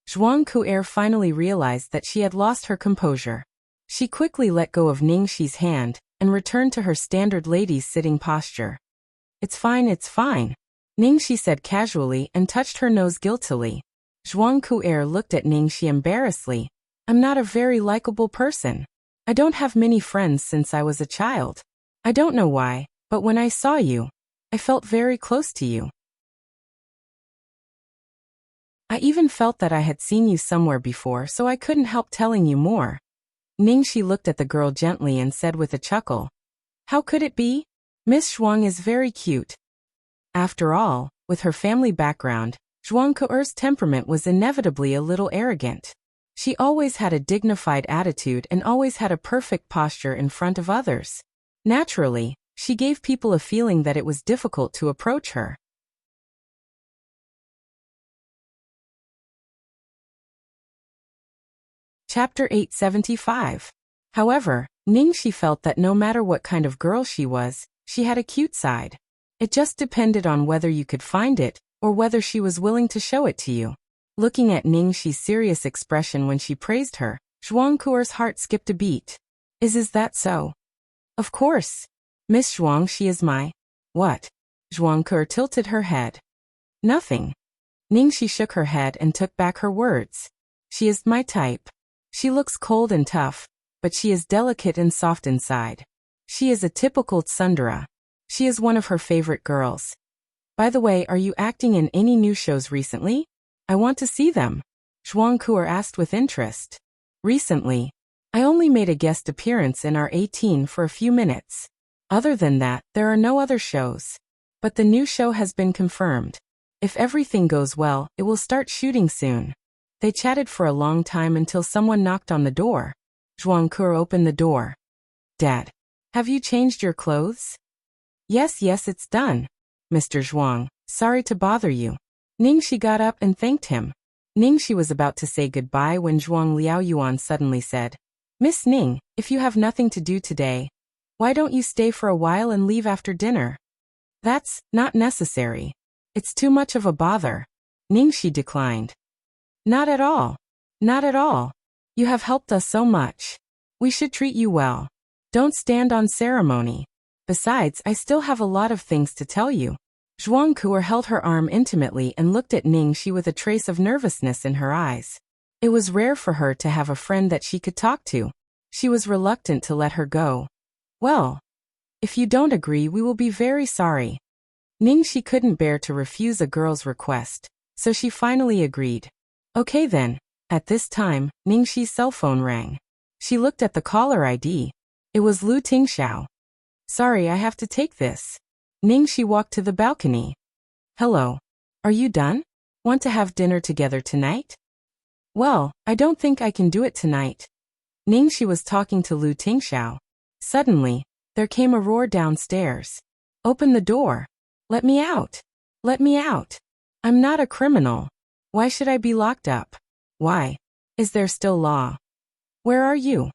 Zhuang Ke finally realized that she had lost her composure. She quickly let go of Ningxi's hand and returned to her standard lady's sitting posture. It's fine," Ningxi said casually and touched her nose guiltily. Zhuang Ke looked at Ningxi embarrassedly. "I'm not a very likable person. I don't have many friends since I was a child. I don't know why, but when I saw you, I felt very close to you. I even felt that I had seen you somewhere before, so I couldn't help telling you more." Ningxi looked at the girl gently and said with a chuckle, "How could it be? Miss Zhuang is very cute." After all, with her family background, Zhuang Ke's temperament was inevitably a little arrogant. She always had a dignified attitude and always had a perfect posture in front of others. Naturally, she gave people a feeling that it was difficult to approach her. Chapter 875. However, Ningxi felt that no matter what kind of girl she was, she had a cute side. It just depended on whether you could find it, or whether she was willing to show it to you. Looking at Ningxi's serious expression when she praised her, Zhuang Ke's heart skipped a beat. Is that so?" "Of course. Miss Zhuang, she is my..." "What?" Zhuang Ke tilted her head. "Nothing." Ningxi shook her head and took back her words. "She is my type. She looks cold and tough, but she is delicate and soft inside. She is a typical tsundere. She is one of her favorite girls. By the way, are you acting in any new shows recently? I want to see them," Zhuang Ke asked with interest. "Recently, I only made a guest appearance in our 18 for a few minutes. Other than that, there are no other shows. But the new show has been confirmed. If everything goes well, it will start shooting soon." They chatted for a long time until someone knocked on the door. Zhuang Ke opened the door. "Dad." Have you changed your clothes? Yes, it's done. Mr. Zhuang, sorry to bother you. Ningxi got up and thanked him. Ningxi was about to say goodbye when Zhuang Liaoyuan suddenly said, Miss Ning, if you have nothing to do today, why don't you stay for a while and leave after dinner? That's not necessary. It's too much of a bother. Ningxi declined. Not at all. Not at all. You have helped us so much. We should treat you well. Don't stand on ceremony. Besides, I still have a lot of things to tell you. Zhuang Kuer held her arm intimately and looked at Ningxi with a trace of nervousness in her eyes. It was rare for her to have a friend that she could talk to. She was reluctant to let her go. Well, if you don't agree, we will be very sorry. Ningxi couldn't bear to refuse a girl's request, so she finally agreed. Okay then. At this time, Ningxi's cell phone rang. She looked at the caller ID. It was Lu Tingxiao. Sorry, I have to take this. Ningxi walked to the balcony. Hello. Are you done? Want to have dinner together tonight? Well, I don't think I can do it tonight. Ningxi was talking to Lu Tingxiao. Suddenly, there came a roar downstairs. Open the door. Let me out. Let me out. I'm not a criminal. Why should I be locked up? Why? Is there still law? Where are you?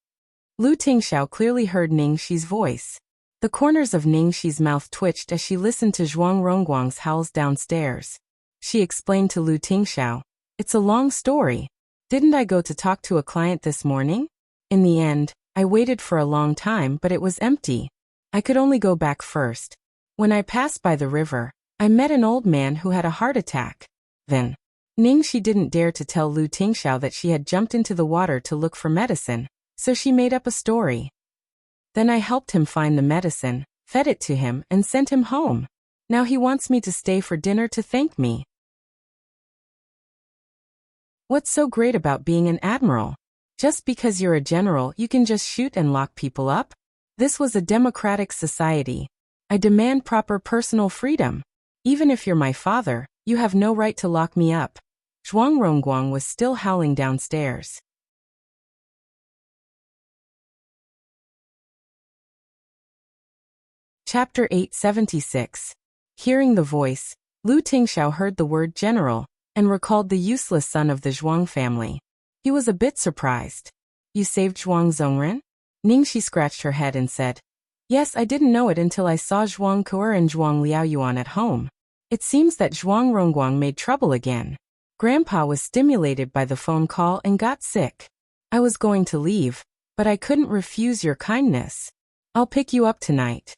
Lu Tingxiao clearly heard Ningxi's voice. The corners of Ningxi's mouth twitched as she listened to Zhuang Rongguang's howls downstairs. She explained to Lu Tingxiao, It's a long story. Didn't I go to talk to a client this morning? In the end, I waited for a long time, but it was empty. I could only go back first. When I passed by the river, I met an old man who had a heart attack. Then, Ningxi didn't dare to tell Lu Tingxiao that she had jumped into the water to look for medicine, so she made up a story. Then I helped him find the medicine, fed it to him, and sent him home. Now he wants me to stay for dinner to thank me. What's so great about being an admiral? Just because you're a general, you can just shoot and lock people up? This was a democratic society. I demand proper personal freedom. Even if you're my father, you have no right to lock me up. Zhuang Rongguang was still howling downstairs. Chapter 876. Hearing the voice, Lu Tingxiao heard the word general, and recalled the useless son of the Zhuang family. He was a bit surprised. You saved Zhuang Zongren? Ningxi scratched her head and said, Yes, I didn't know it until I saw Zhuang Kuer and Zhuang Liaoyuan at home. It seems that Zhuang Rongguang made trouble again. Grandpa was stimulated by the phone call and got sick. I was going to leave, but I couldn't refuse your kindness. I'll pick you up tonight.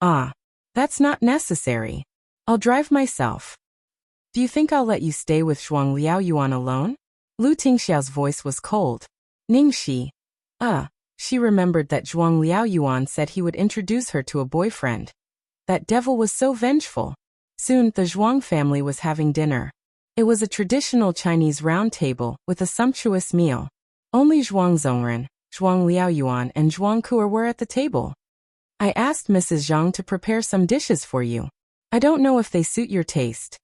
Ah, that's not necessary. I'll drive myself. Do you think I'll let you stay with Zhuang Liaoyuan alone? Lu Tingxiao's voice was cold. Ningxi. She remembered that Zhuang Liaoyuan said he would introduce her to a boyfriend. That devil was so vengeful. Soon, the Zhuang family was having dinner. It was a traditional Chinese round table with a sumptuous meal. Only Zhuang Zongren, Zhuang Liaoyuan, and Zhuang Kuer were at the table. I asked Mrs. Zhang to prepare some dishes for you. I don't know if they suit your taste.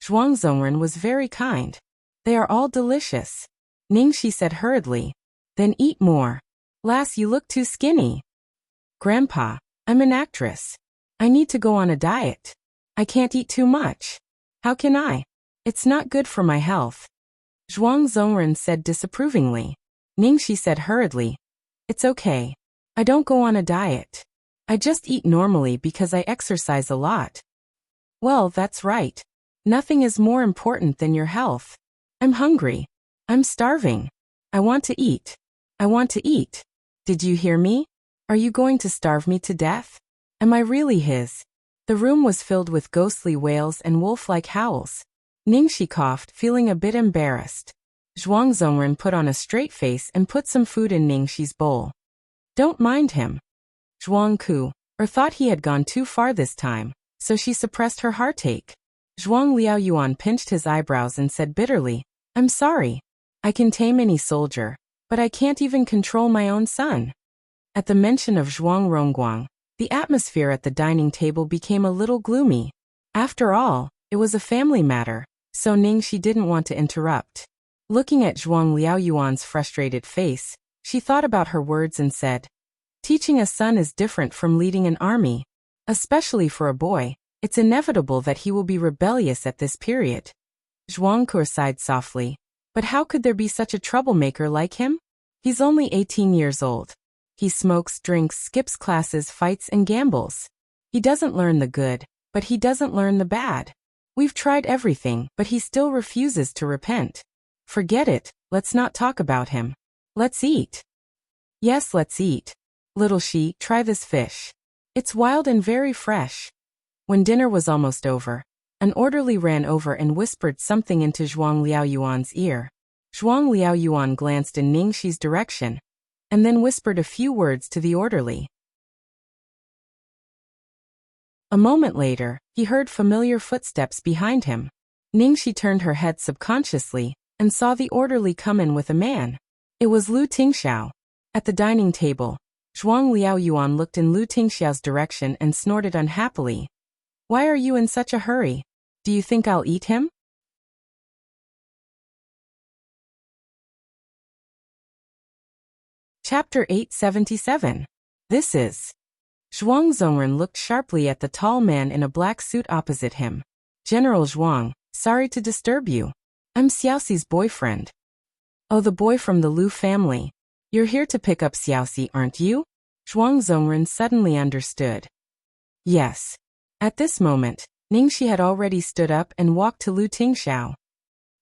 Zhuang Zongren was very kind. They are all delicious. Ningxi said hurriedly. Then eat more. Lass, you look too skinny. Grandpa, I'm an actress. I need to go on a diet. I can't eat too much. How can I? It's not good for my health. Zhuang Zongren said disapprovingly. Ningxi said hurriedly. It's okay. I don't go on a diet. I just eat normally because I exercise a lot. Well, that's right. Nothing is more important than your health. I'm hungry. I'm starving. I want to eat. I want to eat. Did you hear me? Are you going to starve me to death? Am I really his? The room was filled with ghostly wails and wolf-like howls. Ningxi coughed, feeling a bit embarrassed. Zhuang Zongren put on a straight face and put some food in Ningxi's bowl. Don't mind him. Zhuang Ku, thought he had gone too far this time, so she suppressed her heartache. Zhuang Liaoyuan pinched his eyebrows and said bitterly, I'm sorry. I can tame any soldier, but I can't even control my own son. At the mention of Zhuang Rongguang, the atmosphere at the dining table became a little gloomy. After all, it was a family matter, so Ningxi didn't want to interrupt. Looking at Zhuang Liaoyuan's frustrated face, she thought about her words and said, Teaching a son is different from leading an army. Especially for a boy, it's inevitable that he will be rebellious at this period. Zhuangke sighed softly. But how could there be such a troublemaker like him? He's only 18 years old. He smokes, drinks, skips classes, fights, and gambles. He doesn't learn the good, but he doesn't learn the bad. We've tried everything, but he still refuses to repent. Forget it, let's not talk about him. Let's eat. Yes, let's eat. Little Shi, try this fish. It's wild and very fresh. When dinner was almost over, an orderly ran over and whispered something into Zhuang Liaoyuan's ear. Zhuang Liaoyuan glanced in Ningxi's direction, and then whispered a few words to the orderly. A moment later, he heard familiar footsteps behind him. Ningxi turned her head subconsciously, and saw the orderly come in with a man. It was Lu Tingxiao. At the dining table, Zhuang Liaoyuan looked in Lu Tingxiao's direction and snorted unhappily. Why are you in such a hurry? Do you think I'll eat him? Chapter 877. This is. Zhuang Zongren looked sharply at the tall man in a black suit opposite him. General Zhuang, sorry to disturb you. I'm Xiaoxi's boyfriend. Oh, the boy from the Lu family. You're here to pick up Xiaoxi, aren't you? Zhuang Zongren suddenly understood. Yes. At this moment, Ningxi had already stood up and walked to Lu Tingxiao.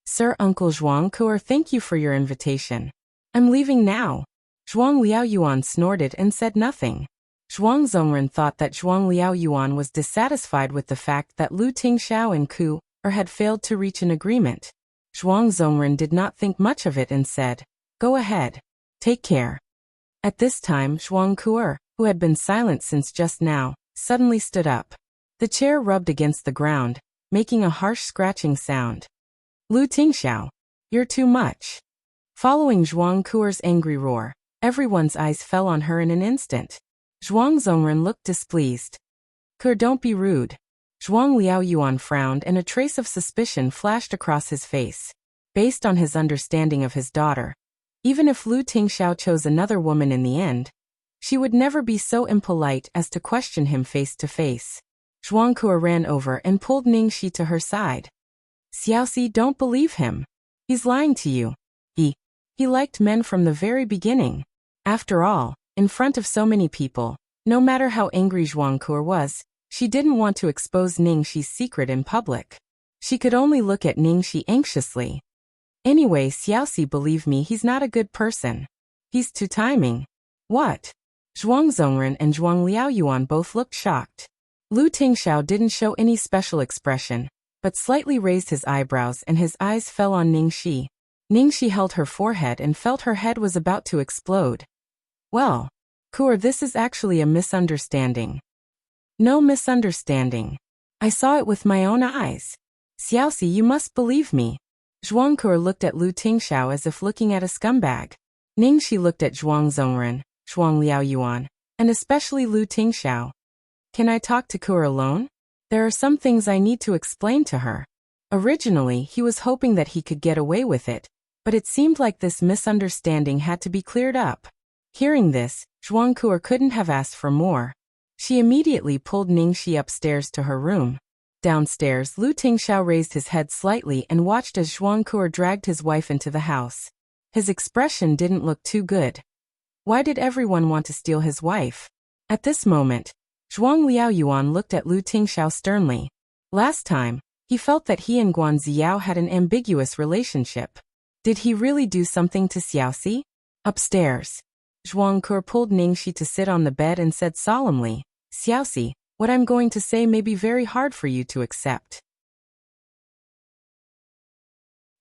Sir, Uncle Zhuang, thank you for your invitation. I'm leaving now. Zhuang Liaoyuan snorted and said nothing. Zhuang Zongren thought that Zhuang Liaoyuan was dissatisfied with the fact that Lu Tingxiao and Ku had failed to reach an agreement. Zhuang Zongren did not think much of it and said, Go ahead. Take care. At this time, Zhuang Kuer, who had been silent since just now, suddenly stood up. The chair rubbed against the ground, making a harsh scratching sound. Lu Tingxiao, you're too much. Following Zhuang Kuer's angry roar, everyone's eyes fell on her in an instant. Zhuang Zongren looked displeased. Kuer, don't be rude. Zhuang Liaoyuan frowned and a trace of suspicion flashed across his face. Based on his understanding of his daughter, even if Lu Tingxiao chose another woman in the end, she would never be so impolite as to question him face to face. Zhuang Kuer ran over and pulled Ningxi to her side. Xiaoxi, don't believe him. He's lying to you. He liked men from the very beginning. After all, in front of so many people, no matter how angry Zhuang Kuer was, she didn't want to expose Ningxi's secret in public. She could only look at Ningxi anxiously. Anyway, Xiaoxi, believe me, he's not a good person. He's too timing. What? Zhuang Zongren and Zhuang Liaoyuan both looked shocked. Lu Tingxiao didn't show any special expression, but slightly raised his eyebrows and his eyes fell on Ningxi. Ningxi held her forehead and felt her head was about to explode. Well, Kuer, this is actually a misunderstanding. No misunderstanding. I saw it with my own eyes. Xiaoxi, you must believe me. Zhuang Kuer looked at Lu Tingxiao as if looking at a scumbag. Ningxi looked at Zhuang Zongren, Zhuang Liaoyuan, and especially Lu Tingxiao. Can I talk to Kuer alone? There are some things I need to explain to her. Originally, he was hoping that he could get away with it, but it seemed like this misunderstanding had to be cleared up. Hearing this, Zhuang Kuer couldn't have asked for more. She immediately pulled Ningxi upstairs to her room. Downstairs, Lu Tingxiao raised his head slightly and watched as Zhuang Kuer dragged his wife into the house. His expression didn't look too good. Why did everyone want to steal his wife? At this moment, Zhuang Liaoyuan looked at Lu Tingxiao sternly. Last time, he felt that he and Guan Ziao had an ambiguous relationship. Did he really do something to Xiaoxi? Upstairs, Zhuang Kuer pulled Ningxi to sit on the bed and said solemnly, Xiaoxi, what I'm going to say may be very hard for you to accept.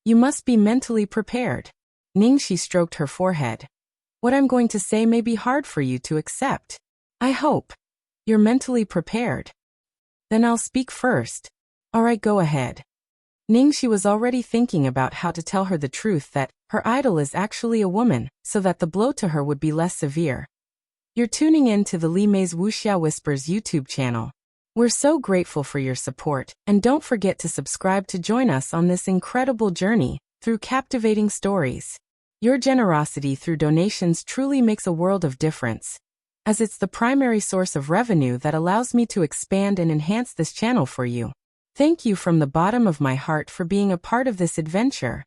You must be mentally prepared. Ningxi stroked her forehead. What I'm going to say may be hard for you to accept. I hope you're mentally prepared. Then I'll speak first. All right, go ahead. Ningxi was already thinking about how to tell her the truth that her idol is actually a woman, so that the blow to her would be less severe. You're tuning in to the Li Mei's Wuxia Whispers YouTube channel. We're so grateful for your support, and don't forget to subscribe to join us on this incredible journey through captivating stories. Your generosity through donations truly makes a world of difference. as it's the primary source of revenue that allows me to expand and enhance this channel for you. Thank you from the bottom of my heart for being a part of this adventure.